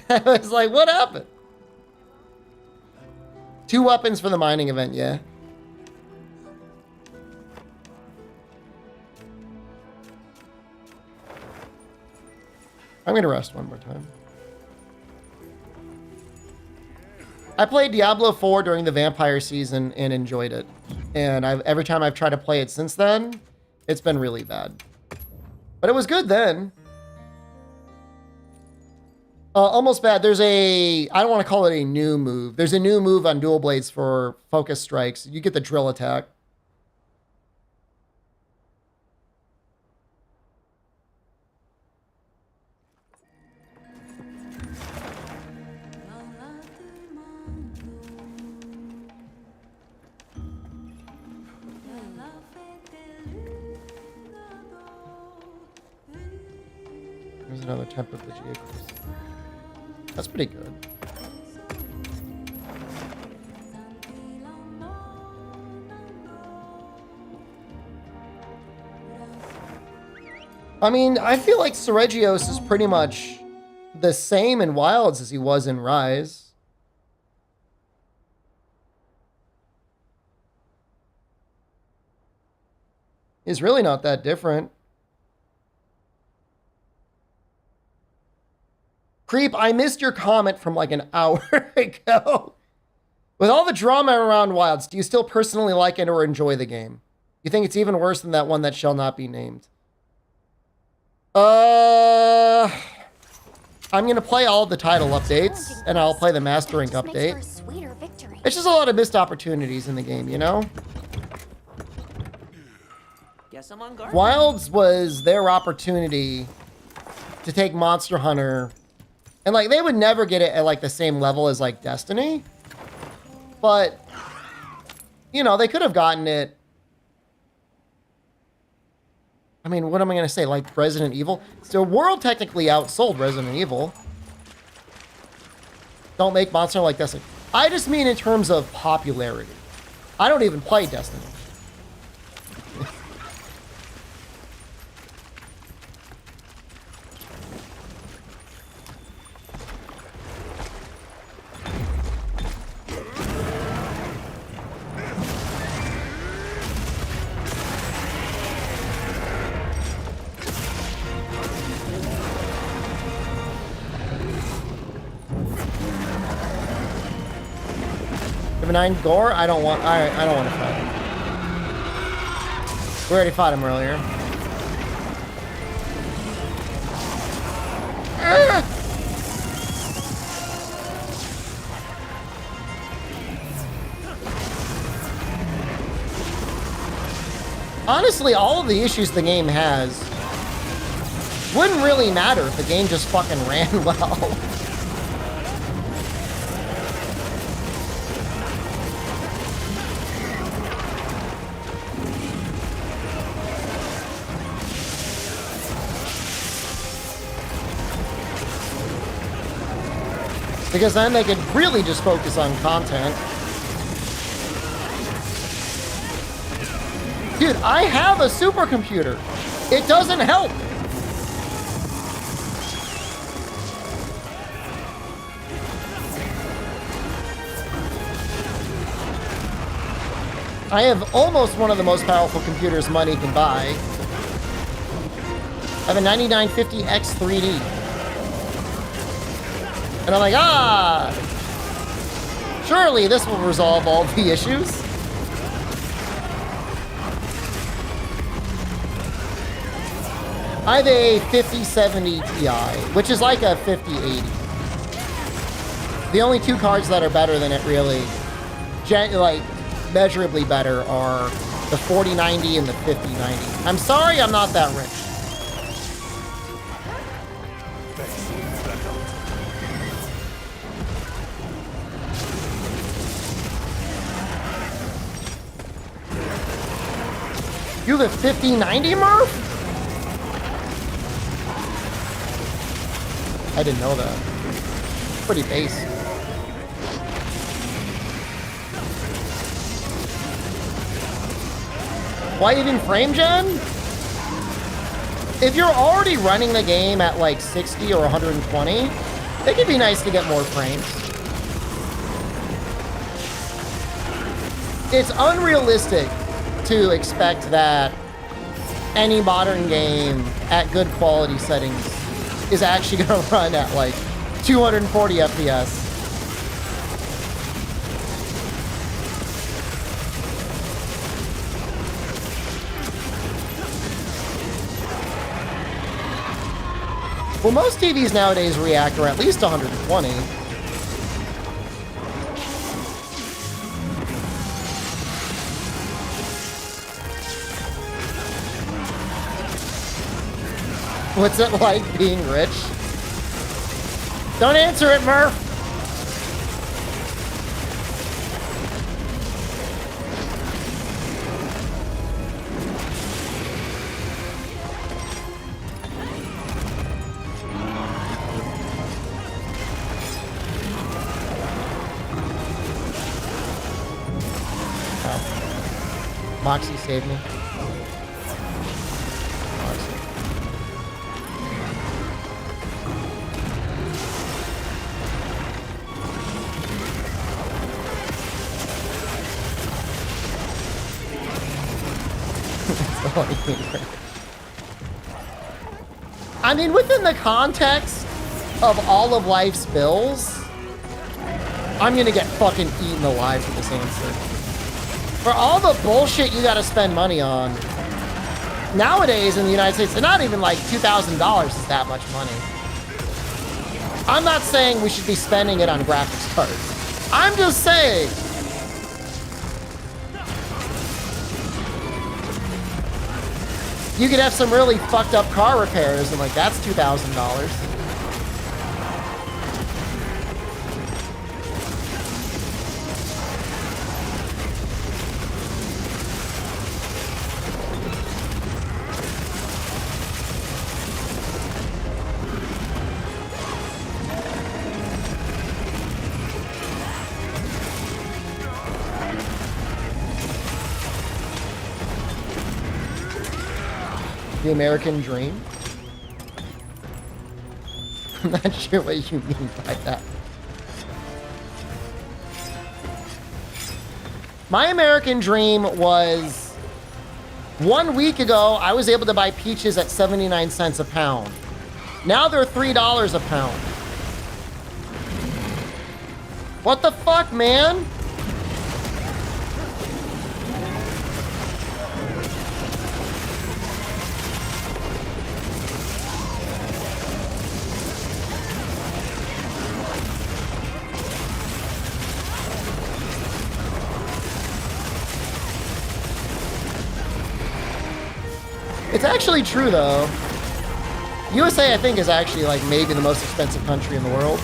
I was like, what happened? 2 weapons for the mining event, yeah. I'm gonna rest one more time. I played Diablo 4 during the vampire season and enjoyed it. And every time I've tried to play it since then, it's been really bad. But it was good then. Almost bad. There's I don't want to call it a new move. There's a new move on dual blades for focus strikes. You get the drill attack. There's another Temper of the Geocruise. That's pretty good. I mean, I feel like Seregios is pretty much the same in Wilds as he was in Rise. He's really not that different. Creep, I missed your comment from like an hour ago. With all the drama around Wilds, do you still personally like it or enjoy the game? You think it's even worse than that one that shall not be named? I'm gonna play all of the title updates, and I'll play the Master Rank Just makes for a update. sweeter victory. It's just a lot of missed opportunities in the game, you know? Guess I'm on guard. Wilds was their opportunity to take Monster Hunter, and like they would never get it at like the same level as like Destiny, but you know, they could have gotten it. I mean, what am I going to say? Like Resident Evil? So World technically outsold Resident Evil. Don't make Monster like Destiny. I just mean in terms of popularity. I don't even play Destiny. Give a 9 gore? I don't want to fight him. We already fought him earlier. Honestly, all of the issues the game has wouldn't really matter if the game just fucking ran well. Because then they could really just focus on content. Dude, I have a supercomputer. It doesn't help. I have almost one of the most powerful computers money can buy. I have a 9950X3D. And I'm like, surely this will resolve all the issues. I have a 5070 Ti, which is like a 5080. The only two cards that are better than it, really, like measurably better, are the 4090 and the 5090. I'm sorry I'm not that rich. You have a 5090, Murph? I didn't know that. Pretty base. Why even frame gen? If you're already running the game at like 60 or 120, it could be nice to get more frames. It's unrealistic to expect that any modern game at good quality settings is actually going to run at like 240 FPS. Well, most TVs nowadays react or at least 120. What's it like being rich? Don't answer it, Murph! Oh. Moxie saved me. I mean, within the context of all of life's bills, I'm gonna get fucking eaten alive for this answer. For all the bullshit you gotta spend money on, nowadays in the United States, it's not even like $2,000 is that much money. I'm not saying we should be spending it on graphics cards. I'm just saying, you could have some really fucked up car repairs and like that's $2,000. The American dream? I'm not sure what you mean by that. My American dream was 1 week ago, I was able to buy peaches at 79 cents a pound. Now they're $3 a pound. What the fuck, man? It's actually true, though. USA, I think, is actually, like, maybe the most expensive country in the world.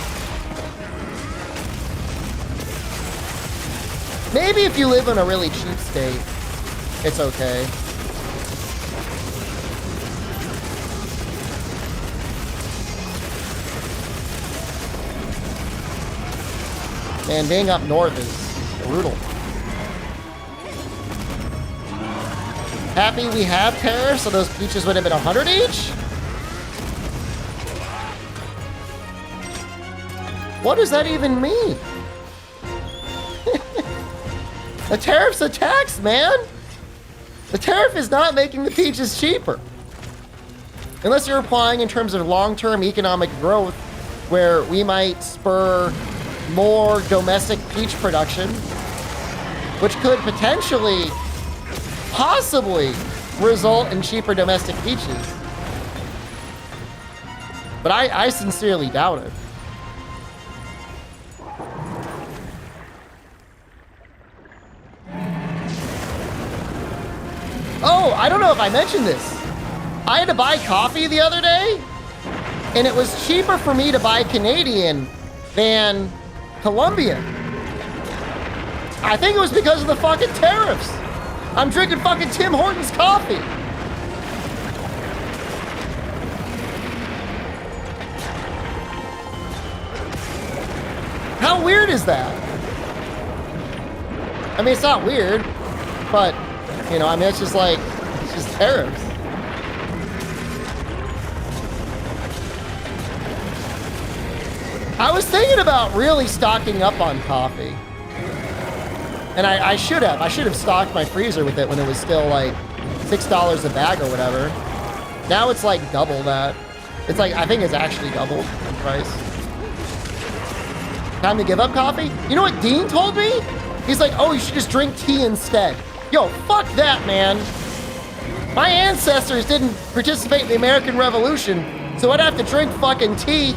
Maybe if you live in a really cheap state, it's okay. Man, being up north is brutal. Happy we have tariffs, so those peaches would have been 100 each? What does that even mean? A tariff's a tax, man. The tariff is not making the peaches cheaper. Unless you're applying in terms of long-term economic growth, where we might spur more domestic peach production, which could potentially, possibly, result in cheaper domestic peaches. But I sincerely doubt it. Oh, I don't know if I mentioned this. I had to buy coffee the other day, and it was cheaper for me to buy Canadian than Colombian. I think it was because of the fucking tariffs. I'm drinking fucking Tim Hortons coffee. How weird is that? I mean, it's not weird, but, you know, I mean, it's just like, it's just tariffs. I was thinking about really stocking up on coffee. And I should have. I should have stocked my freezer with it when it was still like $6 a bag or whatever. Now it's like double that. It's like, I think it's actually doubled in price. Time to give up coffee? You know what Dean told me? He's like, oh, you should just drink tea instead. Yo, fuck that, man. My ancestors didn't participate in the American Revolution, so I'd have to drink fucking tea.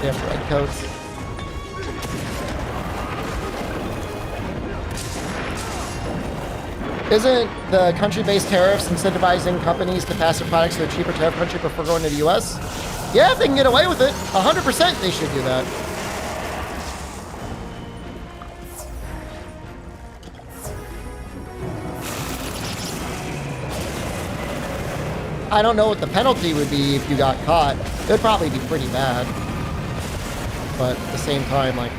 Damn red coats. Isn't the country-based tariffs incentivizing companies to pass their products to a cheaper tariff country before going to the US? Yeah, if they can get away with it, 100% they should do that. I don't know what the penalty would be if you got caught. It would probably be pretty bad. But at the same time, like,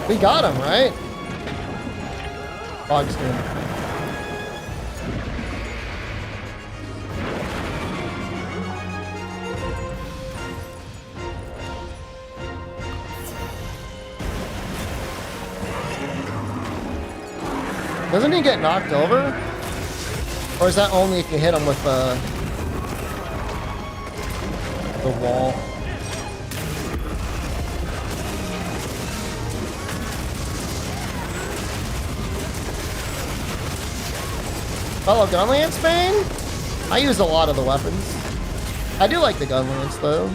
we got him, right? Bog's good. Doesn't he get knocked over? Or is that only if you hit him with the wall? Fellow Gunlance Bane? I use a lot of the weapons. I do like the Gunlance though.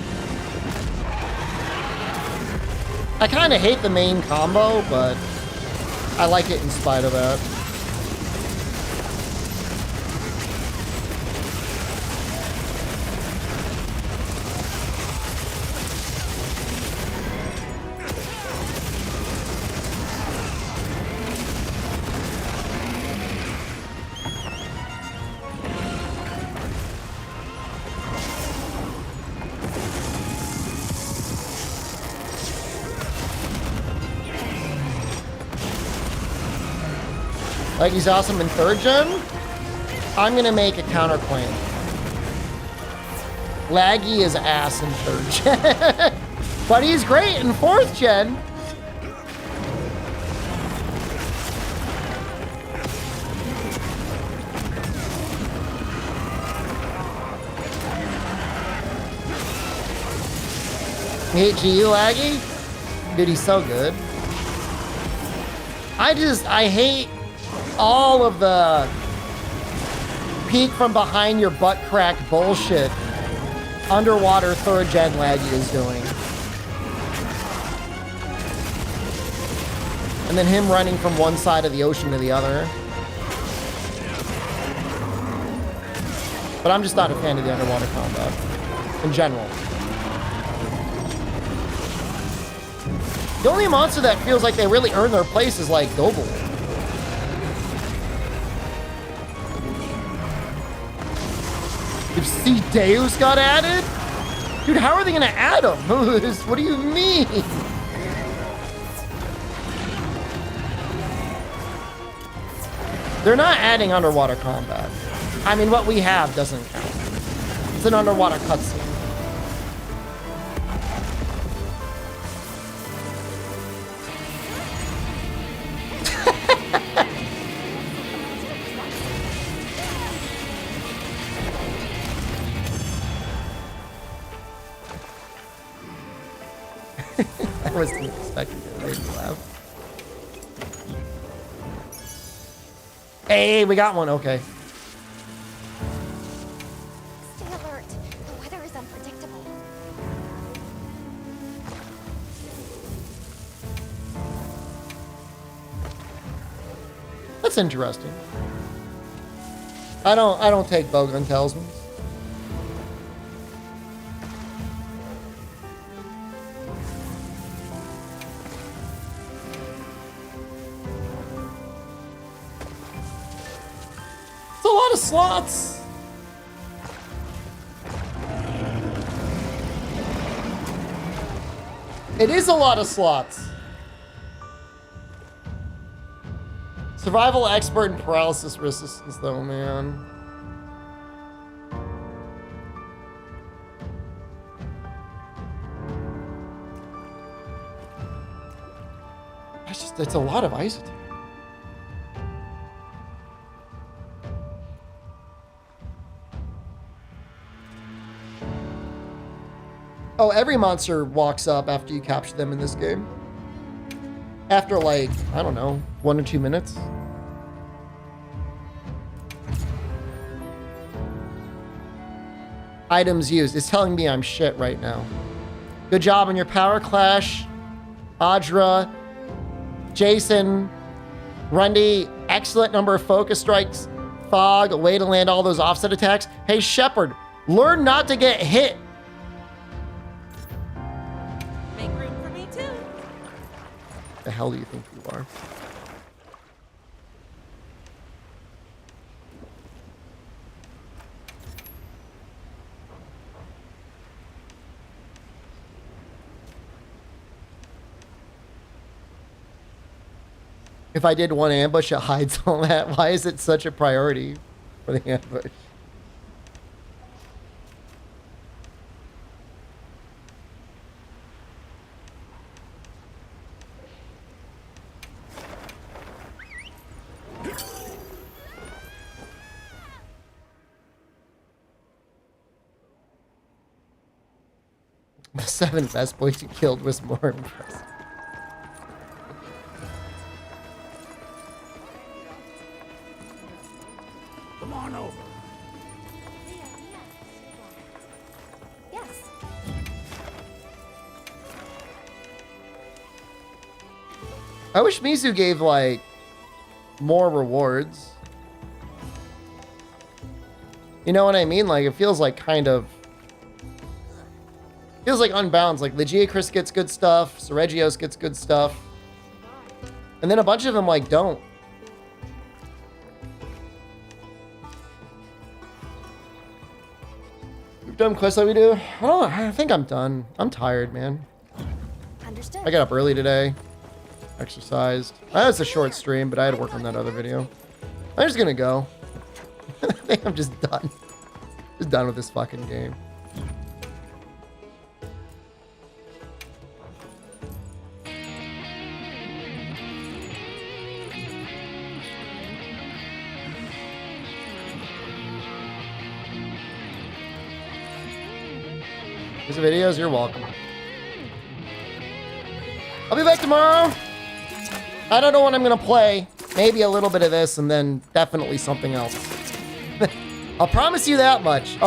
I kind of hate the main combo, but I like it in spite of that. Like he's awesome in 3rd gen? I'm gonna make a counterclaim. Laggy is ass in 3rd gen. But he's great in 4th gen. Hate GU laggy? Dude, he's so good. I hate all of the peek from behind your butt crack bullshit underwater 3rd gen laggy is doing. And then him running from one side of the ocean to the other. But I'm just not a fan of the underwater combat in general. The only monster that feels like they really earn their place is like Doble. If C. Deus got added? Dude, how are they gonna add him? What do you mean? They're not adding underwater combat. I mean, what we have doesn't count. It's an underwater cutscene. I wasn't expecting it. It made me laugh. Hey, we got one. Okay. Stay alert. The weather is unpredictable. That's interesting. I don't take bowgun talismans. It's a lot of slots. It is a lot of slots. Survival expert and paralysis resistance, though, man. It's a lot of isotech. Oh, every monster walks up after you capture them in this game. After like, I don't know, 1 or 2 minutes. Items used. It's telling me I'm shit right now. Good job on your power clash. Audra, Jason, Rundy, excellent number of focus strikes. Fog, a way to land all those offset attacks. Hey, Shepard, learn not to get hit. Make room for me too. The hell do you think you are? If I did one ambush, it hides all that. Why is it such a priority for the ambush? The 7 best boys you killed was more impressive. Come on over. Yes. I wish Mizu gave, like, more rewards. You know what I mean? Like, it feels like kind of... Feels like unbalanced. Like, Legia gets good stuff. Seregios gets good stuff. And then a bunch of them, like, don't. We've done quests like we do. I think I'm done. I'm tired, man. Understood. I got up early today. Exercised. It's a short stream, but I had to work on that other video. I'm just gonna go. I think I'm just done. Just done with this fucking game. These videos, you're welcome. I'll be back tomorrow. I don't know what I'm gonna play. Maybe a little bit of this and then definitely something else. I'll promise you that much.